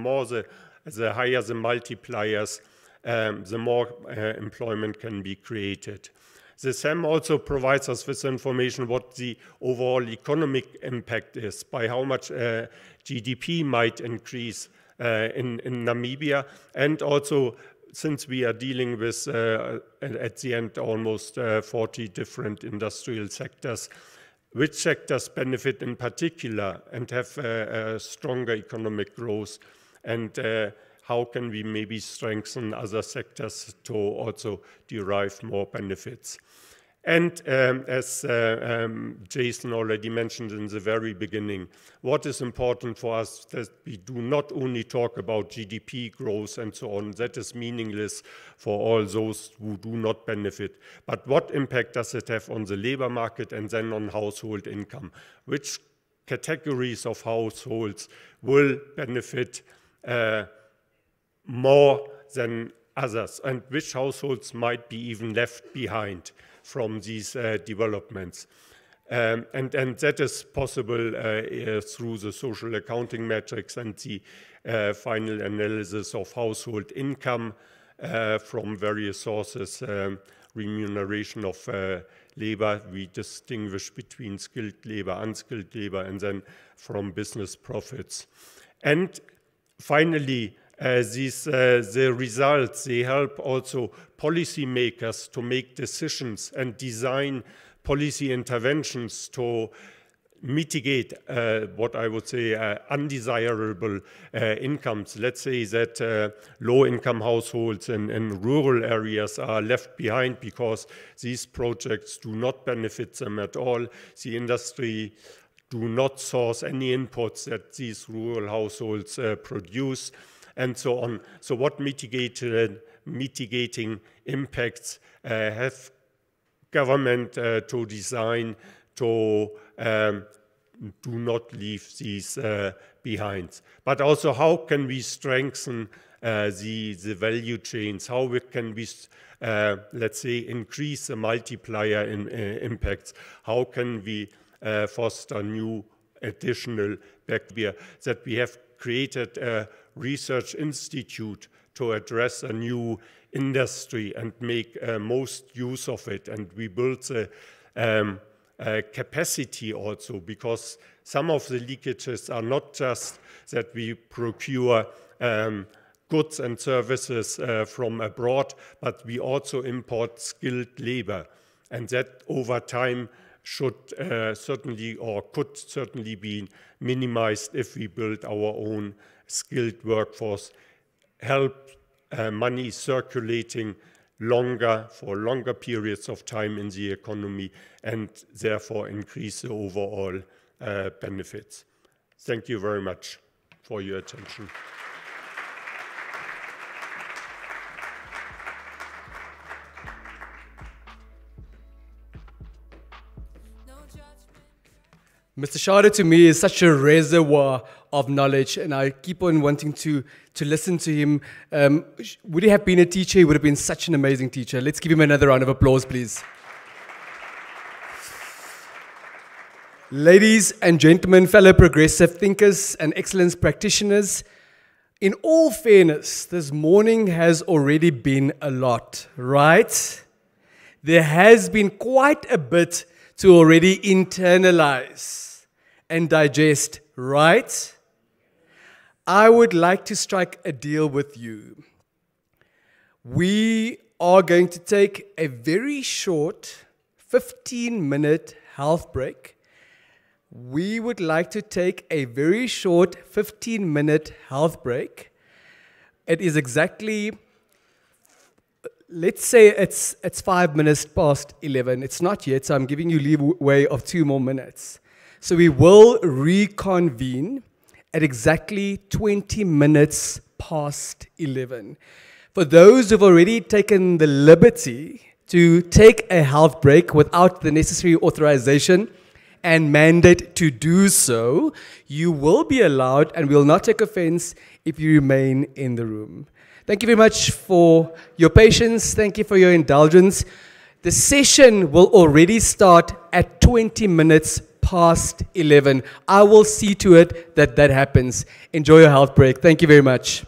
J: higher the multipliers, the more employment can be created. The SAM also provides us with information what the overall economic impact is, by how much GDP might increase in Namibia, and also, since we are dealing with, at the end, almost 40 different industrial sectors, which sectors benefit in particular and have stronger economic growth, and how can we maybe strengthen other sectors to also derive more benefits. And as Jason already mentioned in the very beginning, what is important for us that we do not only talk about GDP growth and so on, that is meaningless for all those who do not benefit, but what impact does it have on the labor market and then on household income? Which categories of households will benefit more than others, and which households might be even left behind from these developments. And that is possible through the social accounting metrics and the final analysis of household income from various sources, remuneration of labor. We distinguish between skilled labor, unskilled labor, and then from business profits. And finally, the results, they help also policymakers to make decisions and design policy interventions to mitigate what I would say undesirable incomes. Let's say that low-income households in rural areas are left behind because these projects do not benefit them at all. The industry do not source any inputs that these rural households produce, and so on. So what mitigating impacts have government to design to do not leave these behind? But also, how can we strengthen the value chains? How can we, let's say, increase the multiplier in impacts? How can we foster new additional bacteria, that we have created a research institute to address a new industry and make most use of it. And we built a capacity also, because some of the leakages are not just that we procure goods and services from abroad, but we also import skilled labor. And that over time should certainly, or could certainly be minimized if we build our own skilled workforce, help money circulating for longer periods of time in the economy, and therefore increase the overall benefits. Thank you very much for your attention.
A: Mr. Shada to me is such a reservoir of knowledge, and I keep on wanting to listen to him. Would he have been a teacher? He would have been such an amazing teacher. Let's give him another round of applause, please. Ladies and gentlemen, fellow progressive thinkers and excellence practitioners, in all fairness, this morning has already been a lot, right? There has been quite a bit to already internalize and digest, right? I would like to strike a deal with you. We are going to take a very short 15-minute health break. We would like to take a very short 15-minute health break. It is exactly, let's say it's 5 minutes past 11. It's not yet, so I'm giving you leeway of 2 more minutes. So we will reconvene at exactly 20 minutes past 11. For those who've already taken the liberty to take a health break without the necessary authorization and mandate to do so, you will be allowed and will not take offense if you remain in the room. Thank you very much for your patience. Thank you for your indulgence. The session will already start at 20 minutes past 11. I will see to it that that happens. Enjoy your health break. Thank you very much.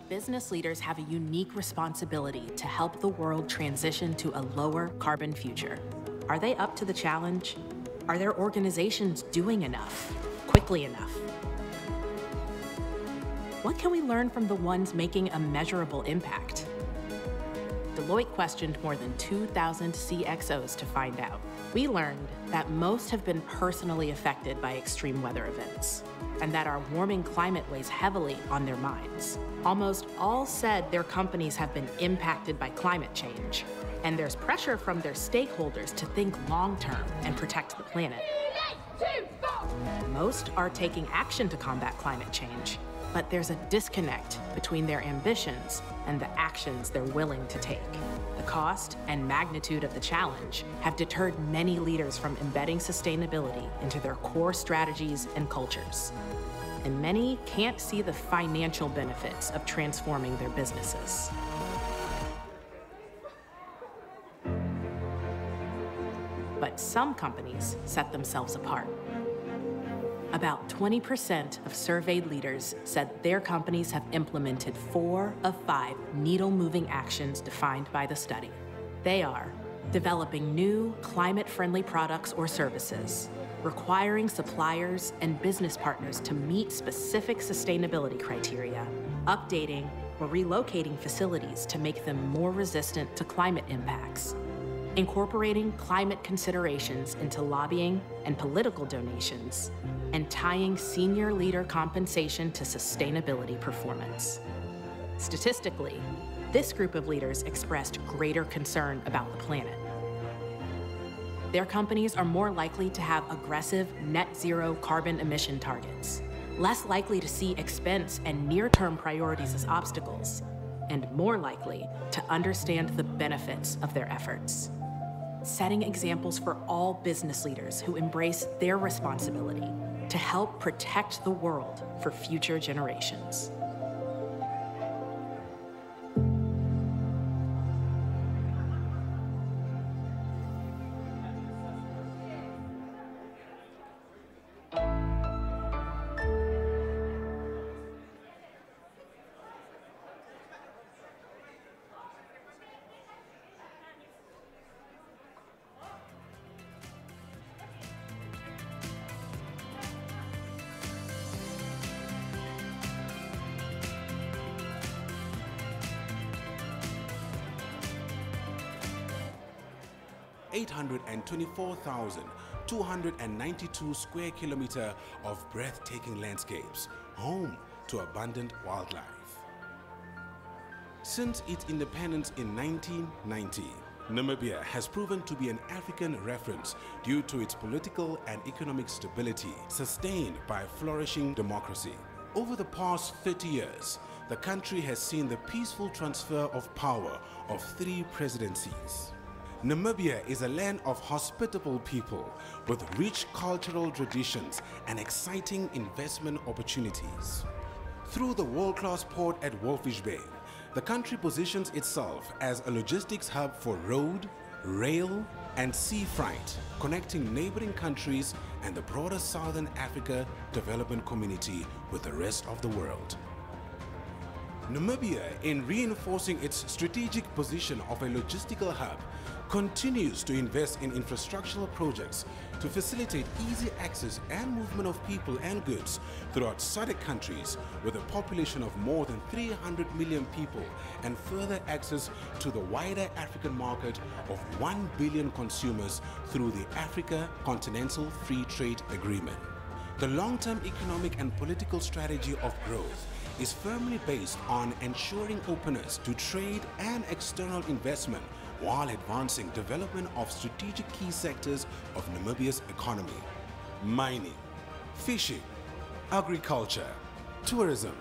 K: business leaders have a unique responsibility to help the world transition to a lower carbon future. Are they up to the challenge? Are their organizations doing enough, quickly enough? What can we learn from the ones making a measurable impact? Deloitte questioned more than 2,000 CXOs to find out. We learned that most have been personally affected by extreme weather events, and that our warming climate weighs heavily on their minds. Almost all said their companies have been impacted by climate change, and there's pressure from their stakeholders to think long-term and protect the planet. Most are taking action to combat climate change, but there's a disconnect between their ambitions and the actions they're willing to take. The cost and magnitude of the challenge have deterred many leaders from embedding sustainability into their core strategies and cultures. And many can't see the financial benefits of transforming their businesses. But some companies set themselves apart. About 20% of surveyed leaders said their companies have implemented 4 of 5 needle-moving actions defined by the study. They are developing new climate-friendly products or services, requiring suppliers and business partners to meet specific sustainability criteria, updating or relocating facilities to make them more resistant to climate impacts, incorporating climate considerations into lobbying and political donations, and tying senior leader compensation to sustainability performance. Statistically, this group of leaders expressed greater concern about the planet. Their companies are more likely to have aggressive net zero carbon emission targets, less likely to see expense and near-term priorities as obstacles, and more likely to understand the benefits of their efforts. Setting examples for all business leaders who embrace their responsibility to help protect the world for future generations.
L: (824,292 square kilometers of breathtaking landscapes, home to abundant wildlife. Since its independence in 1990, Namibia has proven to be an African reference due to its political and economic stability, sustained by flourishing democracy. Over the past 30 years, the country has seen the peaceful transfer of power of 3 presidencies. Namibia is a land of hospitable people with rich cultural traditions and exciting investment opportunities. Through the world-class port at Walvis Bay, the country positions itself as a logistics hub for road, rail, and sea freight, connecting neighboring countries and the broader Southern Africa development community with the rest of the world. Namibia, in reinforcing its strategic position of a logistical hub, continues to invest in infrastructural projects to facilitate easy access and movement of people and goods throughout SADC countries with a population of more than 300 million people and further access to the wider African market of 1 billion consumers through the Africa Continental Free Trade Agreement. The long-term economic and political strategy of growth is firmly based on ensuring openness to trade and external investment while advancing development of strategic key sectors of Namibia's economy: mining, fishing, agriculture, tourism,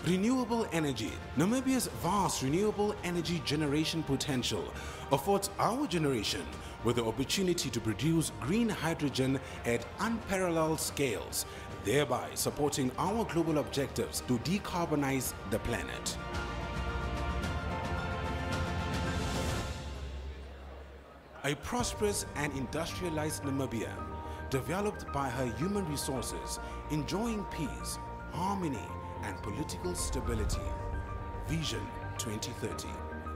L: renewable energy. Namibia's vast renewable energy generation potential affords our generation with the opportunity to produce green hydrogen at unparalleled scales, thereby supporting our global objectives to decarbonize the planet. A prosperous and industrialized Namibia, developed by her human resources, enjoying peace, harmony, and political stability. Vision 2030.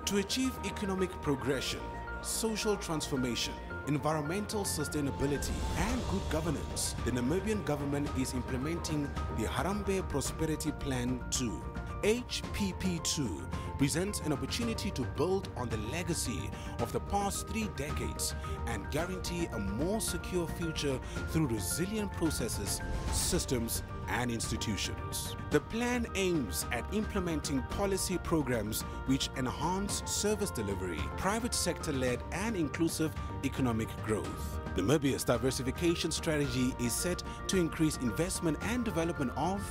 L: To achieve economic progression, social transformation, environmental sustainability, and good governance, the Namibian government is implementing the Harambee Prosperity Plan 2. HPP2 presents an opportunity to build on the legacy of the past 3 decades and guarantee a more secure future through resilient processes, systems, and institutions. The plan aims at implementing policy programs which enhance service delivery, private sector-led and inclusive economic growth. Namibia's diversification strategy is set to increase investment and development of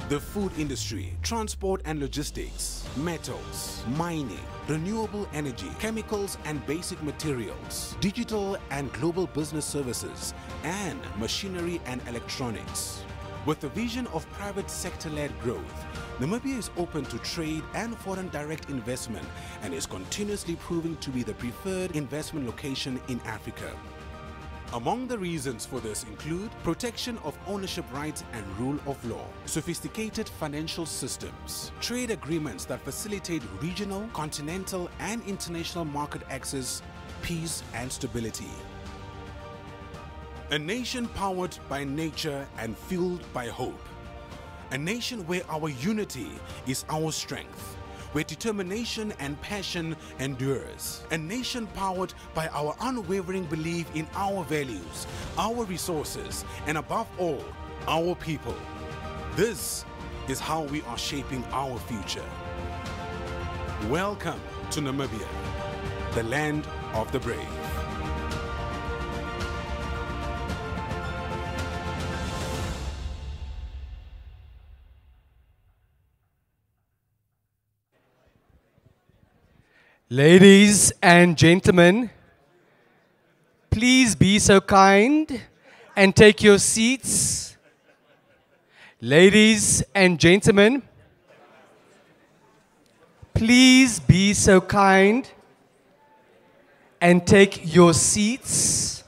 L: the food industry, transport and logistics, metals, mining, renewable energy, chemicals and basic materials, digital and global business services, and machinery and electronics. With the vision of private sector-led growth, Namibia is open to trade and foreign direct investment and is continuously proving to be the preferred investment location in Africa. Among the reasons for this include protection of ownership rights and rule of law, sophisticated financial systems, trade agreements that facilitate regional, continental, and international market access, peace, and stability. A nation powered by nature and fueled by hope. A nation where our unity is our strength, where determination and passion endures. A nation powered by our unwavering belief in our values, our resources, and above all, our people. This is how we are shaping our future. Welcome to Namibia, the land of the brave.
A: Ladies and gentlemen, please be so kind and take your seats. Ladies and gentlemen, please be so kind and take your seats.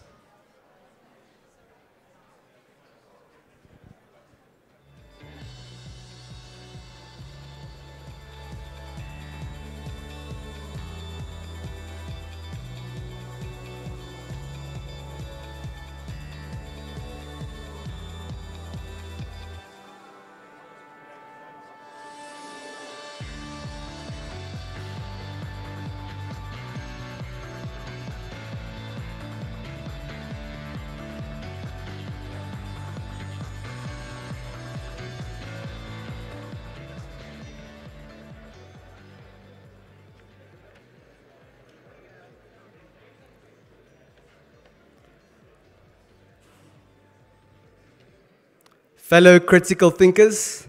A: Fellow critical thinkers,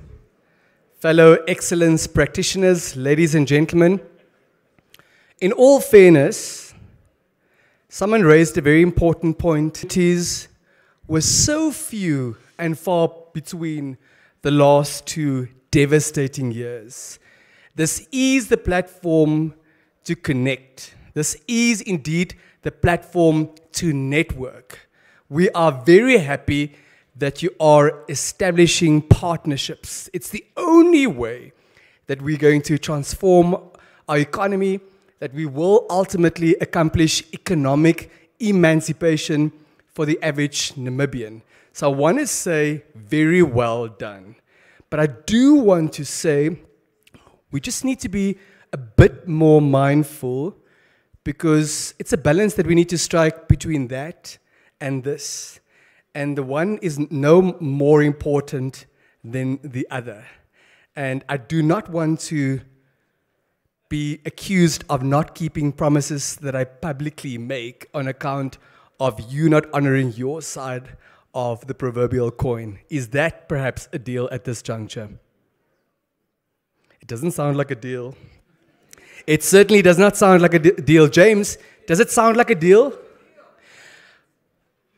A: fellow excellence practitioners, ladies and gentlemen, in all fairness, someone raised a very important point. It is, we're so few and far between the last 2 devastating years. This is the platform to connect. This is indeed the platform to network. We are very happy that you are establishing partnerships. It's the only way that we're going to transform our economy, that we will ultimately accomplish economic emancipation for the average Namibian. So I want to say very well done. But I do want to say we just need to be a bit more mindful, because it's a balance that we need to strike between that and this. And the one is no more important than the other. And I do not want to be accused of not keeping promises that I publicly make on account of you not honoring your side of the proverbial coin. Is that perhaps a deal at this juncture? It doesn't sound like a deal. It certainly does not sound like a deal. James, does it sound like a deal?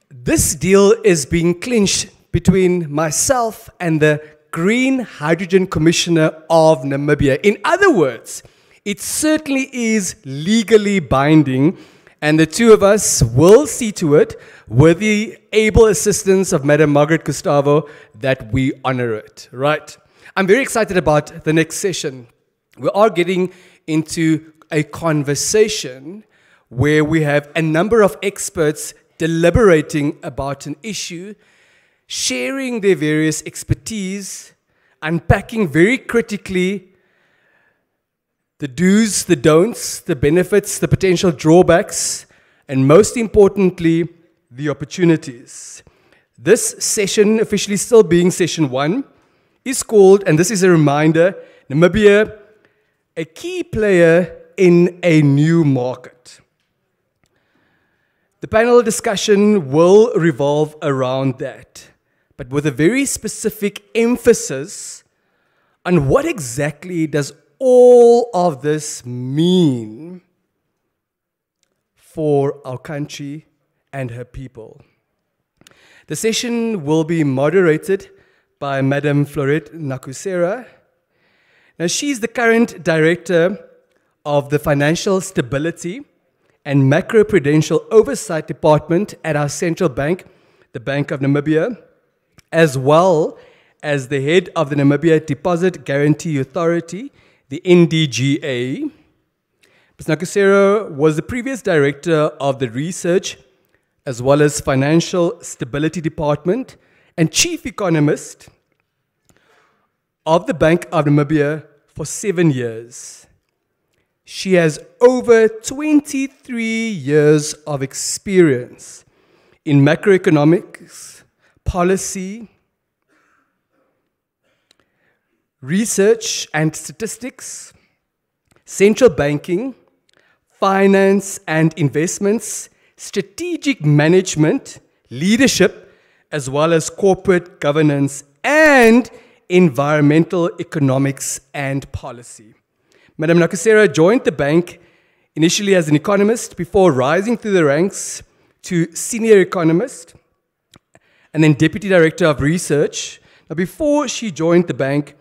A: This deal is being clinched between myself and the Green Hydrogen Commissioner of Namibia. In other words, it certainly is legally binding, and the two of us will see to it, with the able assistance of Madam Margaret Gustavo, that we honor it, right? I'm very excited about the next session. We are getting into a conversation where we have a number of experts deliberating about an issue, sharing their various expertise, unpacking very critically the do's, the don'ts, the benefits, the potential drawbacks, and most importantly, the opportunities. This session, officially still being session 1, is called, and this is a reminder, Namibia, a key player in a new market. The panel discussion will revolve around that, but with a very specific emphasis on what exactly does all of this mean for our country and her people. The session will be moderated by Madam Florette Nakusera. Now, she's the current director of the Financial Stability and Macroprudential Oversight Department at our central bank, the Bank of Namibia, as well as the head of the Namibia Deposit Guarantee Authority, the NDGA. Ms. Nakusera was the previous director of the Research as well as Financial Stability Department and chief economist of the Bank of Namibia for 7 years. She has over 23 years of experience in macroeconomics, policy, research and statistics, central banking, finance and investments, strategic management, leadership, as well as corporate governance and environmental economics and policy. Madam Nakusera joined the bank initially as an economist before rising through the ranks to senior economist and then deputy director of research. Now, before she joined the bank,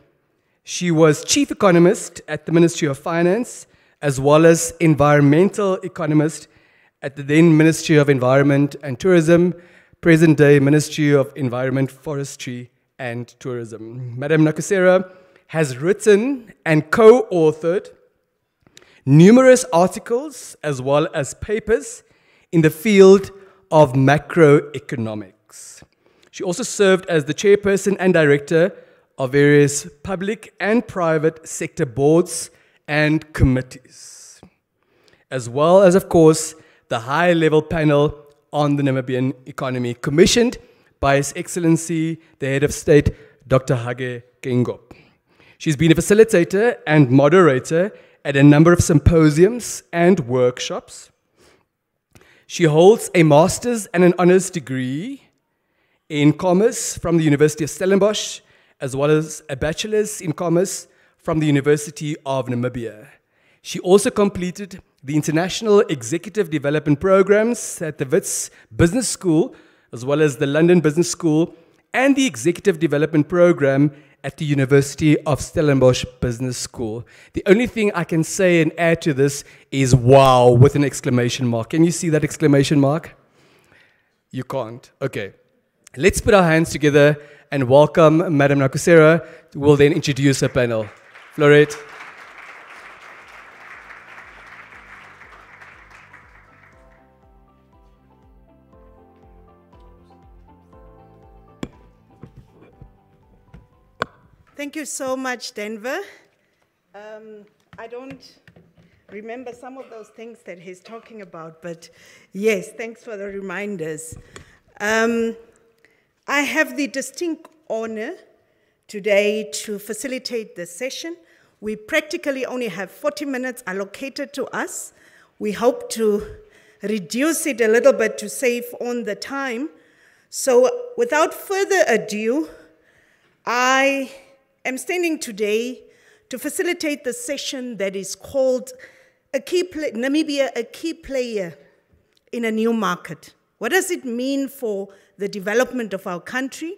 A: she was chief economist at the Ministry of Finance as well as environmental economist at the then Ministry of Environment and Tourism, present day Ministry of Environment, Forestry and Tourism. Madam Nakusera has written and co-authored numerous articles as well as papers in the field of macroeconomics. She also served as the chairperson and director of various public and private sector boards and committees, as well as, of course, the high-level panel on the Namibian economy commissioned by His Excellency, the Head of State, Dr. Hage Geingob. She's been a facilitator and moderator at a number of symposiums and workshops. She holds a master's and an honors degree in commerce from the University of Stellenbosch, as well as a bachelor's in commerce from the University of Namibia. She also completed the International Executive Development Programs at the Wits Business School, as well as the London Business School, and the Executive Development Program at the University of Stellenbosch Business School. The only thing I can say and add to this is wow, with an exclamation mark. Can you see that exclamation mark? You can't. Okay. Let's put our hands together and welcome Madam Nakusera, who will then introduce her panel. Florette.
M: Thank you so much, Denver. I don't remember some of those things that he's talking about, but yes, thanks for the reminders. I have the distinct honor today to facilitate this session. We practically only have 40 minutes allocated to us. We hope to reduce it a little bit to save on the time. So without further ado, I am standing today to facilitate the session that is called Namibia, a key player in a new market. What does it mean for the development of our country?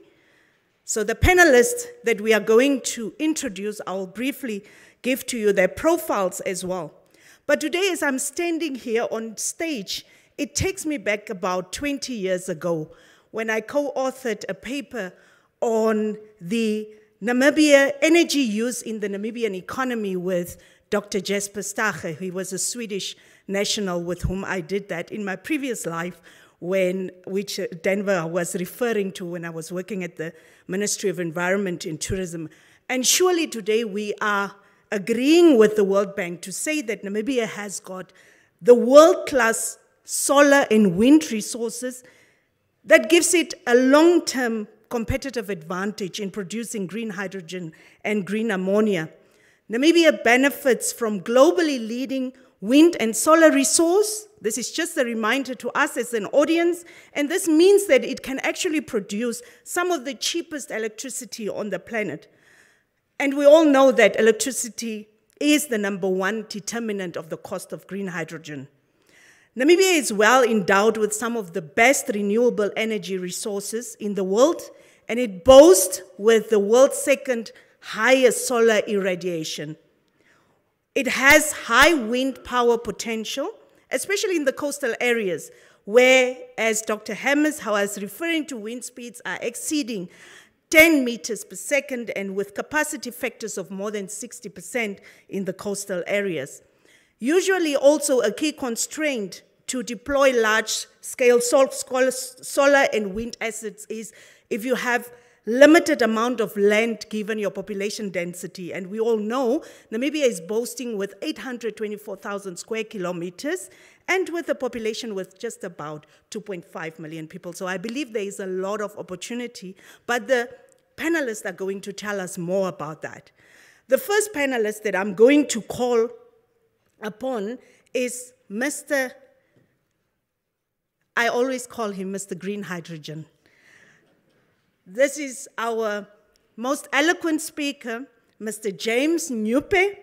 M: So the panelists that we are going to introduce, I'll briefly give to you their profiles as well. But today, as I'm standing here on stage, it takes me back about 20 years ago when I co-authored a paper on the Namibia, energy use in the Namibian economy with Dr. Jesper Stache. He was a Swedish national with whom I did that in my previous life, which Denver was referring to when I was working at the Ministry of Environment and Tourism. And surely today we are agreeing with the World Bank to say that Namibia has got the world-class solar and wind resources that gives it a long-term competitive advantage in producing green hydrogen and green ammonia. Namibia benefits from globally leading wind and solar resource. This is just a reminder to us as an audience, and this means that it can actually produce some of the cheapest electricity on the planet. And we all know that electricity is the #1 determinant of the cost of green hydrogen. Namibia is well endowed with some of the best renewable energy resources in the world, and it boasts with the world's second highest solar irradiation. It has high wind power potential, especially in the coastal areas, where, as Dr. Hammers was referring to, wind speeds are exceeding 10 meters per second and with capacity factors of more than 60% in the coastal areas. Usually also a key constraint to deploy large-scale solar and wind assets is if you have limited amount of land given your population density. And we all know Namibia is boasting with 824,000 square kilometers and with a population with just about 2.5 million people. So I believe there is a lot of opportunity, but the panelists are going to tell us more about that. The first panelist that I'm going to call upon is Mr. I always call him Mr. Green Hydrogen. This is our most eloquent speaker, Mr. James Njupe.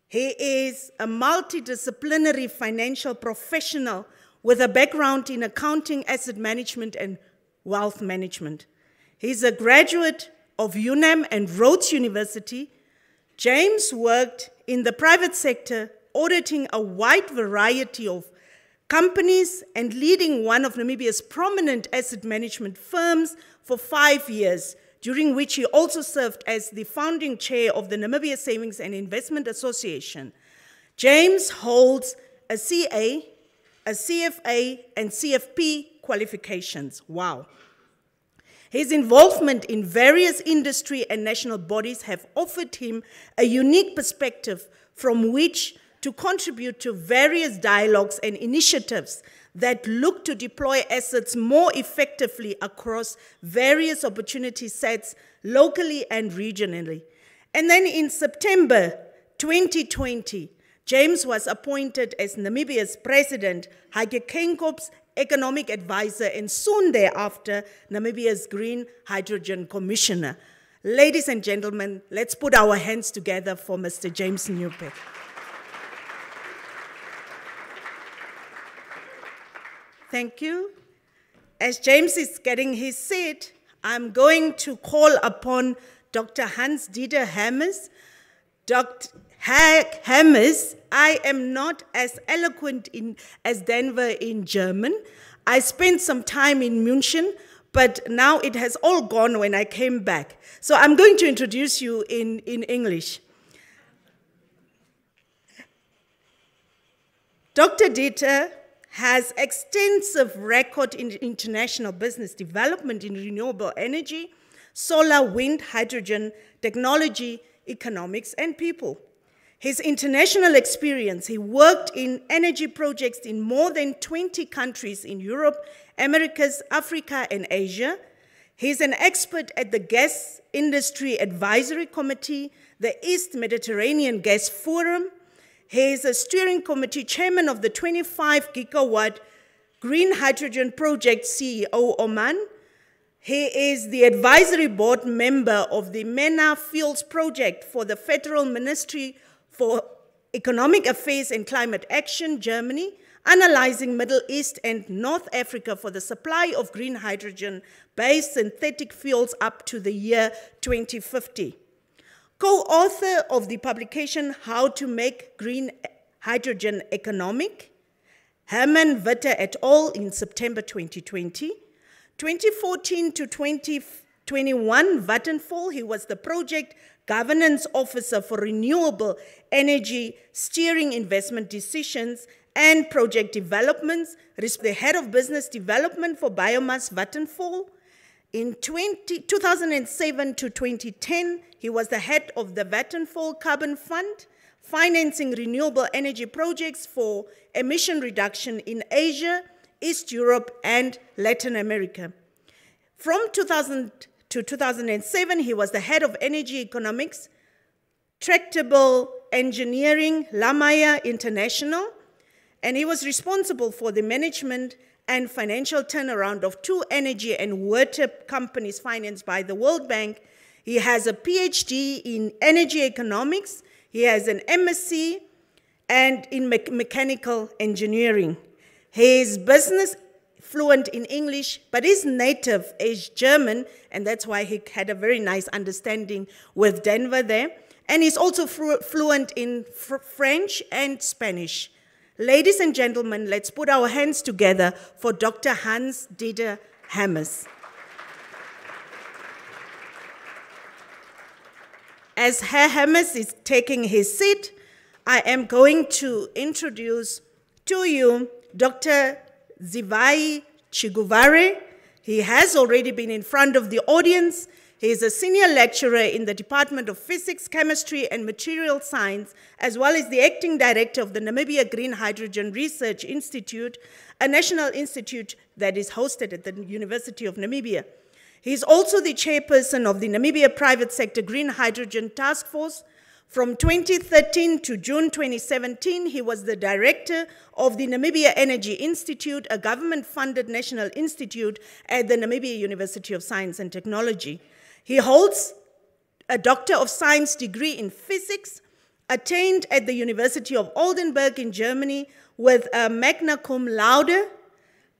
M: He is a multidisciplinary financial professional with a background in accounting, asset management, and wealth management. He's a graduate of UNAM and Rhodes University. James worked in the private sector, auditing a wide variety of companies and leading one of Namibia's prominent asset management firms for 5 years, during which he also served as the founding chair of the Namibia Savings and Investment Association. James holds a CA, a CFA, and CFP qualifications. Wow. His involvement in various industry and national bodies have offered him a unique perspective from which to contribute to various dialogues and initiatives that look to deploy assets more effectively across various opportunity sets locally and regionally. And then in September 2020, James was appointed as Namibia's president, Hage Geingoب's economic advisor, and soon thereafter, Namibia's Green Hydrogen Commissioner. Ladies and gentlemen, let's put our hands together for Mr. James Njupe. Thank you. As James is getting his seat, I'm going to call upon Dr. Hans-Dieter Hammers. Dr. Hammers, I am not as eloquent as Denver in German. I spent some time in München, but now it has all gone when I came back. So I'm going to introduce you in English. Dr. Dieter has extensive record in international business development in renewable energy, solar, wind, hydrogen, technology, economics, and people. His international experience, he worked in energy projects in more than 20 countries in Europe, Americas, Africa, and Asia. He's an expert at the Gas Industry Advisory Committee, the East Mediterranean Gas Forum. He is a steering committee chairman of the 25 gigawatt green hydrogen project CEO Oman. He is the advisory board member of the MENA Fields project for the Federal Ministry for Economic Affairs and Climate Action, Germany, analyzing Middle East and North Africa for the supply of green hydrogen-based synthetic fuels up to the year 2050. Co-author of the publication How to Make Green Hydrogen Economic, Herman Witte et al. In September 2020. 2014 to 21, Vattenfall, he was the project governance officer for renewable energy steering investment decisions and project developments, the head of business development for biomass Vattenfall. In 2007 to 2010, he was the head of the Vattenfall Carbon Fund, financing renewable energy projects for emission reduction in Asia, East Europe, and Latin America. From 2000 to 2007, he was the head of energy economics, tractable engineering, Lamaya International, and he was responsible for the management and financial turnaround of 2 energy and water companies financed by the World Bank. He has a PhD in energy economics. He has an MSc and in mechanical engineering. His business fluent in English, but his native is German, and that's why he had a very nice understanding with Denver there. And he's also fluent in French and Spanish. Ladies and gentlemen, let's put our hands together for Dr. Hans-Dieter Hammers. As Herr Hammers is taking his seat, I am going to introduce to you Dr. Zivai Chiguvare. He has already been in front of the audience. He is a senior lecturer in the Department of Physics, Chemistry, and Material Science, as well as the acting director of the Namibia Green Hydrogen Research Institute, a national institute that is hosted at the University of Namibia. He is also the chairperson of the Namibia Private Sector Green Hydrogen Task Force. From 2013 to June 2017, he was the director of the Namibia Energy Institute, a government-funded national institute at the Namibia University of Science and Technology. He holds a Doctor of Science degree in physics, attained at the University of Oldenburg in Germany with a magna cum laude,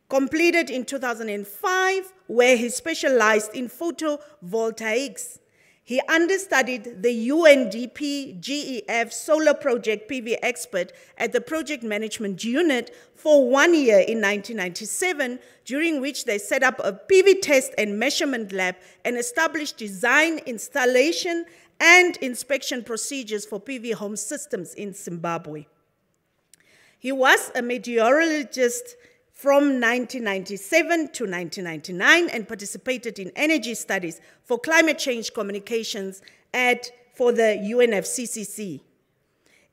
M: completed in 2005, where he specialized in photovoltaics. He understudied the UNDP GEF Solar Project PV expert at the Project Management Unit for 1 year in 1997, during which they set up a PV test and measurement lab and established design, installation, and inspection procedures for PV home systems in Zimbabwe. He was a meteorologist from 1997 to 1999 and participated in energy studies for climate change communications for the UNFCCC.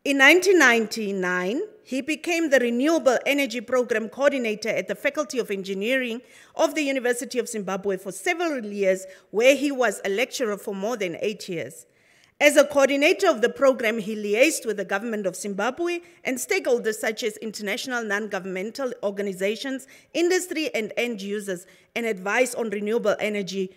M: In 1999, he became the Renewable Energy Program Coordinator at the Faculty of Engineering of the University of Zimbabwe for several years, where he was a lecturer for more than 8 years. As a coordinator of the program, he liaised with the government of Zimbabwe and stakeholders such as international non-governmental organizations, industry, and end users, and advised on renewable energy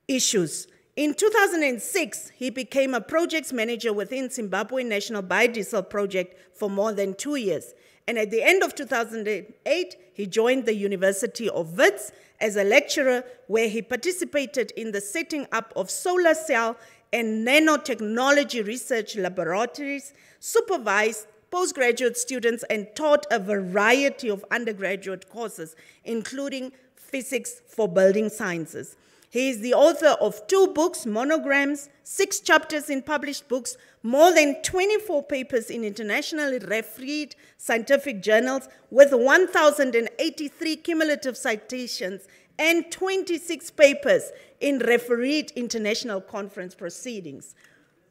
M: issues. In 2006, he became a projects manager within Zimbabwe National Biodiesel Project for more than 2 years. And at the end of 2008, he joined the University of Wits as a lecturer, where he participated in the setting up of solar cell and nanotechnology research laboratories, supervised postgraduate students, and taught a variety of undergraduate courses, including physics for building sciences. He is the author of 2 books, monograms, 6 chapters in published books, more than 24 papers in internationally refereed scientific journals with 1,083 cumulative citations, and 26 papers in refereed international conference proceedings.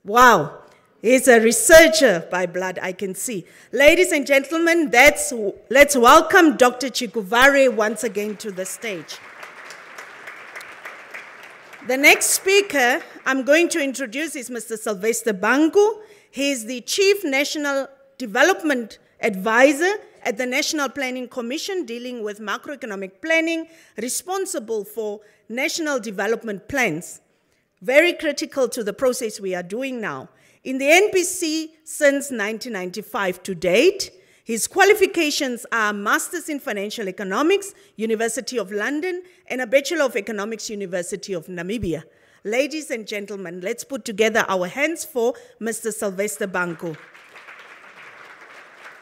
M: Wow, he's a researcher by blood, I can see. Ladies and gentlemen, let's welcome Dr. Chiguvare once again to the stage. The next speaker I'm going to introduce is Mr. Sylvester Bangu. He is the Chief National Development Advisor at the National Planning Commission, dealing with macroeconomic planning, responsible for national development plans. Very critical to the process we are doing now. In the NPC since 1995 to date, his qualifications are Masters in Financial Economics, University of London, and a Bachelor of Economics, University of Namibia. Ladies and gentlemen, let's put together our hands for Mr. Sylvester Bangu.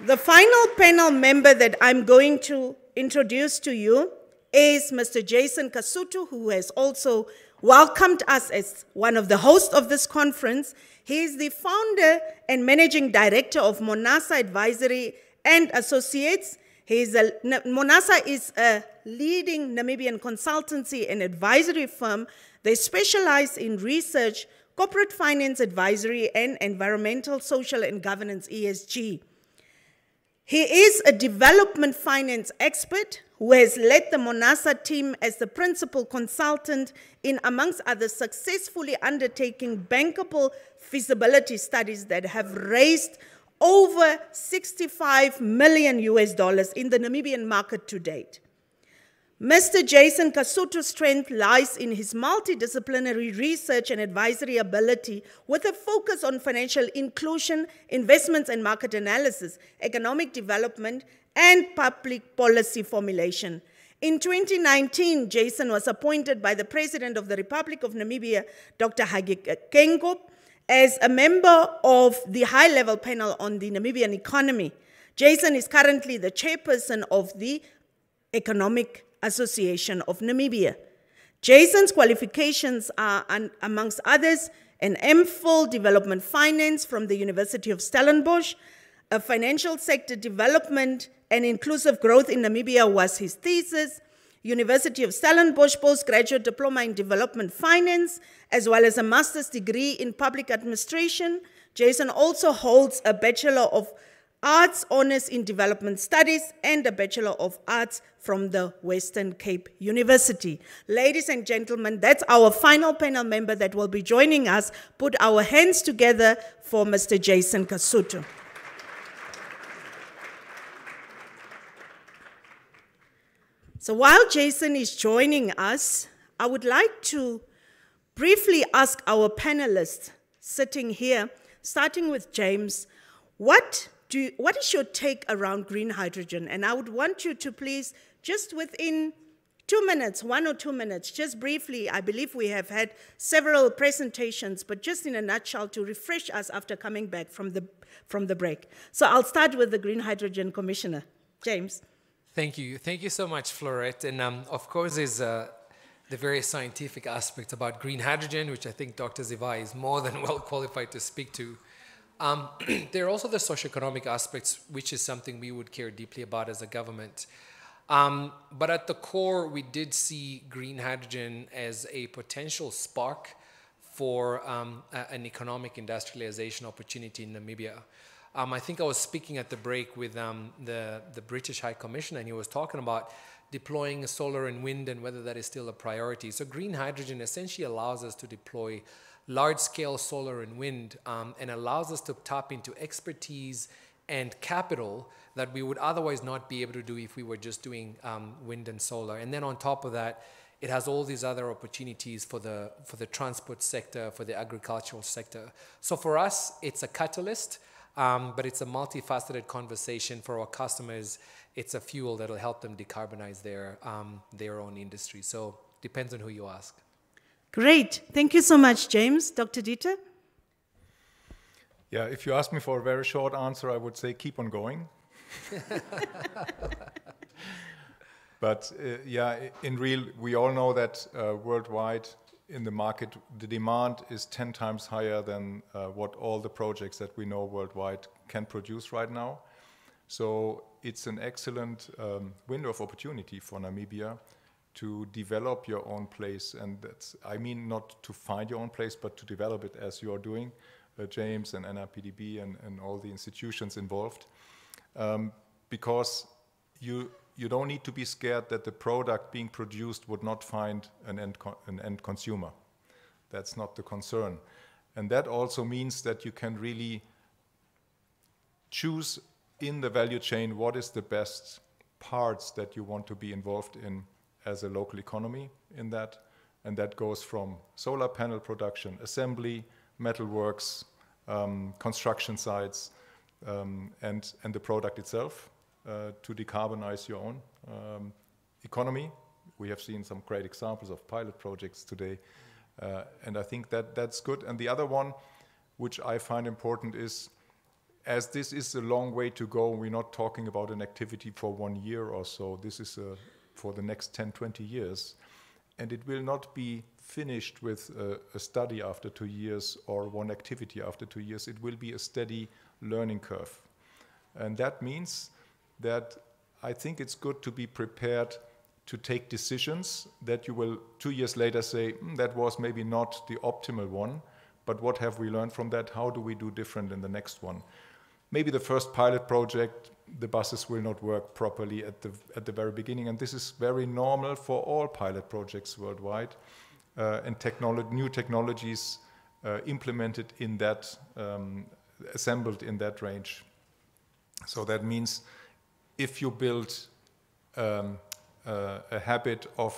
M: The final panel member that I'm going to introduce to you is Mr. Jason Kasutu, who has also welcomed us as one of the hosts of this conference. He is the founder and managing director of Monasa Advisory and Associates. Monasa is a leading Namibian consultancy and advisory firm. They specialize in research, corporate finance advisory, and environmental, social, and governance, ESG. He is a development finance expert who has led the Monasa team as the principal consultant in, amongst others, successfully undertaking bankable feasibility studies that have raised over $65 million in the Namibian market to date. Mr. Jason Kasutu's strength lies in his multidisciplinary research and advisory ability with a focus on financial inclusion, investments and market analysis, economic development, and public policy formulation. In 2019, Jason was appointed by the President of the Republic of Namibia, Dr. Hage Geingob, as a member of the high-level panel on the Namibian economy. Jason is currently the chairperson of the Economic Association of Namibia. Jason's qualifications are, amongst others, an MPhil Development Finance from the University of Stellenbosch, a financial sector development and inclusive growth in Namibia was his thesis, University of Stellenbosch Postgraduate Diploma in Development Finance, as well as a master's degree in public administration. Jason also holds a Bachelor of Arts Honours in Development Studies and a Bachelor of Arts from the Western Cape University. Ladies and gentlemen, that's our final panel member that will be joining us. Put our hands together for Mr. Jason Kasutu. So while Jason is joining us, I would like to briefly ask our panelists sitting here, starting with James, what is your take around green hydrogen? And I would want you to please, just within 2 minutes, 1 or 2 minutes, just briefly, I believe we have had several presentations, but just in a nutshell to refresh us after coming back from the break. So I'll start with the Green Hydrogen Commissioner. James.
D: Thank you. Thank you so much, Florette. And of course, there's the very scientific aspect about green hydrogen, which I think Dr. Zivai is more than well qualified to speak to. There are also the socioeconomic aspects, which is something we would care deeply about as a government. But at the core, we did see green hydrogen as a potential spark for an economic industrialization opportunity in Namibia. I think I was speaking at the break with the British High Commissioner, and he was talking about deploying solar and wind and whether that is still a priority. So green hydrogen essentially allows us to deploy large-scale solar and wind and allows us to tap into expertise and capital that we would otherwise not be able to do if we were just doing wind and solar. And then on top of that, it has all these other opportunities for the transport sector, for the agricultural sector. So for us, it's a catalyst. But it's a multifaceted conversation for our customers. It's a fuel that will help them decarbonize their own industry. So depends on who you ask.
M: Great. Thank you so much, James. Dr. Dieter?
I: Yeah, if you ask me for a very short answer, I would say keep on going. But yeah, in real, we all know that worldwide, in the market, the demand is 10 times higher than what all the projects that we know worldwide can produce right now. So it's an excellent window of opportunity for Namibia to develop your own place. And that's, I mean, not to find your own place, but to develop it as you are doing, James and NRPDB and all the institutions involved. Because you don't need to be scared that the product being produced would not find an end consumer. That's not the concern. And that also means that you can really choose in the value chain what is the best parts that you want to be involved in as a local economy in that. And that goes from solar panel production, assembly, metalworks, construction sites, and the product itself. To decarbonize your own economy. We have seen some great examples of pilot projects today, and I think that's good. And the other one, which I find important, is as this is a long way to go, we're not talking about an activity for 1 year or so. This is for the next 10, 20 years. and it will not be finished with a study after 2 years or one activity after 2 years. It will be a steady learning curve. And that means that I think it's good to be prepared to take decisions that you will 2 years later say, that was maybe not the optimal one, but what have we learned from that? How do we do different in the next one? Maybe the first pilot project, the buses will not work properly at the very beginning, and this is very normal for all pilot projects worldwide, and new technologies implemented in that, assembled in that range. So that means if you build a habit of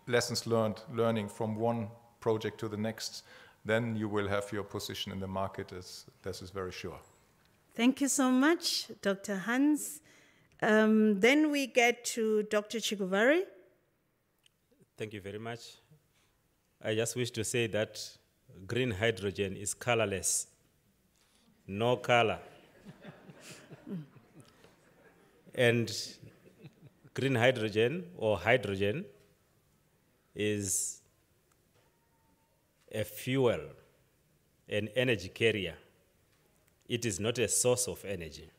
I: lessons learned, learning from one project to the next, then you will have your position in the market, this is very sure.
M: Thank you so much, Dr. Hans. Then we get to Dr. Chiguvari.
H: Thank you very much. I just wish to say that green hydrogen is colorless. No color. And green hydrogen or hydrogen is a fuel, an energy carrier. It is not a source of energy.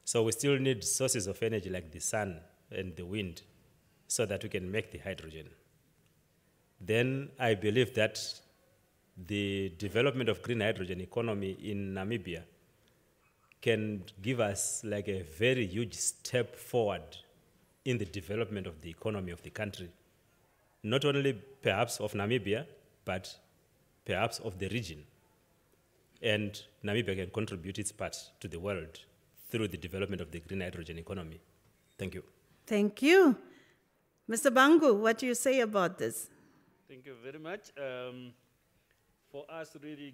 H: So we still need sources of energy like the sun and the wind so that we can make the hydrogen. Then I believe that the development of green hydrogen economy in Namibia can give us like a very huge step forward in the development of the economy of the country. Not only perhaps of Namibia, but perhaps of the region. And Namibia can contribute its part to the world through the development of the green hydrogen economy. Thank you.
M: Thank you. Mr. Bangu, what do you say about this?
N: Thank you very much. For us, really,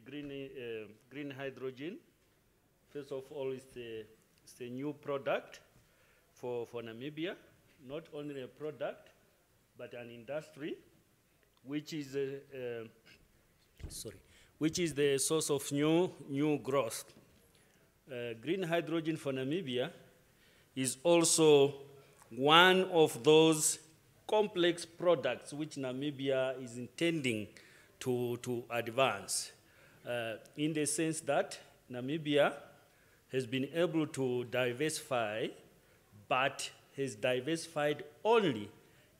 N: green hydrogen, first of all, it's a new product for Namibia. Not only a product, but an industry, which is the source of new growth. Green hydrogen for Namibia is also one of those complex products which Namibia is intending to advance, in the sense that Namibia has been able to diversify, but has diversified only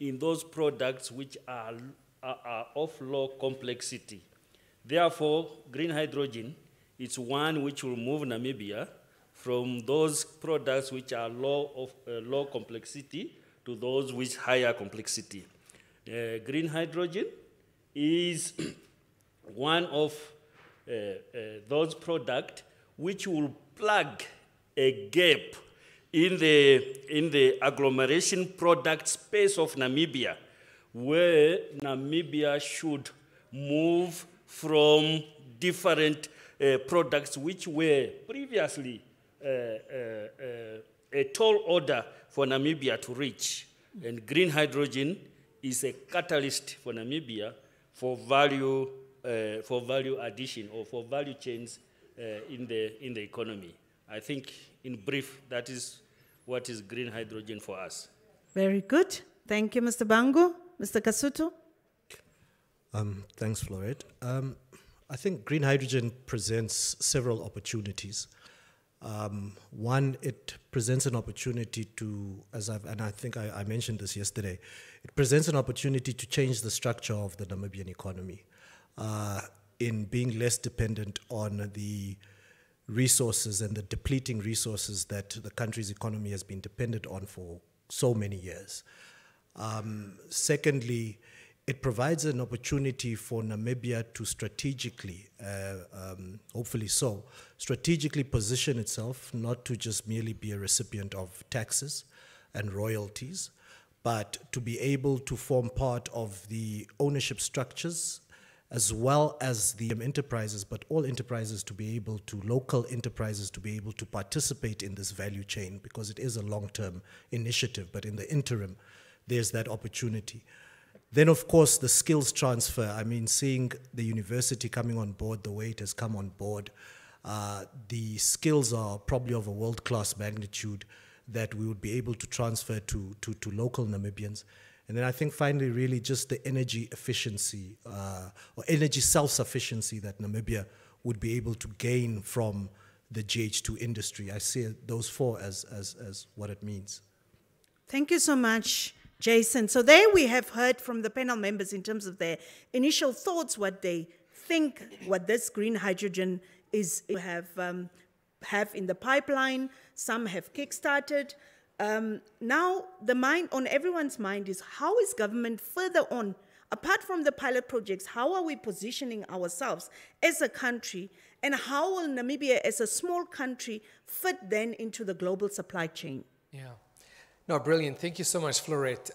N: in those products which are of low complexity. Therefore, green hydrogen is one which will move Namibia from those products which are low complexity to those with higher complexity. Green hydrogen is one of those products which will plug a gap in the agglomeration product space of Namibia, where Namibia should move from different products which were previously a tall order for Namibia to reach. And green hydrogen is a catalyst for Namibia for value addition or for value chains in the economy. I think, in brief, that is what is green hydrogen for us.
M: Very good. Thank you, Mr. Bangu. Mr. Kasutu?
B: Thanks, Florette. I think green hydrogen presents several opportunities. One, it presents an opportunity to, and I think I mentioned this yesterday, it presents an opportunity to change the structure of the Namibian economy in being less dependent on the resources and the depleting resources that the country's economy has been dependent on for so many years. Secondly, it provides an opportunity for Namibia to strategically, hopefully so, strategically position itself, not to just merely be a recipient of taxes and royalties, but to be able to form part of the ownership structures as well as the enterprises, but all enterprises to be able to, local enterprises to be able to participate in this value chain, because it is a long-term initiative, but in the interim, there's that opportunity. Then, of course, the skills transfer. I mean, seeing the university coming on board the way it has come on board, the skills are probably of a world-class magnitude that we would be able to transfer to local Namibians. And then I think finally really just the energy efficiency or energy self-sufficiency that Namibia would be able to gain from the GH2 industry. I see those four as what it means.
M: Thank you so much, Jason. So there we have heard from the panel members in terms of their initial thoughts, what they think, what this green hydrogen is have in the pipeline. Some have kickstarted. Now the mind on everyone's mind is, how is government further on, apart from the pilot projects, how are we positioning ourselves as a country, and how will Namibia as a small country fit then into the global supply chain?
D: Yeah. No, brilliant. Thank you so much, Florette.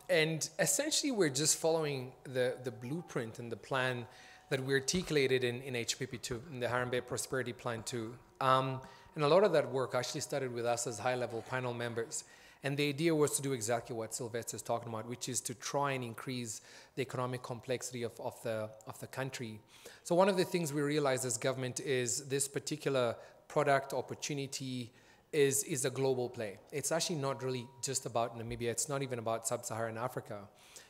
D: And essentially, we're just following the blueprint and the plan that we articulated in HPP2, in the Harambee Prosperity Plan 2. And a lot of that work actually started with us as high-level panel members. And the idea was to do exactly what Sylvester is talking about, which is to try and increase the economic complexity of the country. So one of the things we realized as government is this particular product opportunity is a global play. It's actually not really just about Namibia. It's not even about sub-Saharan Africa.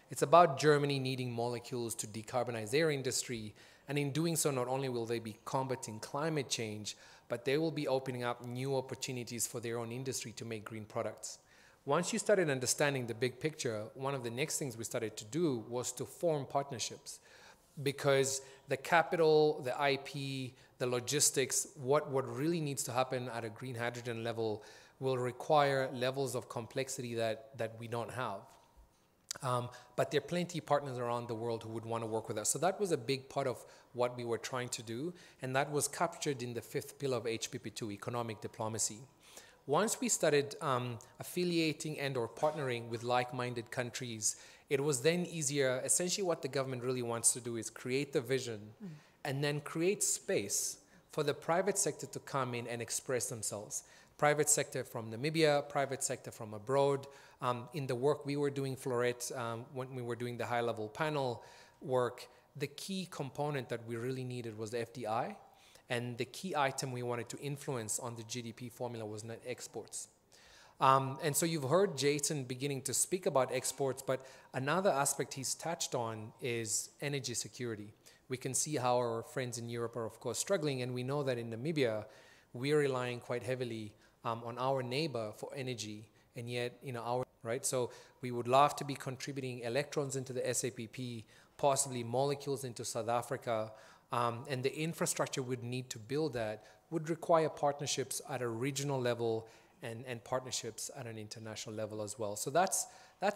D: It's about Germany needing molecules to decarbonize their industry. And in doing so, not only will they be combating climate change, but they will be opening up new opportunities for their own industry to make green products. Once you started understanding the big picture, one of the next things we started to do was to form partnerships, because the capital, the IP, the logistics, what really needs to happen at a green hydrogen level will require levels of complexity that we don't have. But there are plenty of partners around the world who would want to work with us. So that was a big part of what we were trying to do, and that was captured in the fifth pillar of HPP2, economic diplomacy. Once we started affiliating and or partnering with like-minded countries, it was then easier. Essentially what the government really wants to do is create the vision and then create space for the private sector to come in and express themselves. Private sector from Namibia, private sector from abroad. In the work we were doing, Florette, when we were doing the high-level panel work, the key component that we really needed was the FDI. And the key item we wanted to influence on the GDP formula was net exports. And so you've heard Jason beginning to speak about exports, but another aspect he's touched on is energy security. We can see how our friends in Europe are, of course, struggling, and we know that in Namibia, we're relying quite heavily on our neighbor for energy, and yet, right? So we would love to be contributing electrons into the SAPP, possibly molecules into South Africa, and the infrastructure we'd need to build that would require partnerships at a regional level and partnerships at an international level as well. So that's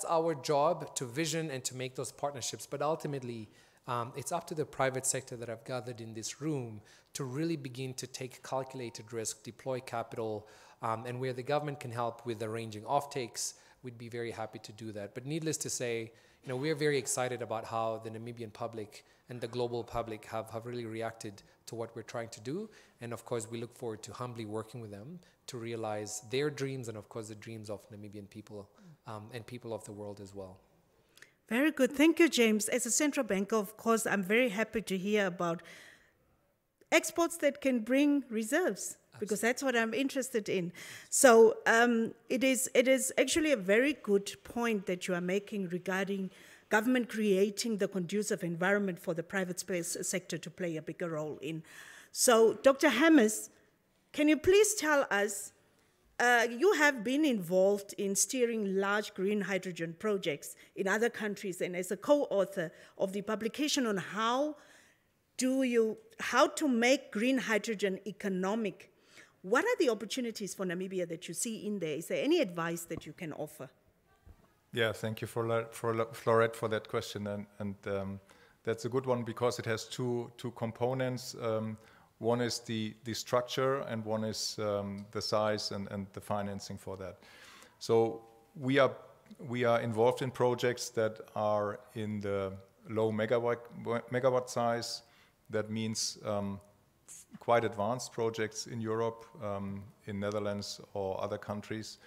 D: our job, to vision and to make those partnerships. But ultimately, it's up to the private sector that I've gathered in this room to really begin to take calculated risk, deploy capital, and where the government can help with arranging offtakes, we'd be very happy to do that. But needless to say, we're very excited about how the Namibian public and the global public have really reacted to what we're trying to do. And of course, we look forward to humbly working with them to realize their dreams and of course the dreams of Namibian people and people of the world as well.
M: Very good. Thank you, James. As a central banker, of course, I'm very happy to hear about exports that can bring reserves, because that's what I'm interested in. So it is actually a very good point that you are making regarding government creating the conducive environment for the private space sector to play a bigger role in. So, Dr. Hammers, can you please tell us, you have been involved in steering large green hydrogen projects in other countries and as a co-author of the publication on how to make green hydrogen economic. What are the opportunities for Namibia that you see in there? Is there any advice that you can offer?
I: Yeah, thank you, Florette, for that question. And that's a good one because it has two components. One is the structure and one is the size and the financing for that. So we are involved in projects that are in the low megawatt size. That means quite advanced projects in Europe, in Netherlands or other countries,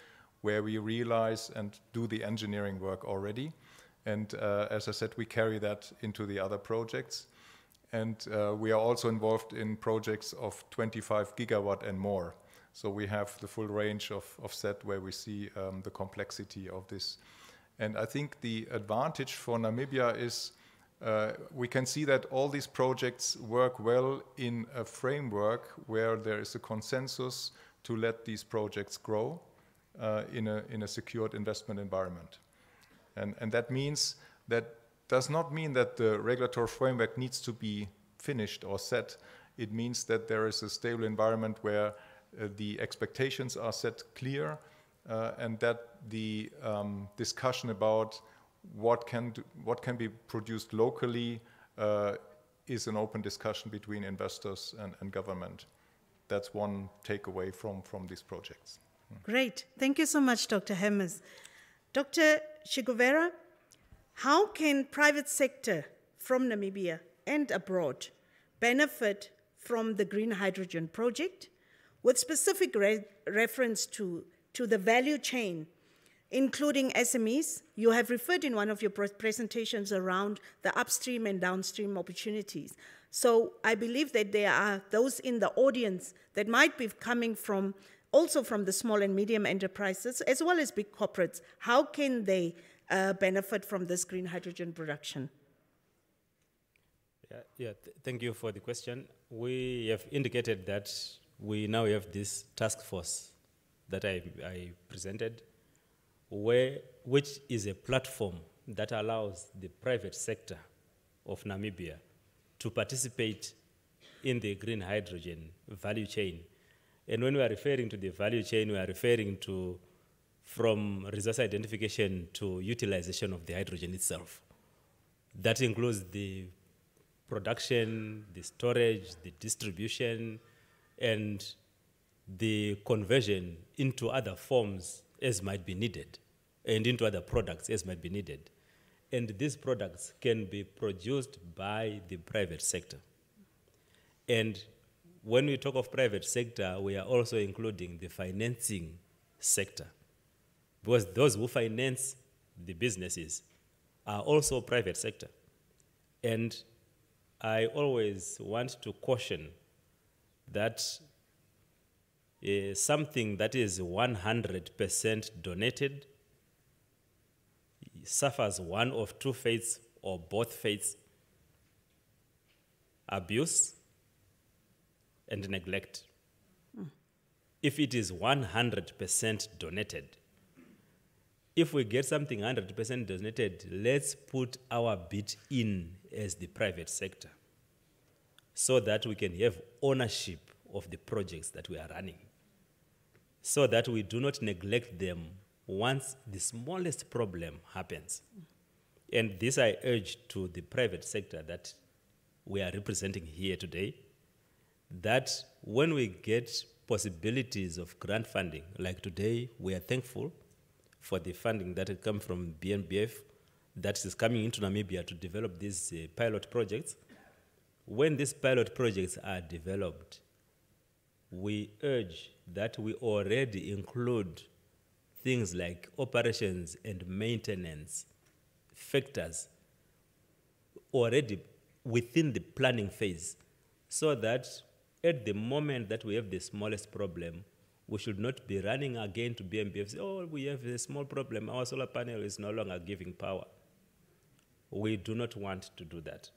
I: where we realize and do the engineering work already. And as I said, we carry that into the other projects. And we are also involved in projects of 25 gigawatt and more. So we have the full range of set where we see the complexity of this And I think the advantage for Namibia is we can see that all these projects work well in a framework where there is a consensus to let these projects grow in a secured investment environment. And that means that does not mean that the regulatory framework needs to be finished or set. It means that there is a stable environment where the expectations are set clear and that the discussion about what can be produced locally is an open discussion between investors and government. That's one takeaway from these projects.
M: Great. Thank you so much, Dr. Hemmers. Dr. Chigovera, how can private sector from Namibia and abroad benefit from the green hydrogen project with specific reference to the value chain, including SMEs? You have referred in one of your presentations around the upstream and downstream opportunities. So I believe that there are those in the audience that might be coming from also from the small and medium enterprises as well as big corporates. How can they benefit from this green hydrogen production?
H: Thank you for the question. We have indicated that we now have this task force that I presented, which is a platform that allows the private sector of Namibia to participate in the green hydrogen value chain. And when we are referring to the value chain, we are referring to from resource identification to utilization of the hydrogen itself. That includes the production, the storage, the distribution, and the conversion into other forms as might be needed, and into other products as might be needed. And these products can be produced by the private sector. And when we talk of private sector, we are also including the financing sector, because those who finance the businesses are also private sector. And I always want to caution that something that is 100% donated suffers one of two fates or both fates: abuse and neglect. If it is 100% donated, if we get something 100% donated, let's put our bit in as the private sector so that we can have ownership of the projects that we are running, so that we do not neglect them once the smallest problem happens. And this I urge to the private sector that we are representing here today, that when we get possibilities of grant funding, like today, we are thankful for the funding that has come from BNBF that is coming into Namibia to develop these pilot projects. When these pilot projects are developed, we urge that we already include things like operations and maintenance factors already within the planning phase, so that at the moment that we have the smallest problem, we should not be running again to BNBF, say, oh, we have a small problem, our solar panel is no longer giving power. We do not want to do that.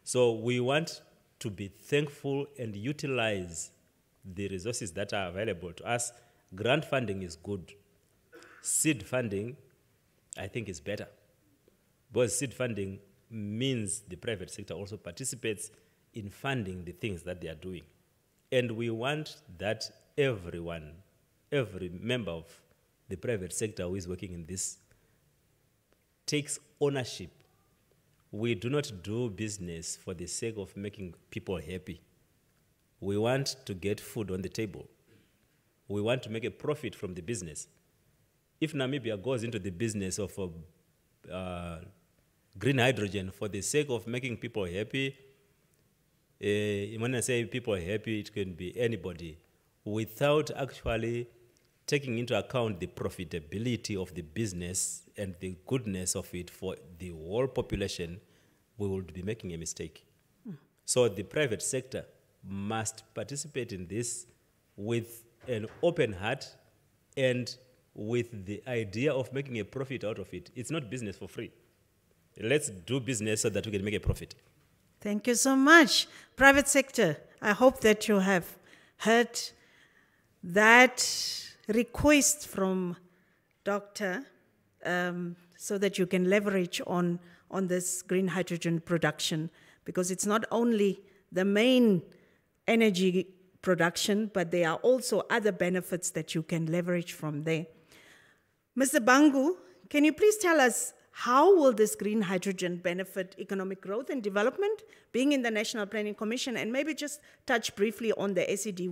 H: So we want to be thankful and utilize the resources that are available to us. Grant funding is good. Seed funding, I think, is better, because seed funding means the private sector also participates in funding the things that they are doing. And we want that everyone, every member of the private sector who is working in this takes ownership. We do not do business for the sake of making people happy. We want to get food on the table. We want to make a profit from the business. If Namibia goes into the business of green hydrogen for the sake of making people happy, when I say people happy, it can be anybody, without actually taking into account the profitability of the business and the goodness of it for the whole population, we would be making a mistake. So the private sector must participate in this with an open heart and with the idea of making a profit out of it. It's not business for free. Let's do business so that we can make a profit.
M: Thank you so much. Private sector, I hope that you have heard that request from Dr. So that you can leverage on this green hydrogen production, because it's not only the main energy production, but there are also other benefits that you can leverage from there. Mr. Bangu, can you please tell us how will this green hydrogen benefit economic growth and development, being in the National Planning Commission, and maybe just touch briefly on the SED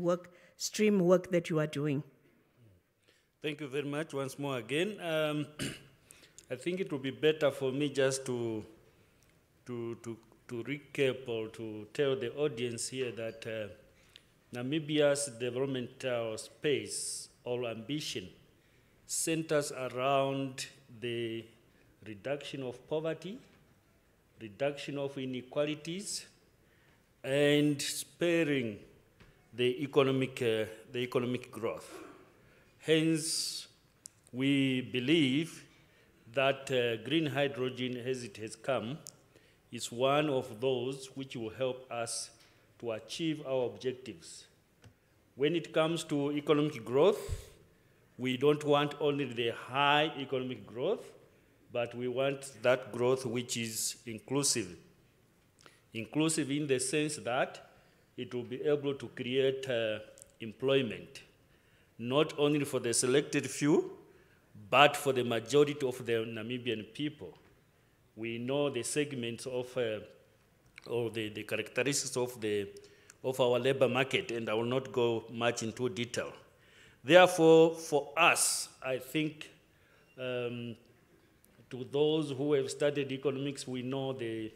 M: stream work that you are doing?
N: Thank you very much once more again. I think it would be better for me just to recap or to tell the audience here that Namibia's developmental space or ambition centers around the reduction of poverty, reduction of inequalities, and spurring the economic growth. Hence, we believe that green hydrogen, as it has come, is one of those which will help us to achieve our objectives. When it comes to economic growth, we don't want only the high economic growth, but we want that growth which is inclusive. Inclusive in the sense that it will be able to create employment, not only for the selected few, but for the majority of the Namibian people. We know the segments of, or the characteristics of our labor market, and I will not go much into detail. Therefore, for us, I think, to those who have studied economics, we know the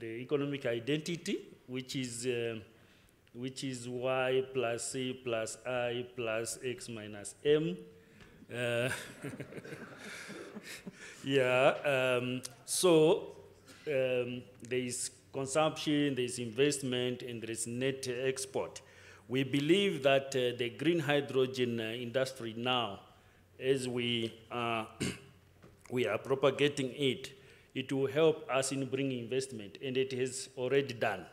N: economic identity, which is y plus c plus I plus x minus m. There is consumption, there is investment, and there is net export. We believe that the green hydrogen industry now, as we are propagating it, it will help us in bringing investment, and it has already done.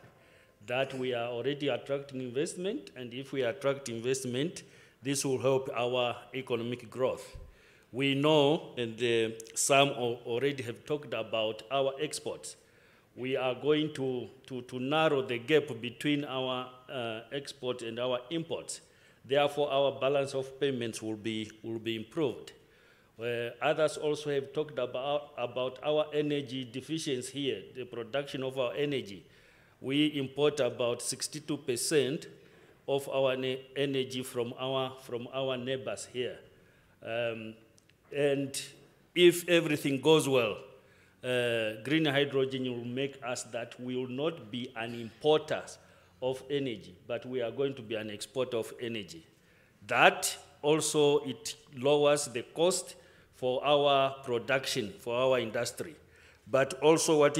N: That we are already attracting investment, and if we attract investment, this will help our economic growth. We know, and some already have talked about our exports. We are going to narrow the gap between our export and our imports. Therefore, our balance of payments will be improved. Others also have talked about our energy deficiency here, the production of our energy. We import about 62% of our energy from our neighbors here. And if everything goes well, green hydrogen will make us that we will not be an importer of energy, but we are going to be an exporter of energy. That also, it lowers the cost for our production, for our industry. But also what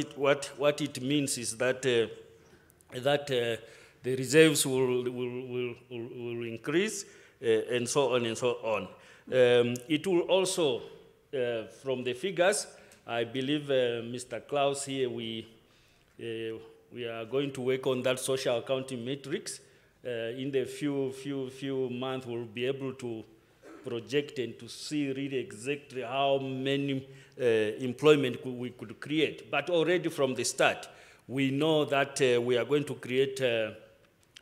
N: it means is that the reserves will increase, and so on and so on. It will also, from the figures, I believe Mr. Klaus here, we are going to work on that social accounting matrix. In the few months, we'll be able to project and to see really exactly how many employment we could create. But already from the start, we know that we are going to create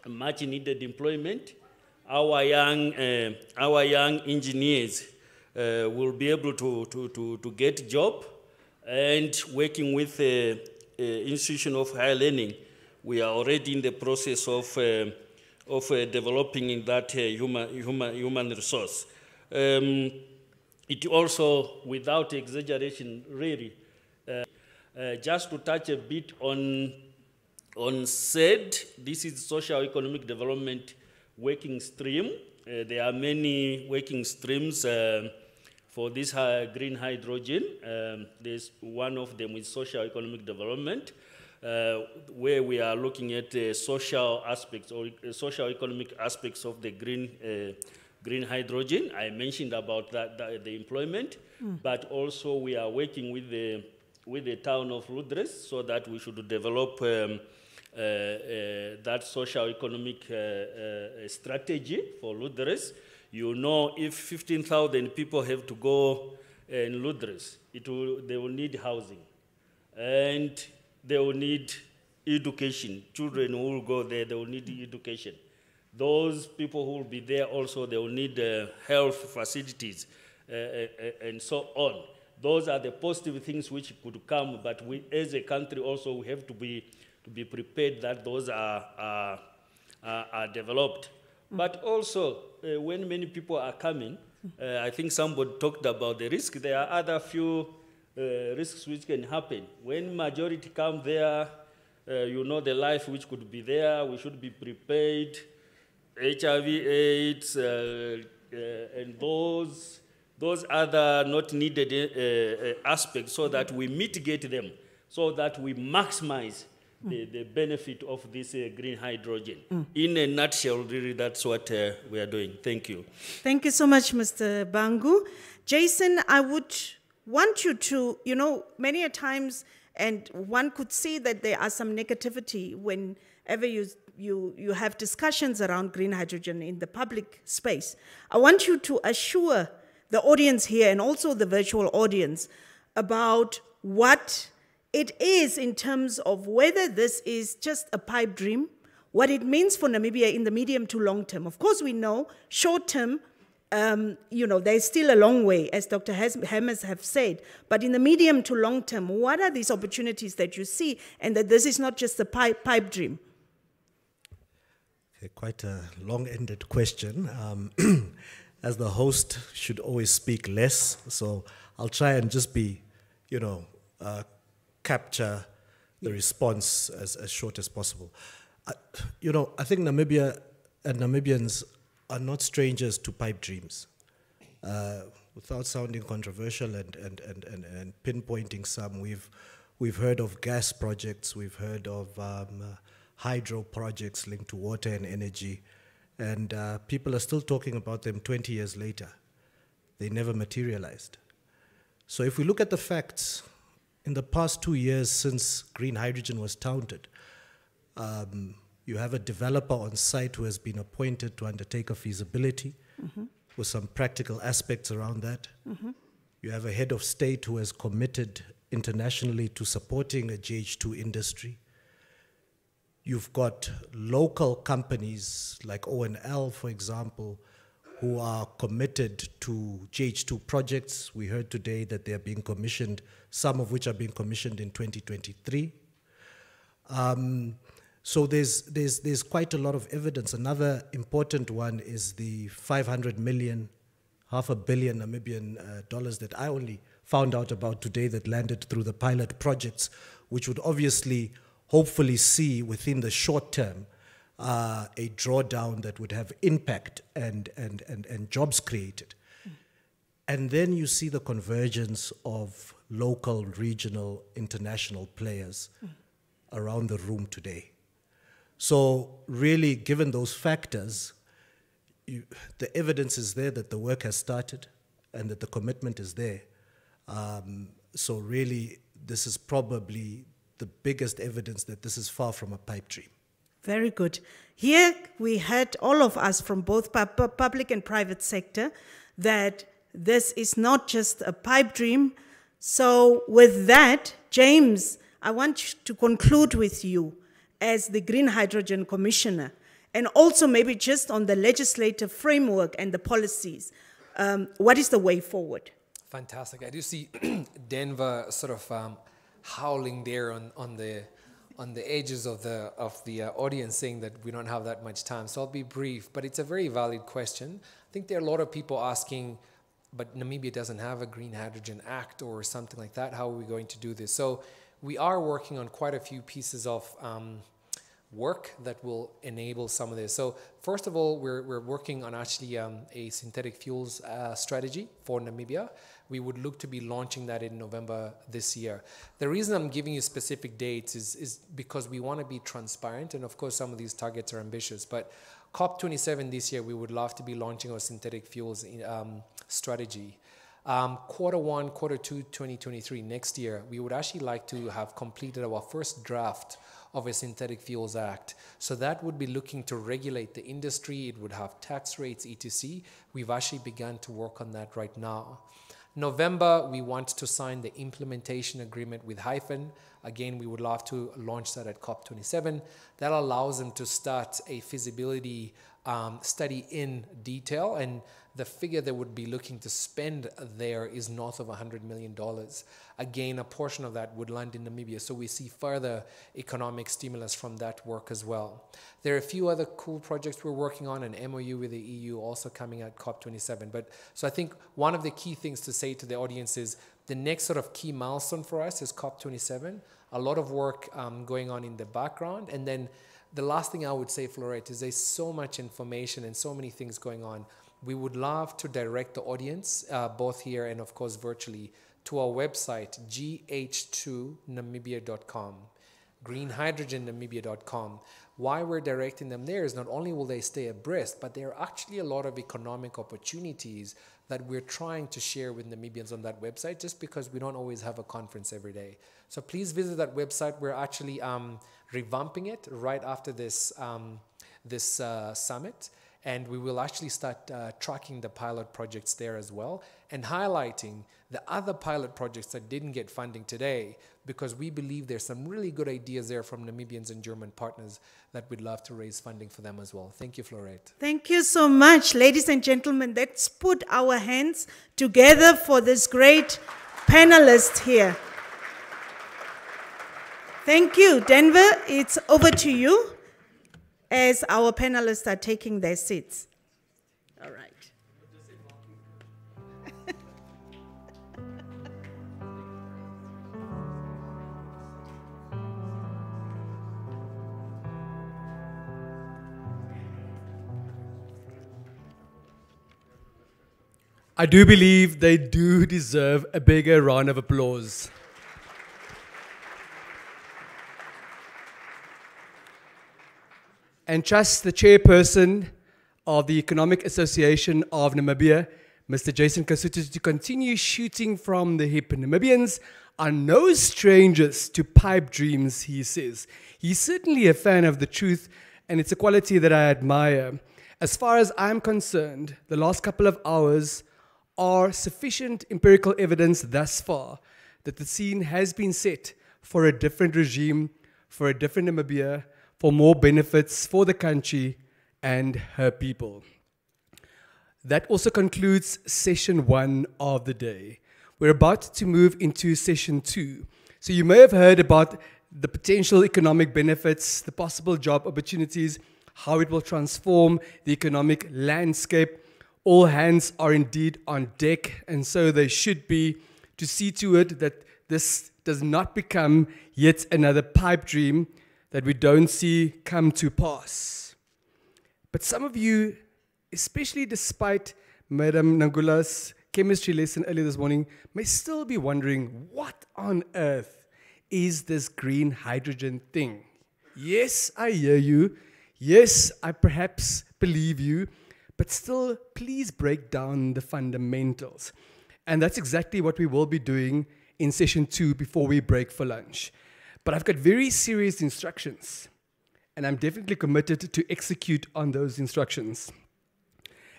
N: much needed employment. Our young engineers will be able to get job, and working with institution of higher learning, we are already in the process of developing that human resource. It also, without exaggeration, really, just to touch a bit on SED, this is social economic development working stream. There are many working streams for this green hydrogen. There's one of them is social economic development, where we are looking at social aspects or social economic aspects of the green hydrogen. I mentioned about the employment, but also we are working with the town of Ludres so that we should develop that socio-economic strategy for Ludres. You know, if 15,000 people have to go in Ludres, they will need housing, and they will need education. Children who will go there, they will need education. Those people who will be there also, they will need health facilities and so on. Those are the positive things which could come, but we as a country also we have to be prepared that those are developed. But also, when many people are coming, I think somebody talked about the risk. There are other few risks which can happen. When majority come there, you know the life which could be there, we should be prepared. HIV, AIDS, and those other not needed aspects so that we mitigate them, so that we maximize the benefit of this green hydrogen. In a nutshell, really, that's what we are doing. Thank you.
M: Thank you so much, Mr. Bangu. Jason, I would want you to, many a times, and one could see that there are some negativity whenever you have discussions around green hydrogen in the public space. I want you to assure the audience here and also the virtual audience about what it is in terms of whether this is just a pipe dream, what it means for Namibia in the medium to long term. Of course, we know short term, there's still a long way, as Dr. Hammers have said. But in the medium to long term, what are these opportunities that you see, and that this is not just a pipe dream?
B: Okay, quite a long-ended question. As the host, should always speak less, so I'll try and just be, capture the response as short as possible. I think Namibia and Namibians are not strangers to pipe dreams. Without sounding controversial and pinpointing some, we've heard of gas projects, we've heard of hydro projects linked to water and energy, and people are still talking about them 20 years later. They never materialized. So if we look at the facts, in the past 2 years since green hydrogen was touted, you have a developer on site who has been appointed to undertake a feasibility with some practical aspects around that. You have a head of state who has committed internationally to supporting a GH2 industry. You've got local companies like ONL, for example, who are committed to GH2 projects. We heard today that they are being commissioned, some of which are being commissioned in 2023. So there's quite a lot of evidence. Another important one is the 500 million, $500 million Namibian dollars that I only found out about today that landed through the pilot projects, which would obviously, hopefully see within the short term a drawdown that would have impact and jobs created. And then you see the convergence of local, regional, international players around the room today. So really, given those factors, the evidence is there that the work has started and that the commitment is there. So really, this is probably the biggest evidence that this is far from a pipe dream.
M: Very good. Here we heard, all of us from both public and private sector, that this is not just a pipe dream. So with that, James, I want to conclude with you as the Green Hydrogen Commissioner, and also maybe just on the legislative framework and the policies. What is the way forward?
D: Fantastic. I do see Denver sort of howling there on the edges of the audience, saying that we don't have that much time. So I'll be brief, but it's a very valid question. I think there are a lot of people asking, but Namibia doesn't have a Green Hydrogen Act or something like that. How are we going to do this? So we are working on quite a few pieces of work that will enable some of this. So first of all, we're working on actually a synthetic fuels strategy for Namibia. We would look to be launching that in November this year. The reason I'm giving you specific dates is because we want to be transparent, and of course some of these targets are ambitious, but COP27 this year, we would love to be launching our synthetic fuels strategy. Q1, Q2, 2023, next year, we would actually like to have completed our first draft of a Synthetic Fuels Act. So that would be looking to regulate the industry. It would have tax rates, etc. We've actually begun to work on that right now. November, we want to sign the implementation agreement with Hyphen. Again, we would love to launch that at COP27. That allows them to start a feasibility study in detail, and the figure they would be looking to spend there is north of $100 million. Again, a portion of that would land in Namibia, so we see further economic stimulus from that work as well. There are a few other cool projects we're working on, an MOU with the EU also coming at COP27. So I think one of the key things to say to the audience is the next sort of key milestone for us is COP27. A lot of work going on in the background, and then the last thing I would say, Florette, is there's so much information and so many things going on. We would love to direct the audience, both here and of course virtually, to our website, gh2namibia.com, greenhydrogennamibia.com. Why we're directing them there is not only will they stay abreast, but there are actually a lot of economic opportunities that we're trying to share with Namibians on that website, just because we don't always have a conference every day. So please visit that website. We're actually revamping it right after this, summit. And we will actually start tracking the pilot projects there as well, and highlighting the other pilot projects that didn't get funding today, because we believe there's some really good ideas there from Namibians and German partners that we'd love to raise funding for them as well. Thank you, Florette.
M: Thank you so much, ladies and gentlemen. Let's put our hands together for this great panelist here. Thank you. Denver, it's over to you, as our panelists are taking their seats. All right.
A: I do believe they do deserve a bigger round of applause. And trust the chairperson of the Economic Association of Namibia, Mr. Jason Kasutu, to continue shooting from the hip. Namibians are no strangers to pipe dreams, he says. He's certainly a fan of the truth, and it's a quality that I admire. As far as I'm concerned, the last couple of hours are sufficient empirical evidence thus far that the scene has been set for a different regime, for a different Namibia, for more benefits for the country and her people. That also concludes session 1 of the day. We're about to move into session 2. So you may have heard about the potential economic benefits, the possible job opportunities, how it will transform the economic landscape. All hands are indeed on deck, and so they should be, to see to it that this does not become yet another pipe dream that we don't see come to pass. But some of you, especially despite Madam Nangula's chemistry lesson earlier this morning, may still be wondering, what on earth is this green hydrogen thing? Yes, I hear you. Yes, I perhaps believe you. But still, please break down the fundamentals. And that's exactly what we will be doing in session 2 before we break for lunch. But I've got very serious instructions, and I'm definitely committed to execute on those instructions.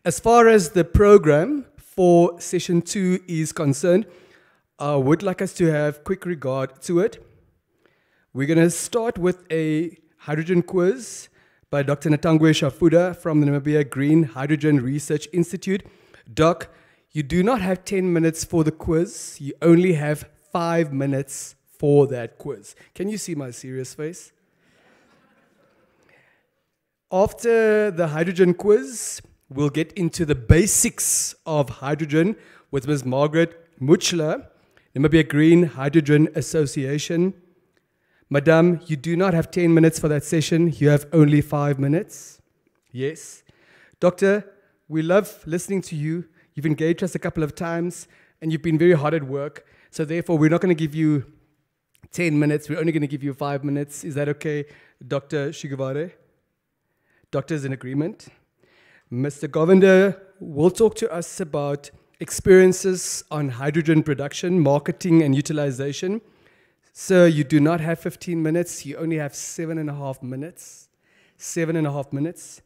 A: As far as the program for session 2 is concerned, I would like us to have quick regard to it. We're going to start with a hydrogen quiz by Dr. Natangwe Shafuda from the Namibia Green Hydrogen Research Institute. Doc, you do not have 10 minutes for the quiz. You only have 5 minutes for that quiz. Can you see my serious face? After the hydrogen quiz, we'll get into the basics of hydrogen with Ms. Margaret Mutchler, Namibia Green Hydrogen Association. Madam, you do not have 10 minutes for that session. You have only 5 minutes. Yes. Doctor, we love listening to you. You've engaged us a couple of times, and you've been very hard at work. So therefore, we're not going to give you 10 minutes. We're only going to give you 5 minutes. Is that okay, Dr. Shigavare? Doctors in agreement. Mr. Govinder will talk to us about experiences on hydrogen production, marketing, and utilization. Sir, you do not have 15 minutes. You only have 7.5 minutes. 7.5 minutes.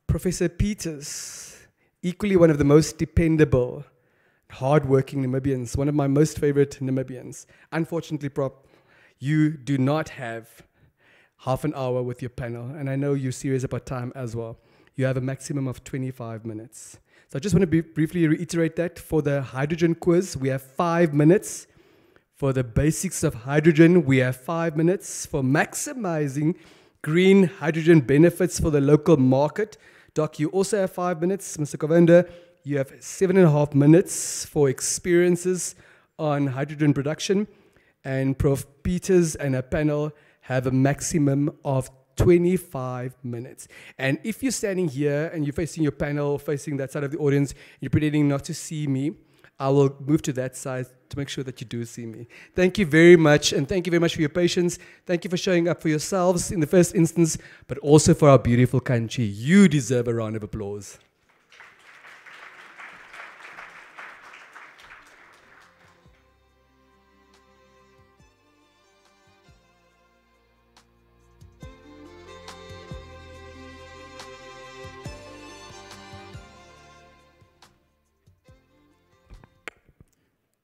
A: Professor Peters, equally one of the most dependable, hardworking Namibians, one of my most favorite Namibians. Unfortunately, Prop, you do not have half an hour with your panel, and I know you're serious about time as well. You have a maximum of 25 minutes. So I just want to briefly reiterate that. For the hydrogen quiz, we have 5 minutes. For the basics of hydrogen, we have 5 minutes. For maximizing green hydrogen benefits for the local market, Doc, you also have 5 minutes. Mr. Govinder, you have 7.5 minutes for experiences on hydrogen production. And Prof. Peters and a panel have a maximum of 25 minutes. And if you're standing here and you're facing your panel, facing that side of the audience, you're pretending not to see me, I will move to that side to make sure that you do see me. Thank you very much, and thank you very much for your patience. Thank you for showing up for yourselves in the first instance, but also for our beautiful country. You deserve a round of applause.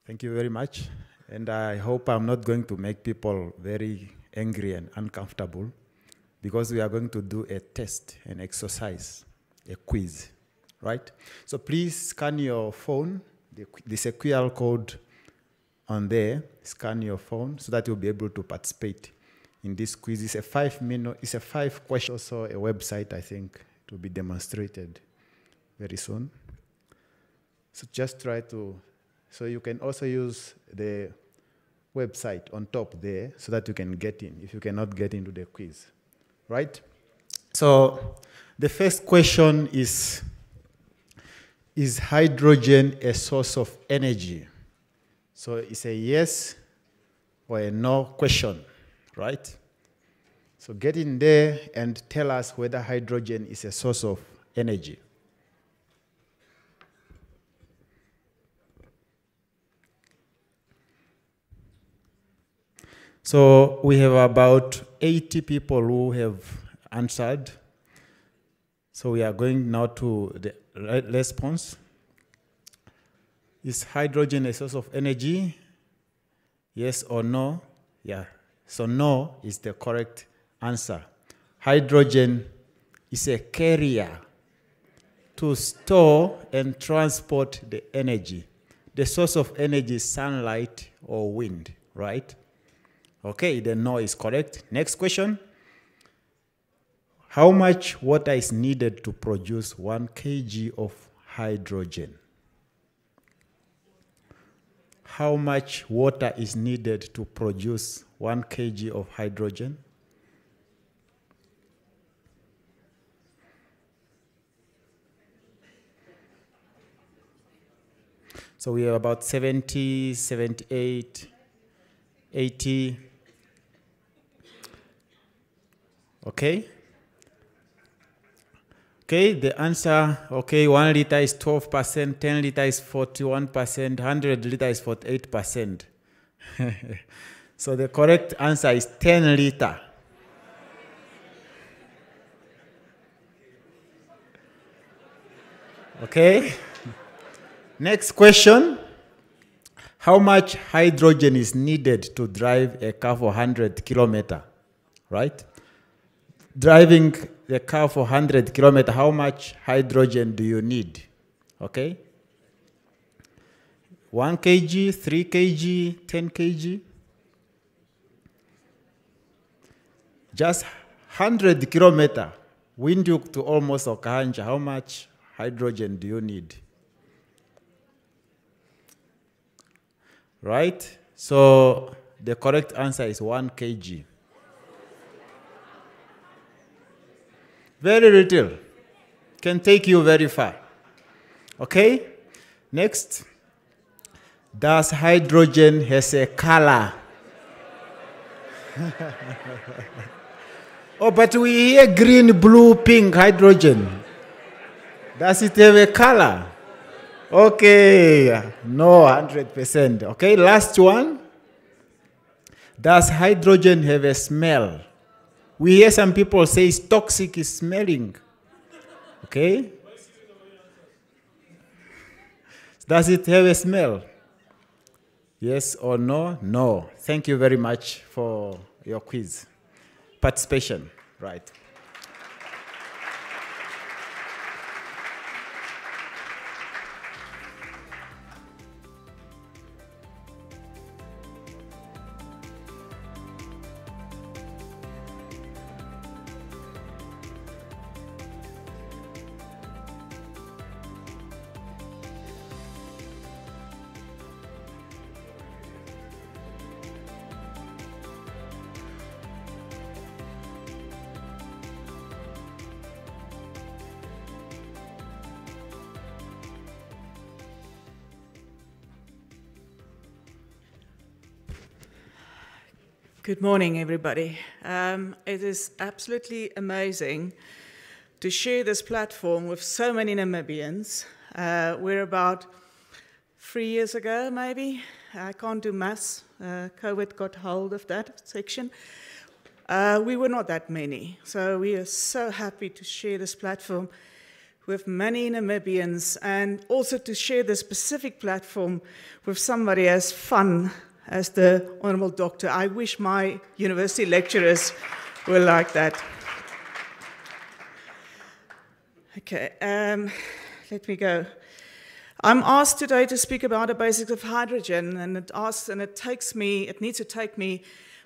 O: Thank you very much. And I hope I'm not going to make people very angry and uncomfortable, because we are going to do a test, an exercise, a quiz, right? So please scan your phone. There's a QR code on there. Scan your phone so that you'll be able to participate in this quiz. It's a 5-minute, it's a 5 question, also a website, I think, to be demonstrated very soon. So just try to. So you can also use the website on top there so that you can get in if you cannot get into the quiz, right? So the first question is hydrogen a source of energy? So it's a yes or a no question, right? So get in there and tell us whether hydrogen is a source of energy. So we have about 80 people who have answered. So we are going now to the response. Is hydrogen a source of energy? Yes or no? Yeah. So no is the correct answer. Hydrogen is a carrier to store and transport the energy. The source of energy is sunlight or wind, right? Okay, the no is correct. Next question. How much water is needed to produce 1 kg of hydrogen? How much water is needed to produce 1 kg of hydrogen? So we have about 70, 78, 80. Okay? Okay, the answer, okay, 1 liter is 12%, 10 liter is 41%, 100 liter is 48%. So the correct answer is 10 liter. Okay? Next question. How much hydrogen is needed to drive a car for 100 kilometers, right? Driving the car for 100 kilometers, how much hydrogen do you need? Okay? 1 kg, 3 kg, 10 kg? Just 100 kilometers, Windhoek to almost Okahanja, how much hydrogen do you need? Right? So the correct answer is 1 kg. Very little. Can take you very far. Okay? Next. Does hydrogen has a color? Oh, but we hear green, blue, pink, hydrogen. Does it have a color? Okay, no, 100%. Okay, last one. Does hydrogen have a smell? We hear some people say it's toxic, it's smelling. Okay? Does it have a smell? Yes or no? No. Thank you very much for your quiz. Participation, right.
P: Good morning, everybody. It is absolutely amazing to share this platform with so many Namibians. We're about 3 years ago, maybe. I can't do maths. COVID got hold of that section. We were not that many. So we are so happy to share this platform with many Namibians and also to share this specific platform with somebody as fun as the Honourable Doctor. I wish my university lecturers were like that. Okay, let me go. I'm asked today to speak about the basics of hydrogen, and it needs to take me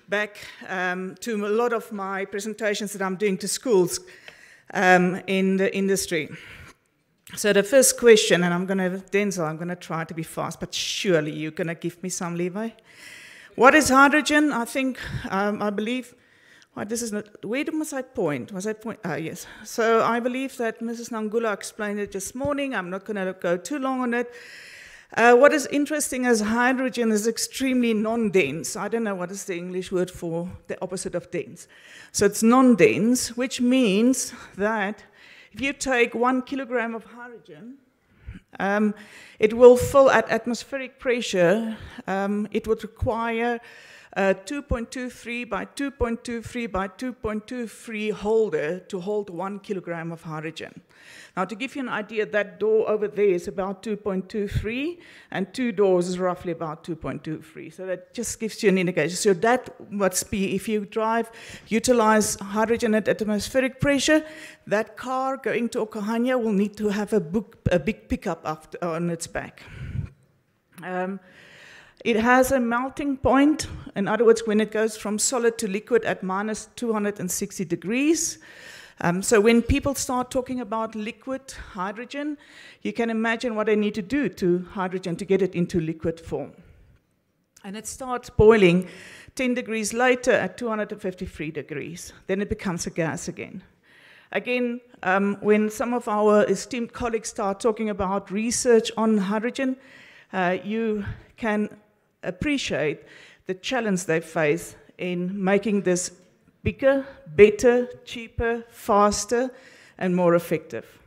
P: back to a lot of my presentations that I'm doing to schools in the industry. So the first question, and Denzel, I'm going to try to be fast, but surely you're going to give me some leeway. What is hydrogen? I think, I believe, well, this is not, where must I point? Was I point? Yes. So I believe that Mrs. Nangula explained it this morning. I'm not going to go too long on it. What is interesting is hydrogen is extremely non-dense. I don't know what is the English word for the opposite of dense. So it's non-dense, which means that if you take 1 kilogram of hydrogen, it will fill at atmospheric pressure. It would require a 2.23 by 2.23 by 2.23 holder to hold 1 kilogram of hydrogen. Now, to give you an idea, that door over there is about 2.23, and 2 doors is roughly about 2.23. So that just gives you an indication. So that must be, if you utilize hydrogen at atmospheric pressure, that car going to Okahanya will need to have a big pickup on its back. It has a melting point. In other words, when it goes from solid to liquid at minus 260 degrees. So when people start talking about liquid hydrogen, you can imagine what they need to do to hydrogen to get it into liquid form. And it starts boiling 10 degrees later at 253 degrees. Then it becomes a gas again. Again, when some of our esteemed colleagues start talking about research on hydrogen, you can appreciate the challenge they face in making this bigger, better, cheaper, faster, and more effective.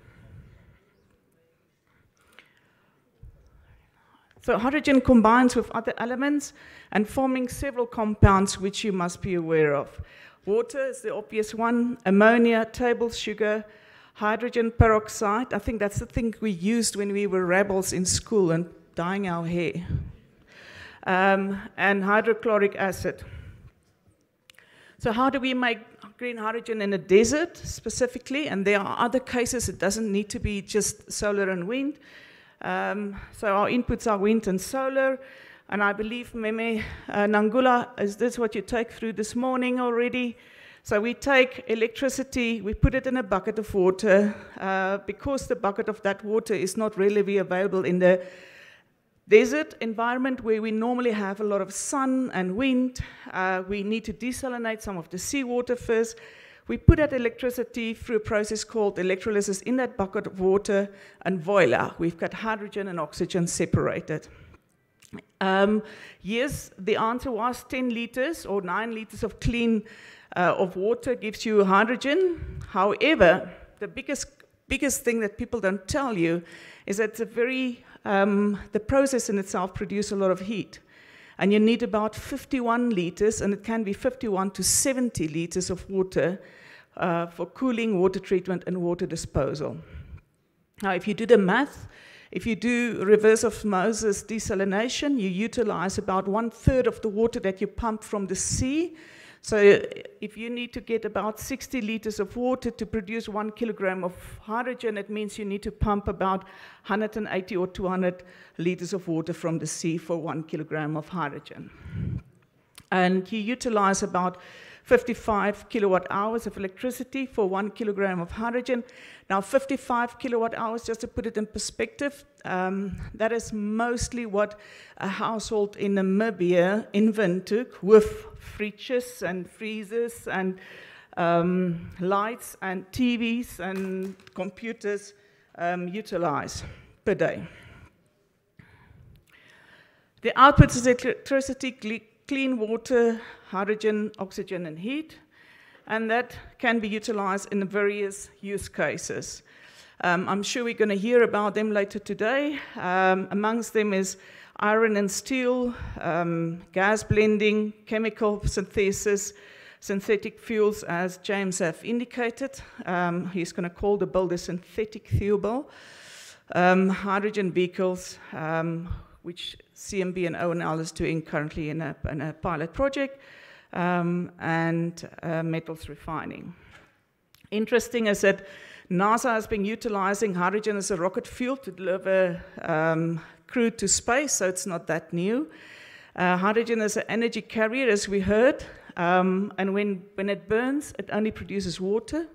P: So hydrogen combines with other elements and forming several compounds which you must be aware of. Water is the obvious one, ammonia, table sugar, hydrogen peroxide. I think that's the thing we used when we were rebels in school and dyeing our hair. And hydrochloric acid. So how do we make green hydrogen in a desert specifically? And there are other cases, it doesn't need to be just solar and wind. So our inputs are wind and solar. And I believe, Meme Nangula, is this what you take through this morning already? So we take electricity, we put it in a bucket of water. Because the bucket of that water is not readily available in the desert environment where we normally have a lot of sun and wind, we need to desalinate some of the seawater first. We put that electricity through a process called electrolysis in that bucket of water, and voila, we've got hydrogen and oxygen separated. Yes, the answer was 10 liters or 9 liters of clean of water gives you hydrogen. However, the biggest thing that people don't tell you is that the process in itself produces a lot of heat. And you need about 51 liters, and it can be 51 to 70 liters of water for cooling, water treatment, and water disposal. Now, if you do the math, if you do reverse osmosis desalination, you utilize about 1/3 of the water that you pump from the sea. So if you need to get about 60 liters of water to produce 1 kilogram of hydrogen, it means you need to pump about 180 or 200 liters of water from the sea for 1 kilogram of hydrogen. And you utilize about 55 kilowatt hours of electricity for 1 kilogram of hydrogen. Now, 55 kilowatt hours, just to put it in perspective, that is mostly what a household in Namibia in Windhoek with fridges and freezers and lights and TVs and computers utilize per day. The output is electricity, clean water, hydrogen, oxygen, and heat, and that can be utilized in various use cases. I'm sure we're going to hear about them later today. Amongst them is iron and steel, gas blending, chemical synthesis, synthetic fuels, as James have indicated. He's going to call the builder synthetic fuel bill. Hydrogen vehicles, which CMB and ONL is doing currently in a pilot project, and metals refining. Interesting is that NASA has been utilizing hydrogen as a rocket fuel to deliver crew to space, so it's not that new. Hydrogen is an energy carrier, as we heard, and when it burns, it only produces water.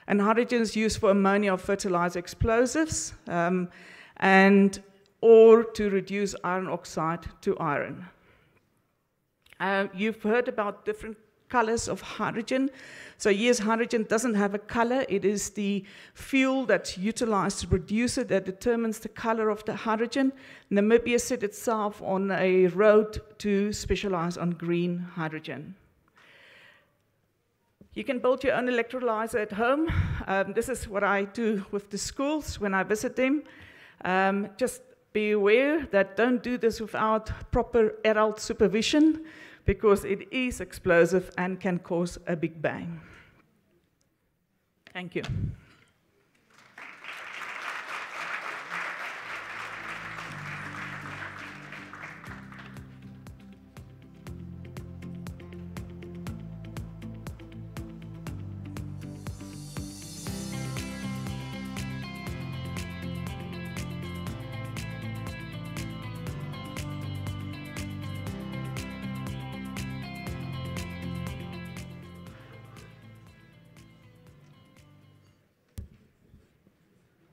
P: And hydrogen is used for ammonia or fertilizer explosives, or to reduce iron oxide to iron. You've heard about different colors of hydrogen. So yes, hydrogen doesn't have a color. It is the fuel that's utilized to produce it that determines the color of the hydrogen. Namibia set itself on a road to specialize on green hydrogen. You can build your own electrolyzer at home. This is what I do with the schools when I visit them. Just be aware that don't do this without proper adult supervision, because it is explosive and can cause a big bang. Thank you.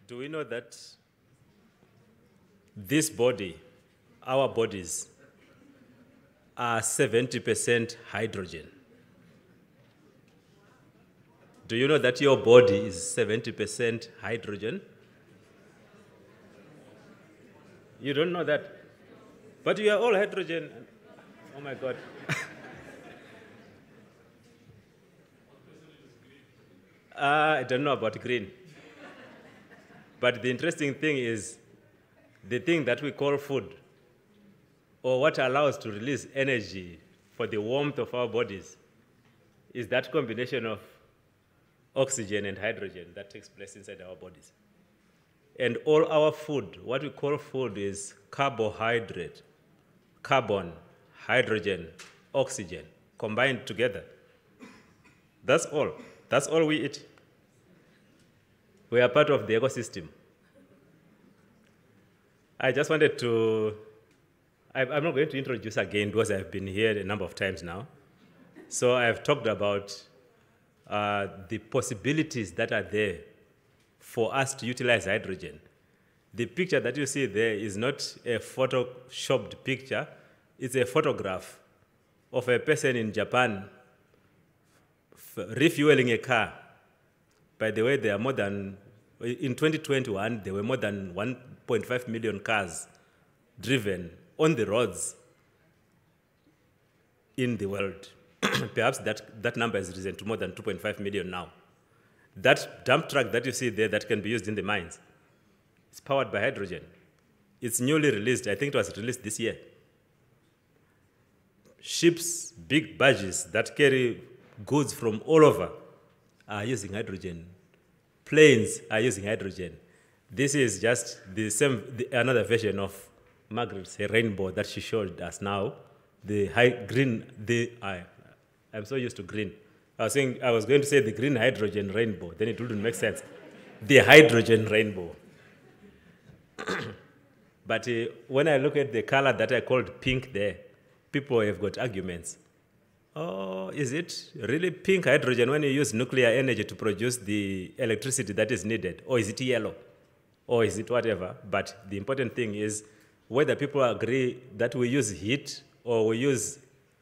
H: Do we know that this body, our bodies, are 70% hydrogen? Do you know that your body is 70% hydrogen? You don't know that? But you are all hydrogen. Oh my God. I don't know about green. But the interesting thing is, the thing that we call food, or what allows to release energy for the warmth of our bodies, is that combination of oxygen and hydrogen that takes place inside our bodies. And all our food, what we call food, is carbohydrate, carbon, hydrogen, oxygen, combined together. That's all. That's all we eat. We are part of the ecosystem. I just wanted to, I'm not going to introduce again because I've been here a number of times now. So I've talked about the possibilities that are there for us to utilize hydrogen. The picture that you see there is not a photoshopped picture. It's a photograph of a person in Japan refueling a car. By the way, there are more than, in 2021, there were more than 1.5 million cars driven on the roads in the world. Perhaps that number has risen to more than 2.5 million now. That dump truck that you see there that can be used in the mines is powered by hydrogen. It's newly released. I think it was released this year. Ships, big barges that carry goods from all over are using hydrogen. Planes are using hydrogen. This is just another version of Margaret's rainbow that she showed us now. The green, I'm so used to green. I was going to say the green hydrogen rainbow, then it wouldn't make sense. The hydrogen rainbow. But when I look at the color that I called pink there, people have got arguments. Oh, is it really pink hydrogen when you use nuclear energy to produce the electricity that is needed? Or is it yellow? Or is it whatever? But the important thing is whether people agree that we use heat or we use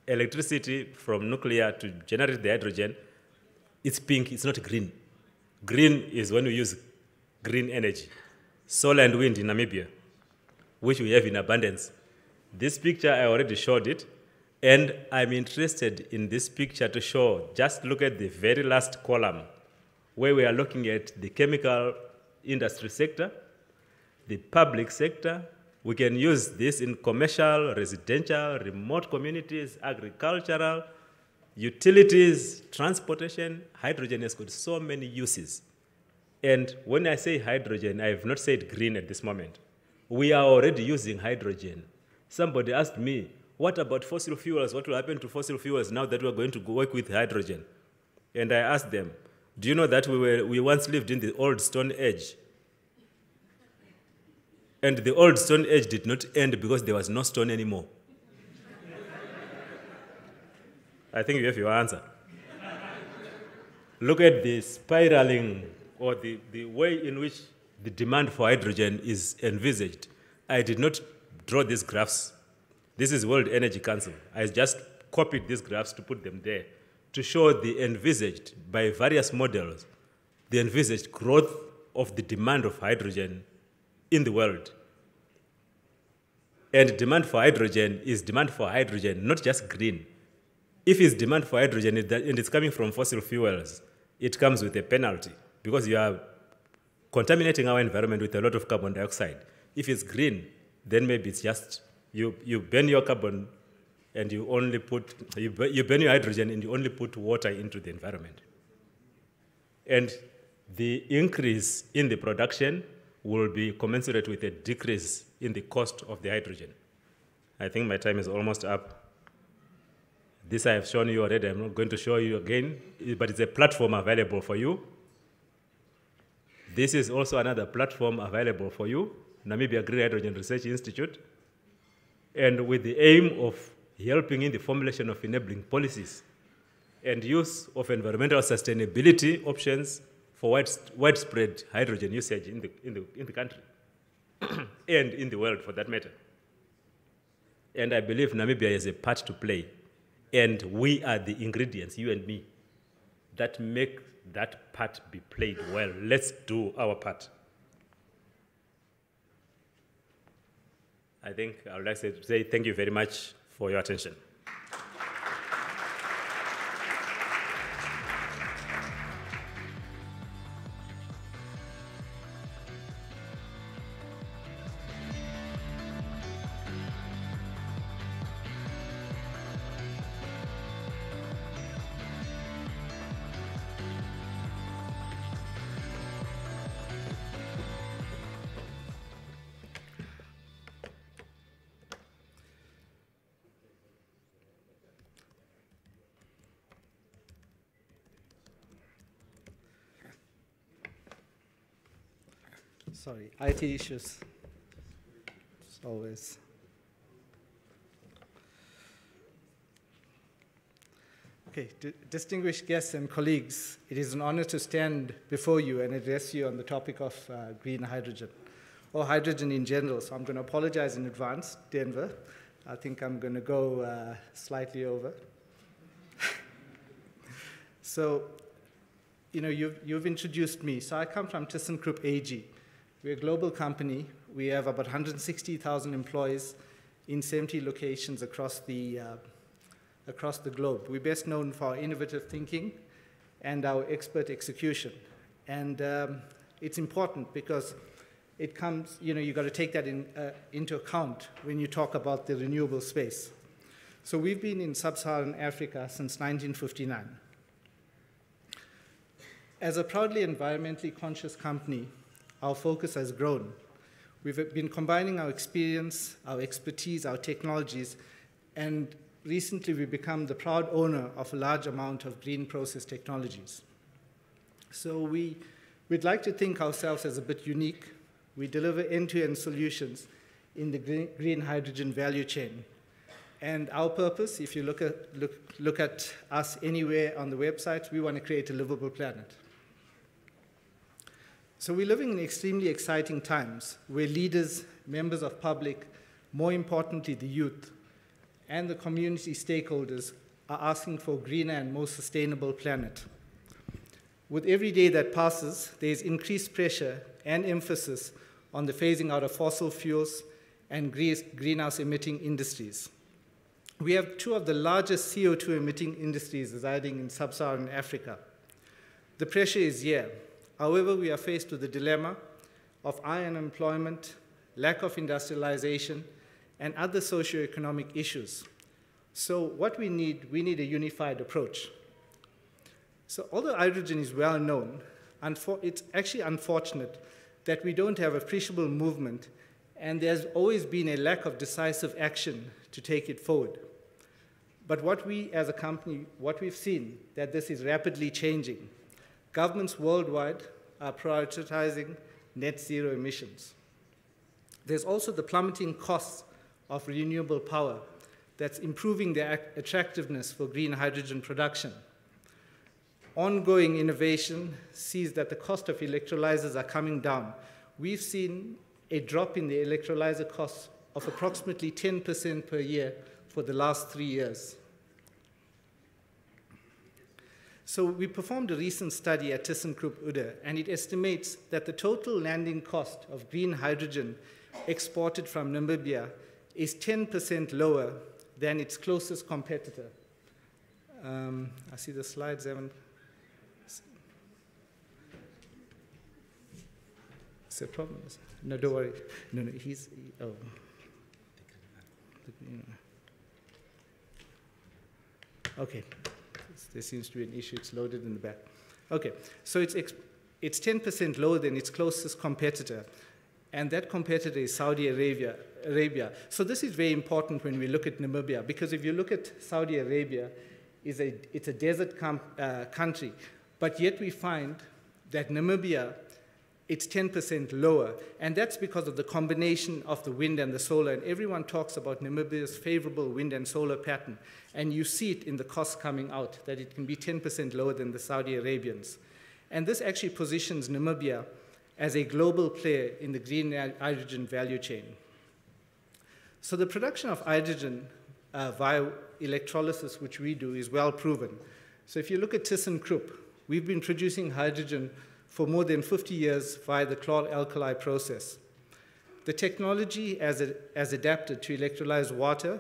H: electricity from nuclear to generate the hydrogen, it's pink, it's not green. Green is when we use green energy. Solar and wind in Namibia, which we have in abundance. This picture, I already showed it, and I'm interested in this picture to show, just look at the very last column, where we are looking at the chemical industry sector, the public sector. We can use this in commercial, residential, remote communities, agricultural, utilities, transportation. Hydrogen has got so many uses. And when I say hydrogen, I have not said green at this moment. We are already using hydrogen. Somebody asked me, what about fossil fuels? What will happen to fossil fuels now that we're going to work with hydrogen? And I asked them, do you know that we once lived in the old Stone Age? And the old Stone Age did not end because there was no stone anymore. I think you have your answer. Look at the spiraling or the way in which the demand for hydrogen is envisaged. I did not draw these graphs. This is World Energy Council. I just copied these graphs to put them there to show the envisaged, by various models, the envisaged growth of the demand of hydrogen in the world. And demand for hydrogen is demand for hydrogen, not just green. If it's demand for hydrogen and it's coming from fossil fuels, it comes with a penalty because you are contaminating our environment with a lot of carbon dioxide. If it's green, then maybe it's just you burn your carbon and you only put, you burn your hydrogen and you only put water into the environment. And the increase in the production will be commensurate with a decrease in the cost of the hydrogen. I think my time is almost up. This I have shown you already. I'm not going to show you again, but it's a platform available for you. This is also another platform available for you, Namibia Green Hydrogen Research Institute, and with the aim of helping in the formulation of enabling policies and use of environmental sustainability options for widespread hydrogen usage in the country and in the world, for that matter. And I believe Namibia has a part to play, and we are the ingredients, you and me, that make that part be played well. Let's do our part. I think I would like to say thank you very much for your attention.
Q: Sorry, IT issues. As always. Okay, distinguished guests and colleagues, it is an honor to stand before you and address you on the topic of green hydrogen, or hydrogen in general. So I'm going to apologize in advance, Denver. I think I'm going to go slightly over. So, you know, you've introduced me. So I come from ThyssenKrupp AG. We're a global company. We have about 160,000 employees in 70 locations across the globe. We're best known for our innovative thinking and our expert execution. And it's important because it comes, you've got to take that into account when you talk about the renewable space. So we've been in sub-Saharan Africa since 1959. As a proudly environmentally conscious company, our focus has grown. We've been combining our experience, our expertise, our technologies, and recently we've become the proud owner of a large amount of green process technologies. So we'd like to think ourselves as a bit unique. We deliver end-to-end solutions in the green hydrogen value chain. And our purpose, if you look at us anywhere on the website, we want to create a livable planet. So we're living in extremely exciting times where leaders, members of public, more importantly the youth, and the community stakeholders are asking for a greener and more sustainable planet. With every day that passes, there is increased pressure and emphasis on the phasing out of fossil fuels and greenhouse emitting industries. We have two of the largest CO2 emitting industries residing in sub-Saharan Africa. The pressure is here. However, we are faced with the dilemma of high unemployment, lack of industrialization, and other socioeconomic issues. So what we need a unified approach. So although hydrogen is well known, it's actually unfortunate that we don't have appreciable movement, and there's always been a lack of decisive action to take it forward. But what we as a company, what we've seen, that this is rapidly changing. Governments worldwide are prioritizing net zero emissions. There's also the plummeting costs of renewable power that's improving the attractiveness for green hydrogen production. Ongoing innovation sees that the cost of electrolyzers are coming down. We've seen a drop in the electrolyzer costs of approximately 10% per year for the last 3 years. So we performed a recent study at ThyssenKrupp Uhde, and it estimates that the total landing cost of green hydrogen exported from Namibia is 10% lower than its closest competitor. I see the slides haven't. Is there a problem? No, don't worry. No, oh. Okay. There seems to be an issue. It's loaded in the back. Okay, so it's 10% lower than its closest competitor, and that competitor is Saudi Arabia. So this is very important when we look at Namibia, because if you look at Saudi Arabia, it's a desert country, but yet we find that Namibia, it's 10% lower, and that's because of the combination of the wind and the solar, and everyone talks about Namibia's favorable wind and solar pattern, and you see it in the costs coming out, that it can be 10% lower than the Saudi Arabians. And this actually positions Namibia as a global player in the green hydrogen value chain. So the production of hydrogen via electrolysis, which we do, is well proven. So if you look at ThyssenKrupp, we've been producing hydrogen for more than 50 years via the chlor-alkali process. The technology has adapted to electrolyze water,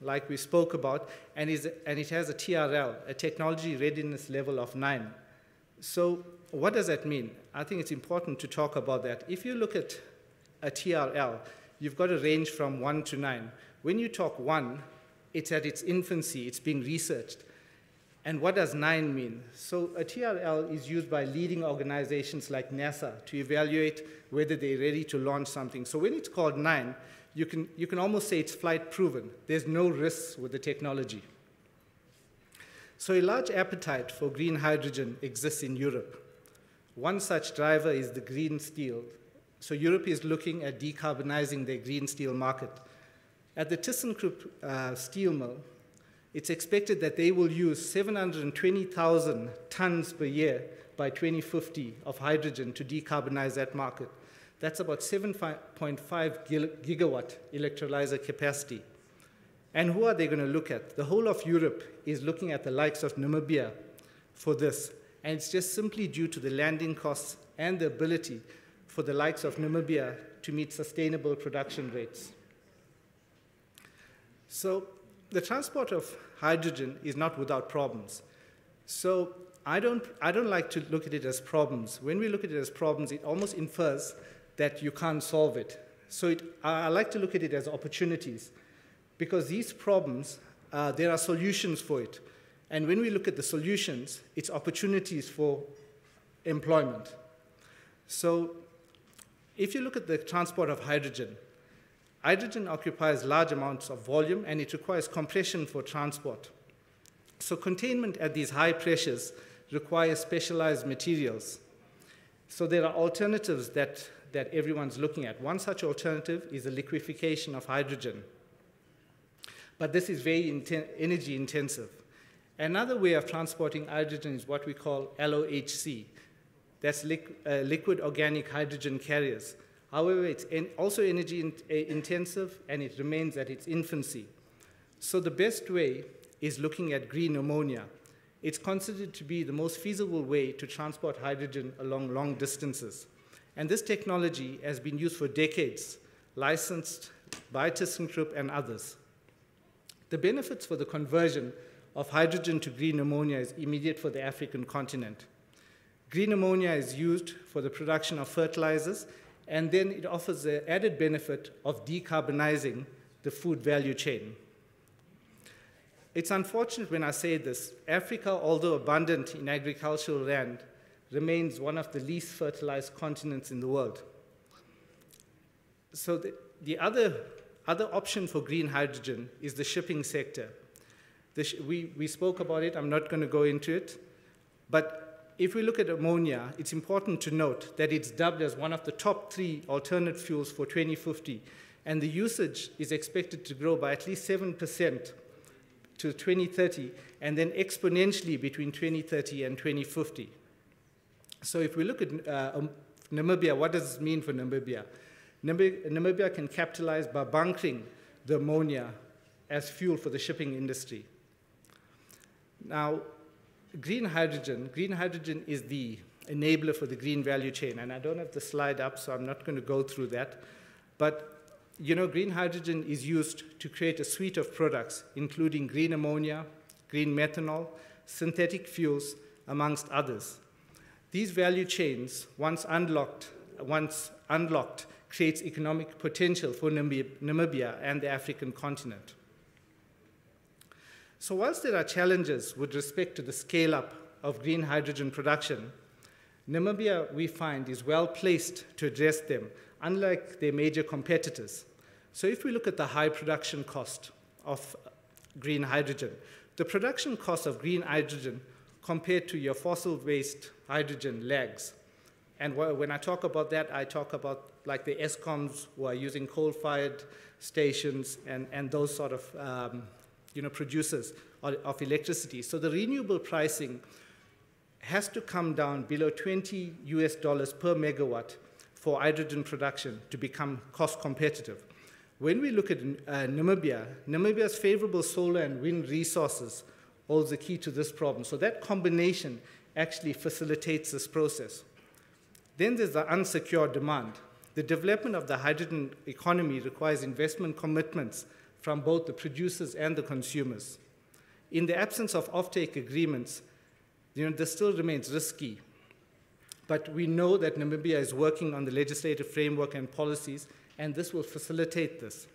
Q: like we spoke about, and it has a TRL, a technology readiness level of 9. So what does that mean? I think it's important to talk about that. If you look at a TRL, you've got a range from 1 to 9. When you talk 1, it's at its infancy, it's being researched. And what does 9 mean? So a TRL is used by leading organizations like NASA to evaluate whether they're ready to launch something. So when it's called 9, you can almost say it's flight proven. There's no risks with the technology. So a large appetite for green hydrogen exists in Europe. One such driver is the green steel. So Europe is looking at decarbonizing their green steel market. At the ThyssenKrupp steel mill, it's expected that they will use 720,000 tons per year by 2050 of hydrogen to decarbonize that market. That's about 7.5 gigawatt electrolyzer capacity. And who are they going to look at? The whole of Europe is looking at the likes of Namibia for this. And it's just simply due to the landing costs and the ability for the likes of Namibia to meet sustainable production rates. So the transport of hydrogen is not without problems. So I don't like to look at it as problems. When we look at it as problems, it almost infers that you can't solve it. So I like to look at it as opportunities, because these problems, there are solutions for it. And when we look at the solutions, it's opportunities for employment. So if you look at the transport of hydrogen, hydrogen occupies large amounts of volume and it requires compression for transport. So containment at these high pressures requires specialized materials. So there are alternatives that everyone's looking at. One such alternative is the liquefaction of hydrogen. But this is very energy intensive. Another way of transporting hydrogen is what we call LOHC. That's liquid organic hydrogen carriers. However, it's also energy intensive and it remains at its infancy. So the best way is looking at green ammonia. It's considered to be the most feasible way to transport hydrogen along long distances. And this technology has been used for decades, licensed by ThyssenKrupp and others. The benefits for the conversion of hydrogen to green ammonia is immediate for the African continent. Green ammonia is used for the production of fertilizers, and then it offers the added benefit of decarbonizing the food value chain. It's unfortunate when I say this, Africa, although abundant in agricultural land, remains one of the least fertilized continents in the world. So the other option for green hydrogen is the shipping sector. We spoke about it, I'm not going to go into it, but if we look at ammonia, it's important to note that it's dubbed as one of the top 3 alternate fuels for 2050, and the usage is expected to grow by at least 7% to 2030, and then exponentially between 2030 and 2050. So if we look at Namibia, what does this mean for Namibia? Namibia can capitalize by bunkering the ammonia as fuel for the shipping industry. Now, green hydrogen is the enabler for the green value chain, and I don't have the slide up, so I'm not going to go through that. But you know, green hydrogen is used to create a suite of products, including green ammonia, green methanol, synthetic fuels, amongst others. These value chains, once unlocked, creates economic potential for Namibia and the African continent. So whilst there are challenges with respect to the scale-up of green hydrogen production, Namibia, we find, is well placed to address them, unlike their major competitors. So if we look at the high production cost of green hydrogen, the production cost of green hydrogen compared to your fossil-based hydrogen lags. And when I talk about that, I talk about like the ESCOMs who are using coal-fired stations and those sort of producers of electricity. So the renewable pricing has to come down below $20 per megawatt for hydrogen production to become cost competitive. When we look at Namibia, Namibia's favorable solar and wind resources holds the key to this problem. So that combination actually facilitates this process. Then there's the unsecured demand. The development of the hydrogen economy requires investment commitments from both the producers and the consumers. In the absence of offtake agreements, this still remains risky. But we know that Namibia is working on the legislative framework and policies, and this will facilitate this.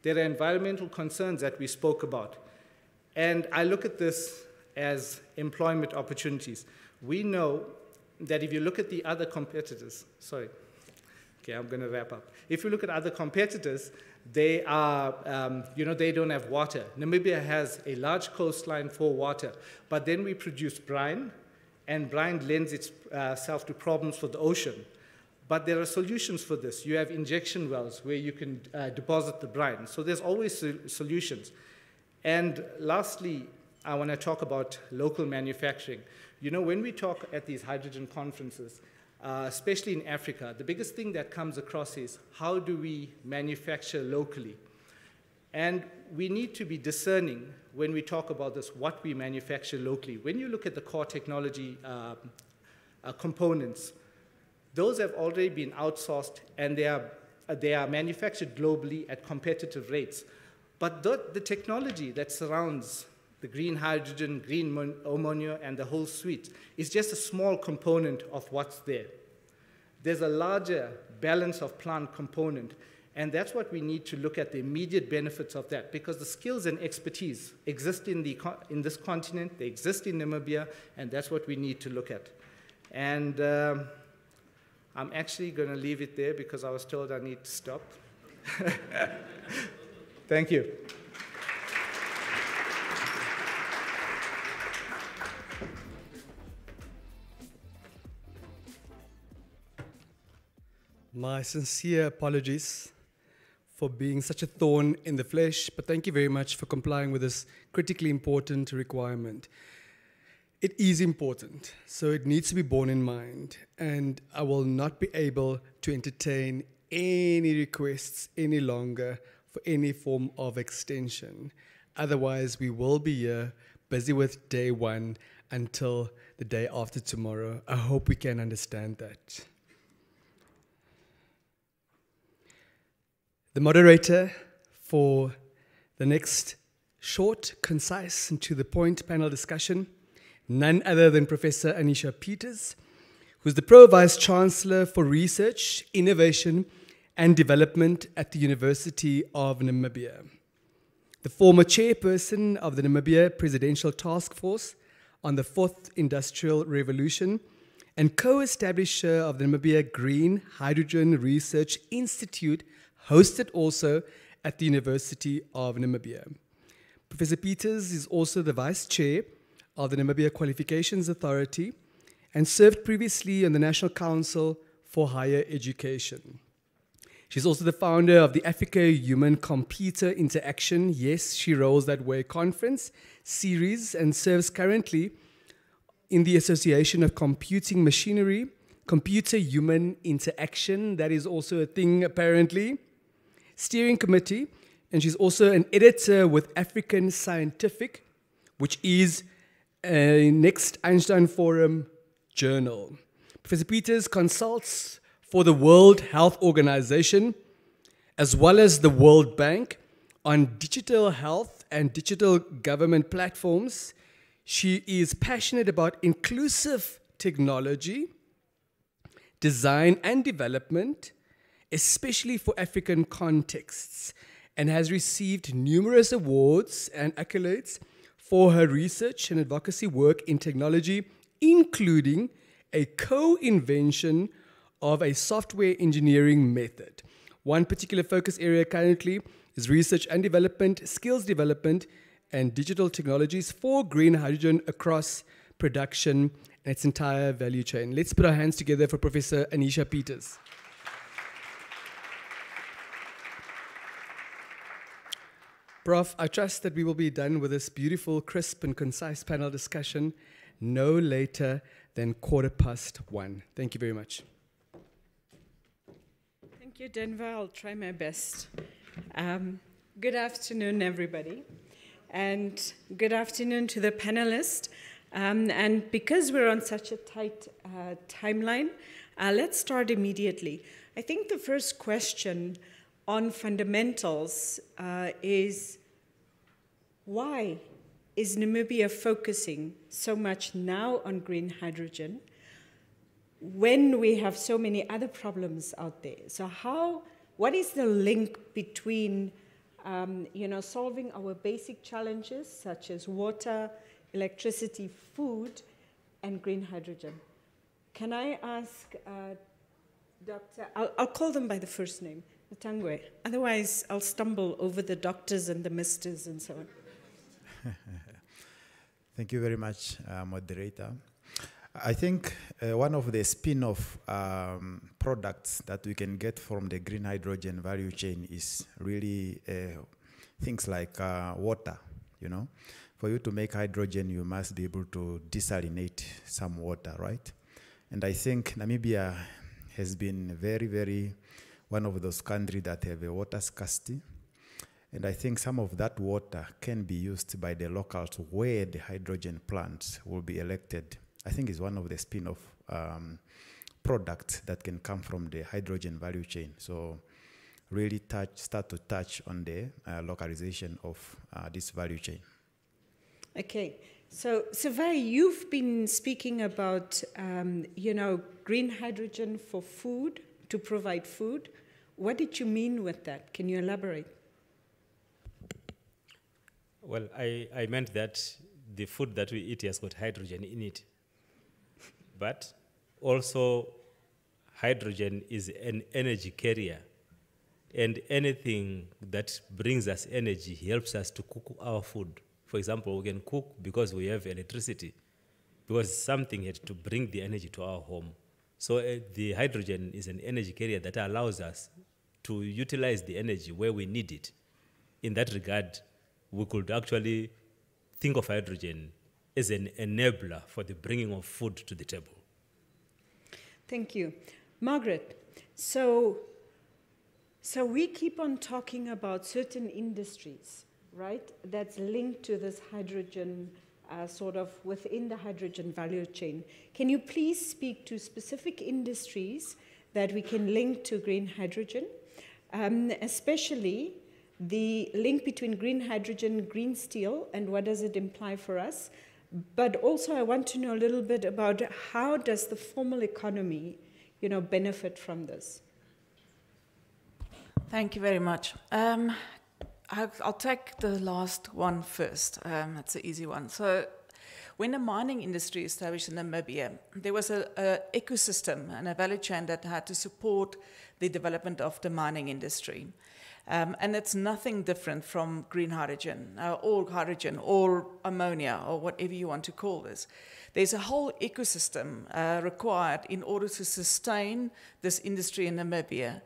Q: There are environmental concerns that we spoke about. And I look at this as employment opportunities. We know that if you look at the other competitors, okay, I'm going to wrap up. If you look at other competitors, they are, they don't have water. Namibia has a large coastline for water, but then we produce brine, and brine lends itself to problems for the ocean. But there are solutions for this. You have injection wells where you can deposit the brine. So there's always solutions. And lastly, I want to talk about local manufacturing. When we talk at these hydrogen conferences, especially in Africa, the biggest thing that comes across is how do we manufacture locally? And we need to be discerning when we talk about this, what we manufacture locally. When you look at the core technology components, those have already been outsourced and they are manufactured globally at competitive rates. But the technology that surrounds the green hydrogen, green ammonia, and the whole suite is just a small component of what's there. There's a larger balance of plant component, and that's what we need to look at, the immediate benefits of that, because the skills and expertise exist in this continent, they exist in Namibia, and that's what we need to look at. And I'm actually going to leave it there because I was told I need to stop. Thank you.
A: My sincere apologies for being such a thorn in the flesh, but thank you very much for complying with this critically important requirement. It is important, so it needs to be borne in mind, and I will not be able to entertain any requests any longer for any form of extension. Otherwise, we will be here busy with day one until the day after tomorrow. I hope we can understand that. The moderator for the next short, concise, and to the point panel discussion, none other than Professor Anisha Peters, who's the Pro Vice Chancellor for Research, Innovation, and Development at the University of Namibia, the former chairperson of the Namibia Presidential Task Force on the Fourth Industrial Revolution, and co-establisher of the Namibia Green Hydrogen Research Institute, hosted also at the University of Namibia. Professor Peters is also the Vice Chair of the Namibia Qualifications Authority and served previously on the National Council for Higher Education. She's also the founder of the Africa Human-Computer Interaction, Yes, She Rolls That Way conference series, and serves currently in the Association of Computing Machinery, Computer-Human Interaction, that is also a thing apparently, steering committee, and she's also an editor with African Scientific, which is a Next Einstein Forum journal. Professor Peters consults for the World Health Organization, as well as the World Bank, on digital health and digital government platforms. She is passionate about inclusive technology, design and development, especially for African contexts, and has received numerous awards and accolades for her research and advocacy work in technology, including a co-invention of a software engineering method. One particular focus area currently is research and development, skills development, and digital technologies for green hydrogen across production and its entire value chain. Let's put our hands together for Professor Anisha Peters. Prof, I trust that we will be done with this beautiful, crisp, and concise panel discussion no later than 1:15. Thank you very much.
R: Thank you, Denver. I'll try my best. Good afternoon, everybody. And good afternoon to the panelists. And because we're on such a tight timeline, let's start immediately. I think the first question on fundamentals is, why is Namibia focusing so much now on green hydrogen when we have so many other problems out there? So what is the link between solving our basic challenges such as water, electricity, food, and green hydrogen? Can I ask Dr. I'll call them by the first name, Ntangwe. Otherwise, I'll stumble over the doctors and the misters and so on.
O: Thank you very much, moderator. I think one of the spin-off products that we can get from the green hydrogen value chain is really things like water, For you to make hydrogen, you must be able to desalinate some water, right? And I think Namibia has been very, very one of those countries that have a water scarcity. And I think some of that water can be used by the locals where the hydrogen plants will be elected. I think it's one of the spin-off products that can come from the hydrogen value chain. So really start to touch on the localization of this value chain.
R: Okay, so Sylvain, you've been speaking about, green hydrogen for food, to provide food. What did you mean with that? Can you elaborate?
H: Well, I meant that the food that we eat has got hydrogen in it. But also, hydrogen is an energy carrier. And anything that brings us energy helps us to cook our food. For example, we can cook because we have electricity, because something had to bring the energy to our home. So the hydrogen is an energy carrier that allows us to utilize the energy where we need it. In that regard, we could actually think of hydrogen as an enabler for the bringing of food to the table.
R: Thank you. Margaret, so we keep on talking about certain industries, right, that's linked to this hydrogen, sort of within the hydrogen value chain. Can you please speak to specific industries that we can link to green hydrogen, especially the link between green hydrogen, green steel, and what does it imply for us? But also I want to know a little bit about how does the formal economy, benefit from this?
P: Thank you very much. I'll take the last one first. That's an easy one. So when the mining industry established in Namibia, there was an ecosystem and a value chain that had to support the development of the mining industry. And it's nothing different from green hydrogen or ammonia or whatever you want to call this. There's a whole ecosystem required in order to sustain this industry in Namibia.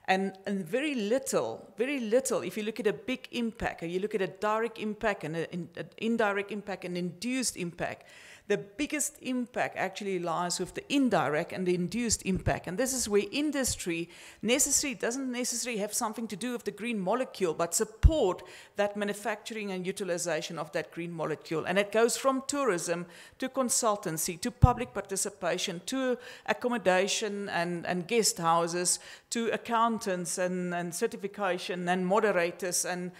P: And very little, if you look at a big impact, or you look at a direct impact and an indirect impact and induced impact, the biggest impact actually lies with the indirect and the induced impact. And this is where industry doesn't necessarily have something to do with the green molecule, but support that manufacturing and utilization of that green molecule. And it goes from tourism to consultancy, to public participation, to accommodation and guest houses, to accountants and certification and moderators and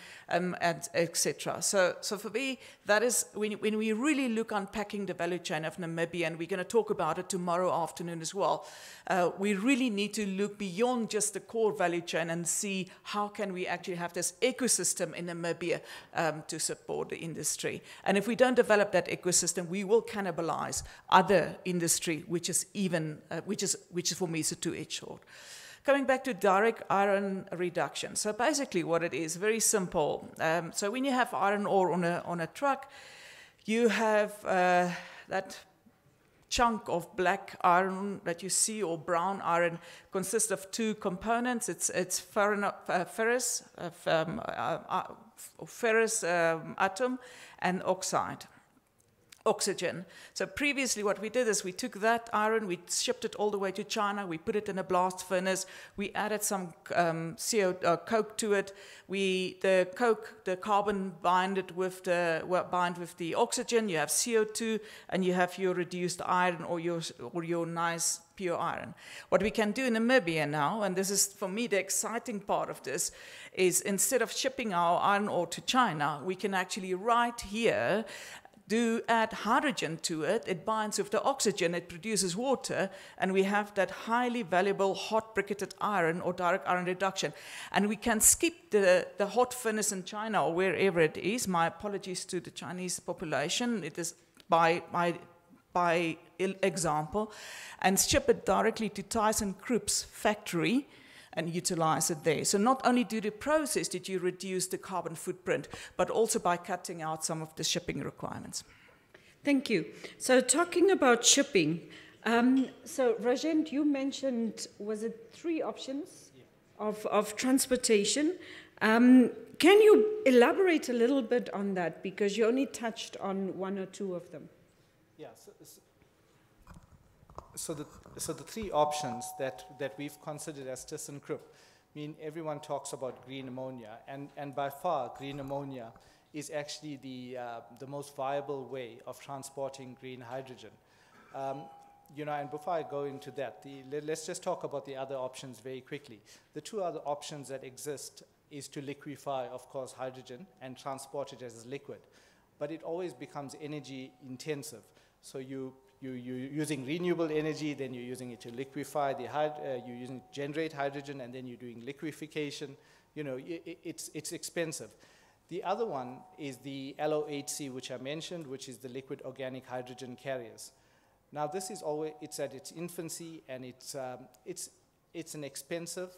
P: etc. So for me, that is when we really look unpacking the value chain of Namibia, and we're going to talk about it tomorrow afternoon as well. We really need to look beyond just the core value chain and see how can we actually have this ecosystem in Namibia to support the industry. And if we don't develop that ecosystem, we will cannibalize other industry, which is for me is a two-edged sword. Coming back to direct iron reduction. So basically what it is, very simple. So when you have iron ore on a truck, you have that chunk of black iron that you see, or brown iron, consists of two components. It's ferrous atom and oxygen. So previously what we did is we took that iron, we shipped it all the way to China, we put it in a blast furnace, we added some coke to it. The carbon bind with the oxygen, you have CO2, and you have your reduced iron or your nice pure iron. What we can do in Namibia now, and this is for me the exciting part of this, is instead of shipping our iron ore to China, we can actually right here add hydrogen to it. It binds with the oxygen, it produces water, and we have that highly valuable hot briquetted iron or direct iron reduction. And we can skip the hot furnace in China or wherever it is. My apologies to the Chinese population. It is by example, and ship it directly to ThyssenKrupp's factory and utilize it there. So not only do the process did you reduce the carbon footprint, but also by cutting out some of the shipping requirements.
R: Thank you. So talking about shipping, so Rajend, you mentioned, was it 3 options of transportation? Can you elaborate a little bit on that? Because you only touched on 1 or 2 of them.
Q: Yeah, so the 3 options that we've considered as ThyssenKrupp mean everyone talks about green ammonia, and by far green ammonia is actually the most viable way of transporting green hydrogen. you know, and before I go into that, let's just talk about the other options very quickly. The two other options that exist is to liquefy, of course, hydrogen and transport it as a liquid. But it always becomes energy intensive. So you're using renewable energy, then you're using it to liquefy you're using it to generate hydrogen, and then you're doing liquefaction. You know, it's expensive. The other one is the LOHC, which I mentioned, which is the liquid organic hydrogen carriers. Now, this is it's at its infancy, and it's an expensive,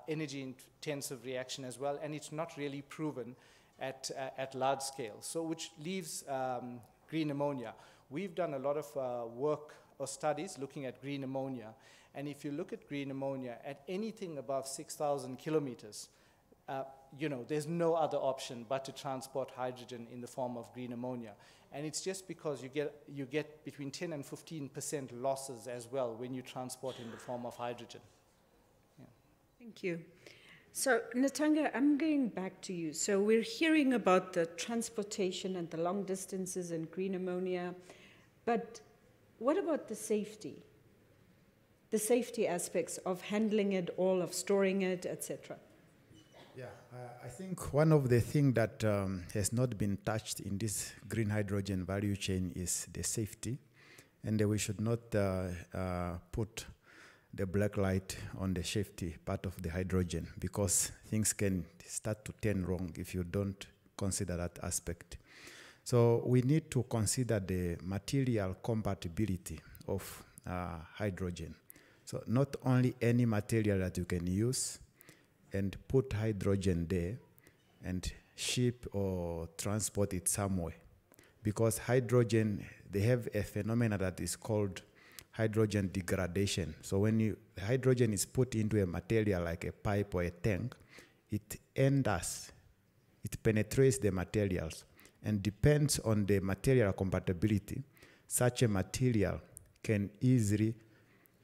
Q: energy-intensive reaction as well, and it's not really proven at large scale. So, which leaves green ammonia. We've done a lot of work or studies looking at green ammonia, and if you look at green ammonia at anything above 6,000 kilometers, you know, there's no other option but to transport hydrogen in the form of green ammonia. And it's just because you get between 10 and 15% losses as well when you transport in the form of hydrogen. Yeah.
R: Thank you. So, Natanga, I'm going back to you. So we're hearing about the transportation and the long distances and green ammonia, but what about the safety? The safety aspects of handling it all, of storing it, etc.
O: Yeah, I think one of the things that has not been touched in this green hydrogen value chain is the safety, and we should not put the black light on the safety part of the hydrogen, because things can start to turn wrong if you don't consider that aspect. So we need to consider the material compatibility of hydrogen. So not only any material that you can use and put hydrogen there and ship or transport it somewhere, because hydrogen, they have a phenomenon that is called hydrogen degradation. So when hydrogen is put into a material like a pipe or a tank, it enters, it penetrates the materials, and depends on the material compatibility, such a material can easily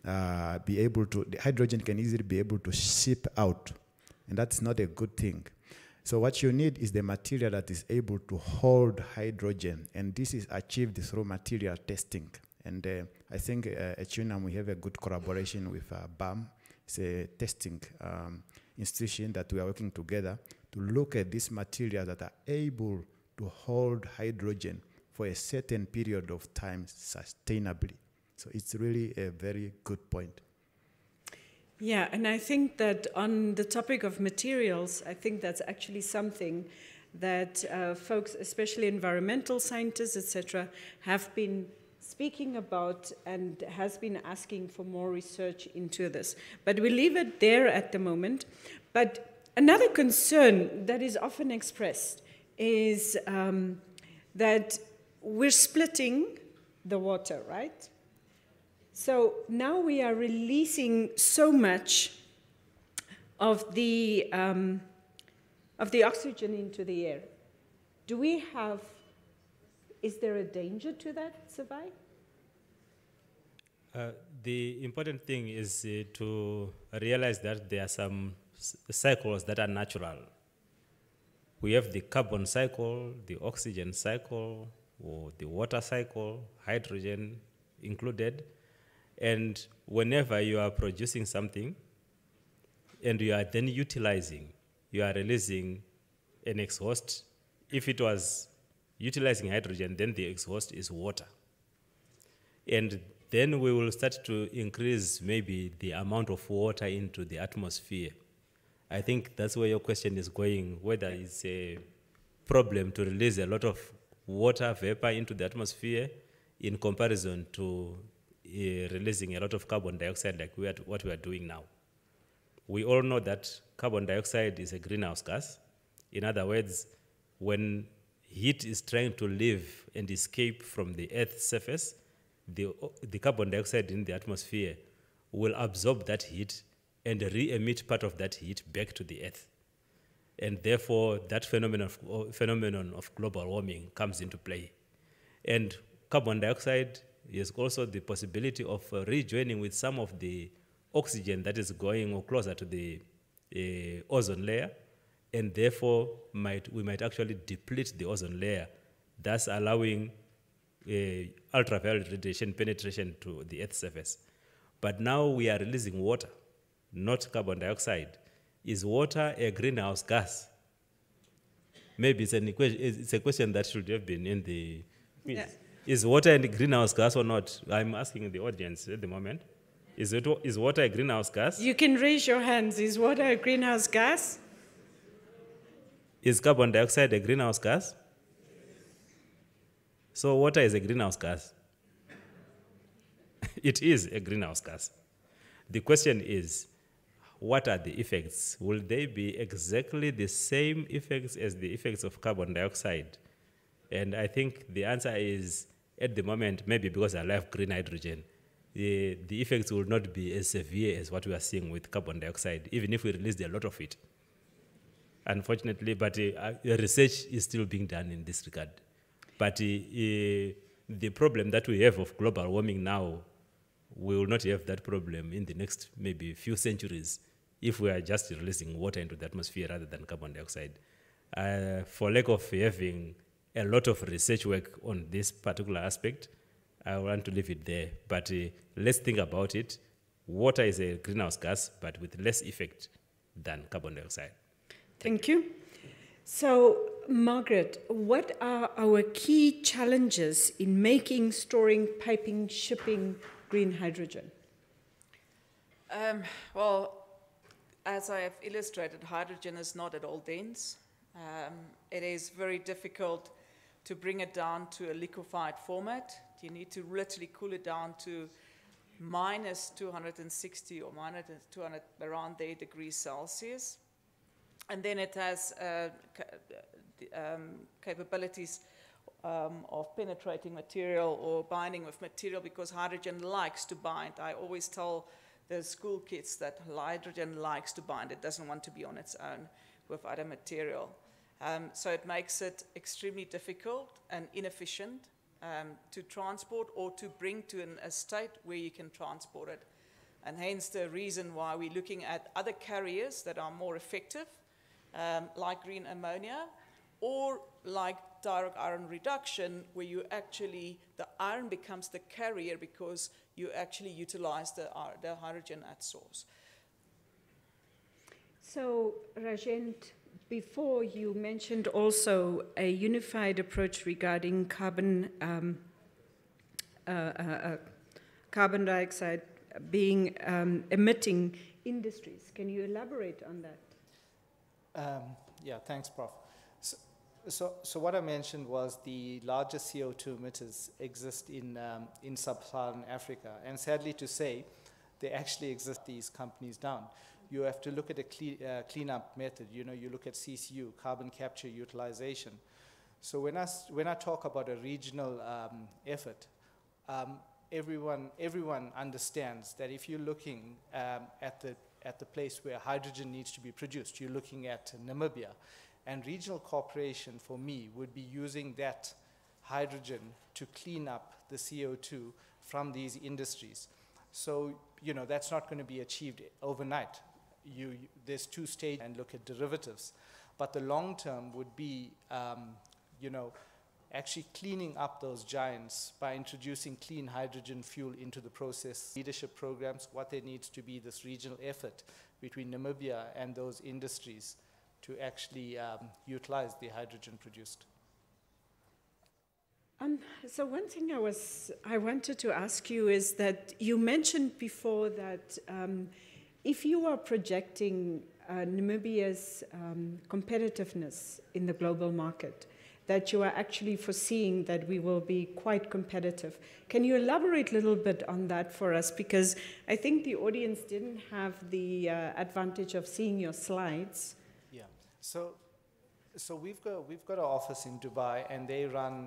O: the hydrogen can easily be able to ship out, and that's not a good thing. So what you need is the material that is able to hold hydrogen, and this is achieved through material testing. And I think at UNAM we have a good collaboration with BAM. It's a testing institution that we are working together to look at these materials that are able to hold hydrogen for a certain period of time sustainably. So it's really a very good point.
R: Yeah, and I think that on the topic of materials, I think that's actually something that folks, especially environmental scientists, etc., have been speaking about and has been asking for more research into this. But we leave it there at the moment. But another concern that is often expressed is that we're splitting the water, right? So now we are releasing so much of the oxygen into the air. Do we have, is there a danger to that, Savai?
H: The important thing is to realize that there are some cycles that are natural. We have the carbon cycle, the oxygen cycle, or the water cycle, hydrogen included. And whenever you are producing something and you are then utilizing, you are releasing an exhaust. If it was utilizing hydrogen, then the exhaust is water. And then we will start to increase maybe the amount of water into the atmosphere. I think that's where your question is going, whether it's a problem to release a lot of water vapor into the atmosphere in comparison to releasing a lot of carbon dioxide like what we are doing now. We all know that carbon dioxide is a greenhouse gas. In other words, when heat is trying to live and escape from the Earth's surface, the carbon dioxide in the atmosphere will absorb that heat and re-emit part of that heat back to the Earth. And therefore, that phenomenon of global warming comes into play. And carbon dioxide is also the possibility of rejoining with some of the oxygen that is going closer to the ozone layer, and therefore we might actually deplete the ozone layer, thus allowing ultraviolet radiation penetration to the Earth's surface. But now we are releasing water, not carbon dioxide. Is water a greenhouse gas? Maybe it's a question that should have been in the quiz. Yeah. Is water a greenhouse gas or not? I'm asking the audience at the moment. Is water a greenhouse gas?
R: You can raise your hands. Is water a greenhouse gas?
H: Is carbon dioxide a greenhouse gas? So water is a greenhouse gas. It is a greenhouse gas. The question is, what are the effects? Will they be exactly the same effects as the effects of carbon dioxide? And I think the answer is, at the moment, maybe because I love green hydrogen, the effects will not be as severe as what we are seeing with carbon dioxide, even if we released a lot of it. Unfortunately, but research is still being done in this regard. But the problem that we have of global warming now, we will not have that problem in the next maybe few centuries if we are just releasing water into the atmosphere rather than carbon dioxide. For lack of having a lot of research work on this particular aspect, I want to leave it there. But let's think about it. Water is a greenhouse gas, but with less effect than carbon dioxide.
R: Thank you. So, Margaret, what are our key challenges in making, storing, piping, shipping green hydrogen?
P: Well, as I have illustrated, hydrogen is not at all dense. It is very difficult to bring it down to a liquefied format. You need to literally cool it down to minus 260 or minus 200, around there, degrees Celsius. And then it has capabilities of penetrating material or binding with material, because hydrogen likes to bind. I always tell the school kids that hydrogen likes to bind. It doesn't want to be on its own with other material. So it makes it extremely difficult and inefficient to transport or to bring to a state where you can transport it. And hence the reason why we're looking at other carriers that are more effective, like green ammonia, or like direct iron reduction, where you actually, the iron becomes the carrier because you actually utilize the hydrogen at source.
R: So, Rajent, before you mentioned also a unified approach regarding carbon dioxide being emitting industries. Can you elaborate on that?
Q: Yeah, thanks, Prof. So what I mentioned was the largest CO2 emitters exist in sub-Saharan Africa, and sadly to say, they actually exist these companies down. You have to look at a cleanup method. You know, you look at CCU, carbon capture utilization. So when I talk about a regional effort, everyone understands that if you're looking at the place where hydrogen needs to be produced, you're looking at Namibia. And regional cooperation, for me, would be using that hydrogen to clean up the CO2 from these industries. So, you know, that's not going to be achieved overnight. There's two stages and look at derivatives. But the long term would be, you know, actually cleaning up those giants by introducing clean hydrogen fuel into the process. Leadership programs, what there needs to be this regional effort between Namibia and those industries to actually utilize the hydrogen produced.
R: So one thing I wanted to ask you is that you mentioned before that if you are projecting Namibia's competitiveness in the global market, that you are actually foreseeing that we will be quite competitive. Can you elaborate a little bit on that for us? Because I think the audience didn't have the advantage of seeing your slides.
Q: Yeah. So we've got an office in Dubai, and they run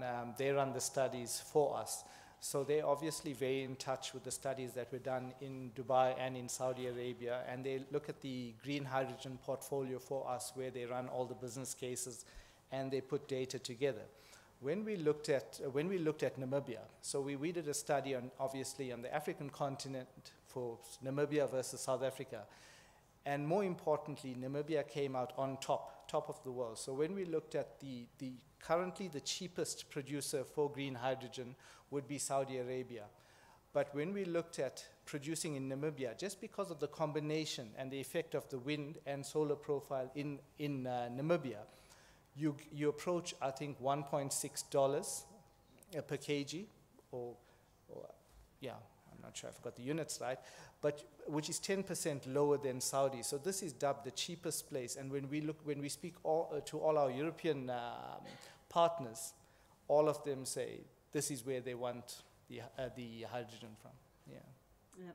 Q: the studies for us. So they're obviously very in touch with the studies that were done in Dubai and in Saudi Arabia, and they look at the green hydrogen portfolio for us, where they run all the business cases and they put data together. When we looked at Namibia, so we did a study on, obviously, on the African continent for Namibia versus South Africa, And more importantly, Namibia came out on top of the world. So when we looked at currently the cheapest producer for green hydrogen would be Saudi Arabia. But when we looked at producing in Namibia, just because of the combination and the effect of the wind and solar profile in Namibia, you approach, I think, $1.6 per kg, yeah, I'm not sure I forgot the units right, but which is 10% lower than Saudi. So this is dubbed the cheapest place. And when we speak to all our European partners, all of them say this is where they want the hydrogen from. Yeah.
R: Yeah.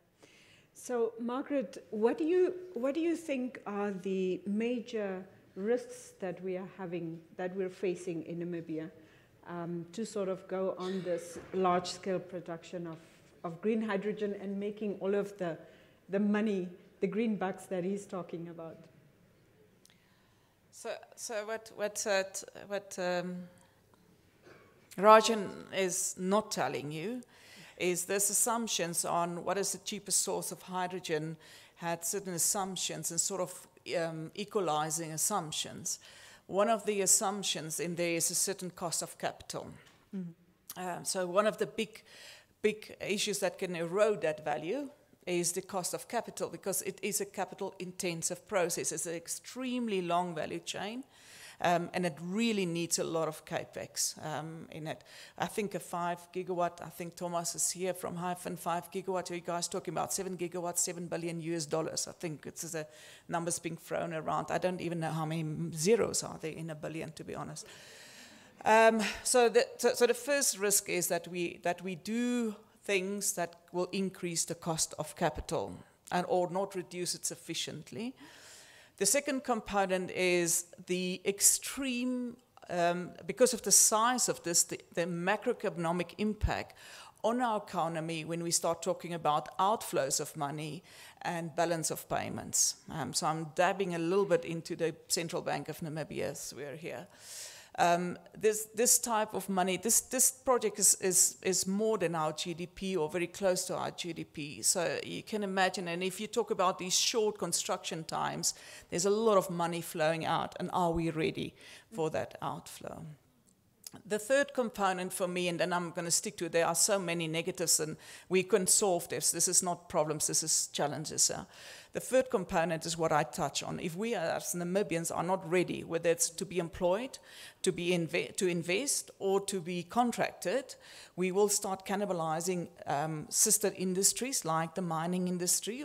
R: So, Margaret, what do you think are the major risks that we're facing in Namibia to sort of go on this large-scale production of green hydrogen and making all of the money, the green bucks that he's talking about?
P: So what Rajan is not telling you is there's assumptions on what is the cheapest source of hydrogen, had certain assumptions and sort of equalizing assumptions. One of the assumptions in there is a certain cost of capital. Mm-hmm. So one of the big issues that can erode that value is the cost of capital, because it is a capital-intensive process. It's an extremely long value chain, and it really needs a lot of capex in it. I think a 5 gigawatt, I think Thomas is here from Hyphen, 5 gigawatt, are you guys talking about 7 gigawatts, $7 billion US? I think it's the numbers being thrown around. I don't even know how many zeros are there in a billion, to be honest. So the first risk is that we do things that will increase the cost of capital or not reduce it sufficiently. The second component is the extreme, because of the size of this, the macroeconomic impact on our economy when we start talking about outflows of money and balance of payments. So I'm dabbing a little bit into the Central Bank of Namibia as we're here. This type of money, this project is more than our GDP or very close to our GDP. So you can imagine, and if you talk about these short construction times, there's a lot of money flowing out, and are we ready for that outflow? The third component for me, and then I'm going to stick to it, there are so many negatives and we can solve this. This is not problems, this is challenges. The third component is what I touch on. If we as Namibians are not ready, whether it's to be employed, to invest, or to be contracted, we will start cannibalizing sister industries like the mining industry,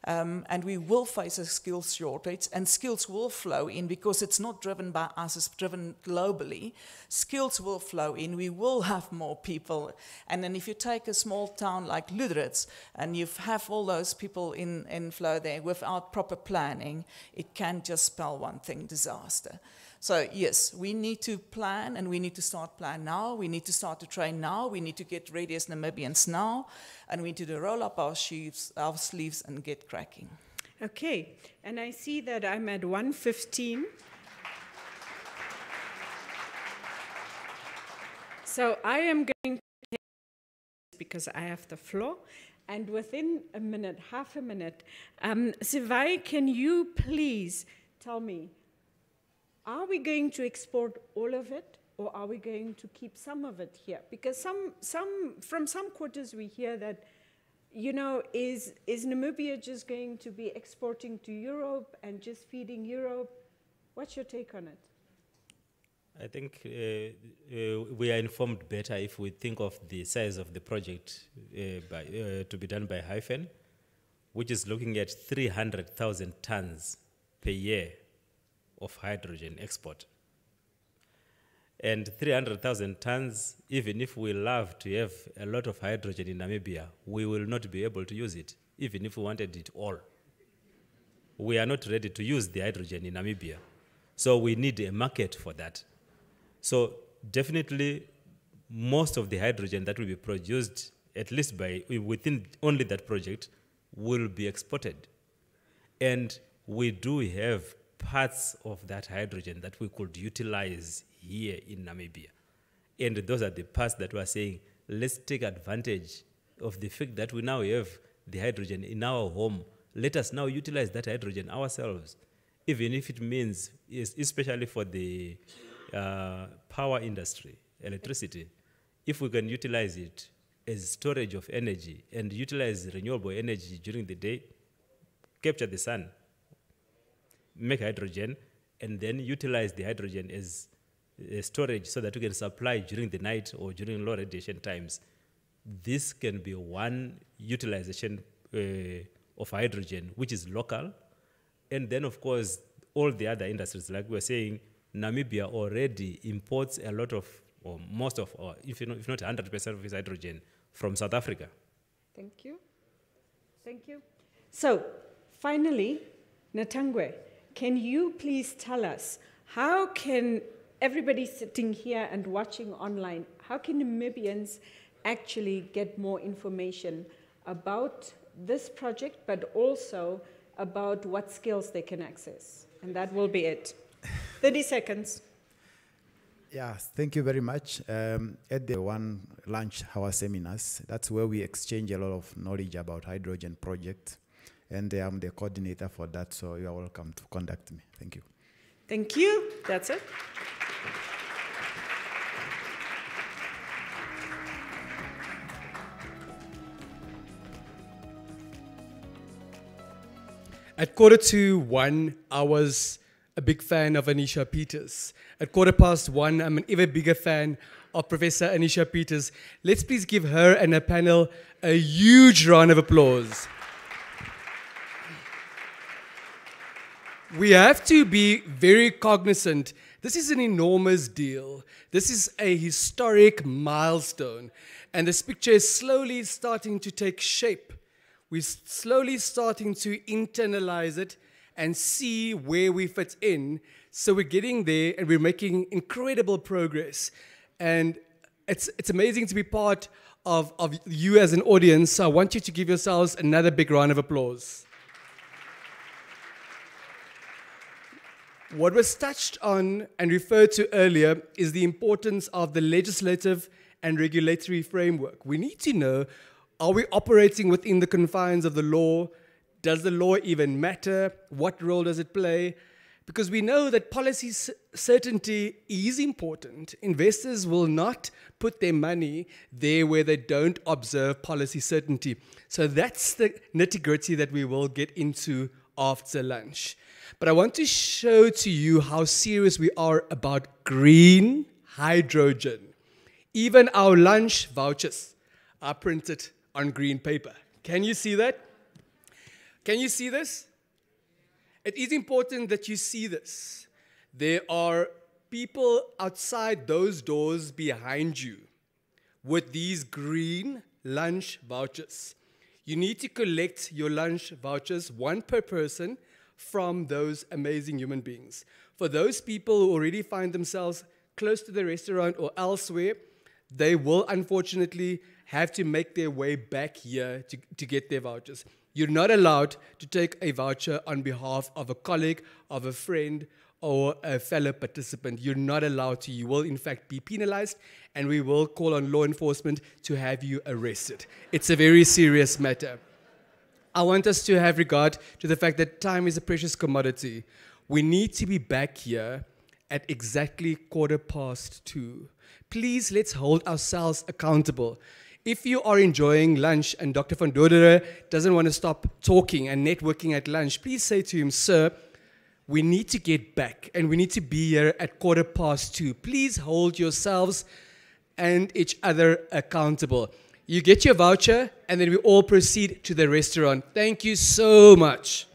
P: and we will face a skills shortage, and skills will flow in because it's not driven by us, it's driven globally. Skills will flow in, we will have more people. And then if you take a small town like Lüderitz, and you have all those people in flow there without proper planning, it can just spell one thing: disaster. So yes, we need to plan, and we need to start plan now. We need to start to train now. We need to get ready as Namibians now, and we need to roll up our sleeves and get cracking.
R: Okay, and I see that I'm at 1:15. So I am going to take this because I have the floor. And within a minute, half a minute, Sivai, can you please tell me, are we going to export all of it, or are we going to keep some of it here? Because from some quarters we hear that, you know, is Namibia just going to be exporting to Europe and just feeding Europe? What's your take on it?
H: I think we are informed better if we think of the size of the project to be done by Hyphen, which is looking at 300,000 tons per year of hydrogen export. And 300,000 tons, even if we love to have a lot of hydrogen in Namibia, we will not be able to use it, even if we wanted it all. We are not ready to use the hydrogen in Namibia. So we need a market for that. So definitely, most of the hydrogen that will be produced, at least within only that project, will be exported. And we do have parts of that hydrogen that we could utilize here in Namibia. And those are the parts that we are saying, let's take advantage of the fact that we now have the hydrogen in our home let us now utilize that hydrogen ourselves, even if it means, especially for the power industry, electricity, if we can utilize it as storage of energy and utilize renewable energy during the day, capture the sun, make hydrogen, and then utilize the hydrogen as storage so that we can supply during the night or during low radiation times. This can be one utilization of hydrogen, which is local. And then, of course, all the other industries, like we were saying, Namibia already imports a lot of, or most of, or if not 100% of its hydrogen from South Africa.
R: Thank you. Thank you. So, finally, Natangwe, can you please tell us, how can everybody sitting here and watching online, how can Namibians actually get more information about this project, but also about what skills they can access? And that will be it. 30 seconds.
O: Yeah, thank you very much. At the one lunch hour seminars, that's where we exchange a lot of knowledge about hydrogen project. And I'm the coordinator for that, so you are welcome to contact me. Thank you.
R: Thank you. That's it.
A: At 1:45, I was a big fan of Anisha Peters. At 1:15, I'm an even bigger fan of Professor Anisha Peters. Let's please give her and her panel a huge round of applause. We have to be very cognizant. This is an enormous deal. This is a historic milestone. And this picture is slowly starting to take shape. We're slowly starting to internalize it and see where we fit in. So we're getting there and we're making incredible progress. And it's amazing to be part of you as an audience. So I want you to give yourselves another big round of applause. What was touched on and referred to earlier is the importance of the legislative and regulatory framework. We need to know, are we operating within the confines of the law? Does the law even matter? What role does it play? Because we know that policy certainty is important. Investors will not put their money there where they don't observe policy certainty. So that's the nitty-gritty that we will get into after lunch. But I want to show to you how serious we are about green hydrogen. Even our lunch vouchers are printed on green paper. Can you see that? Can you see this? It is important that you see this. There are people outside those doors behind you with these green lunch vouchers. You need to collect your lunch vouchers, one per person, from those amazing human beings. For those people who already find themselves close to the restaurant or elsewhere, they will unfortunately have to make their way back here to get their vouchers. You're not allowed to take a voucher on behalf of a colleague, of a friend, or a fellow participant. You're not allowed to. You will, in fact, be penalized, and we will call on law enforcement to have you arrested. It's a very serious matter. I want us to have regard to the fact that time is a precious commodity. We need to be back here at exactly 2:15. Please, let's hold ourselves accountable. If you are enjoying lunch and Dr. van Dordere doesn't want to stop talking and networking at lunch, please say to him, sir, we need to get back and we need to be here at 2:15. Please hold yourselves and each other accountable. You get your voucher and then we all proceed to the restaurant. Thank you so much.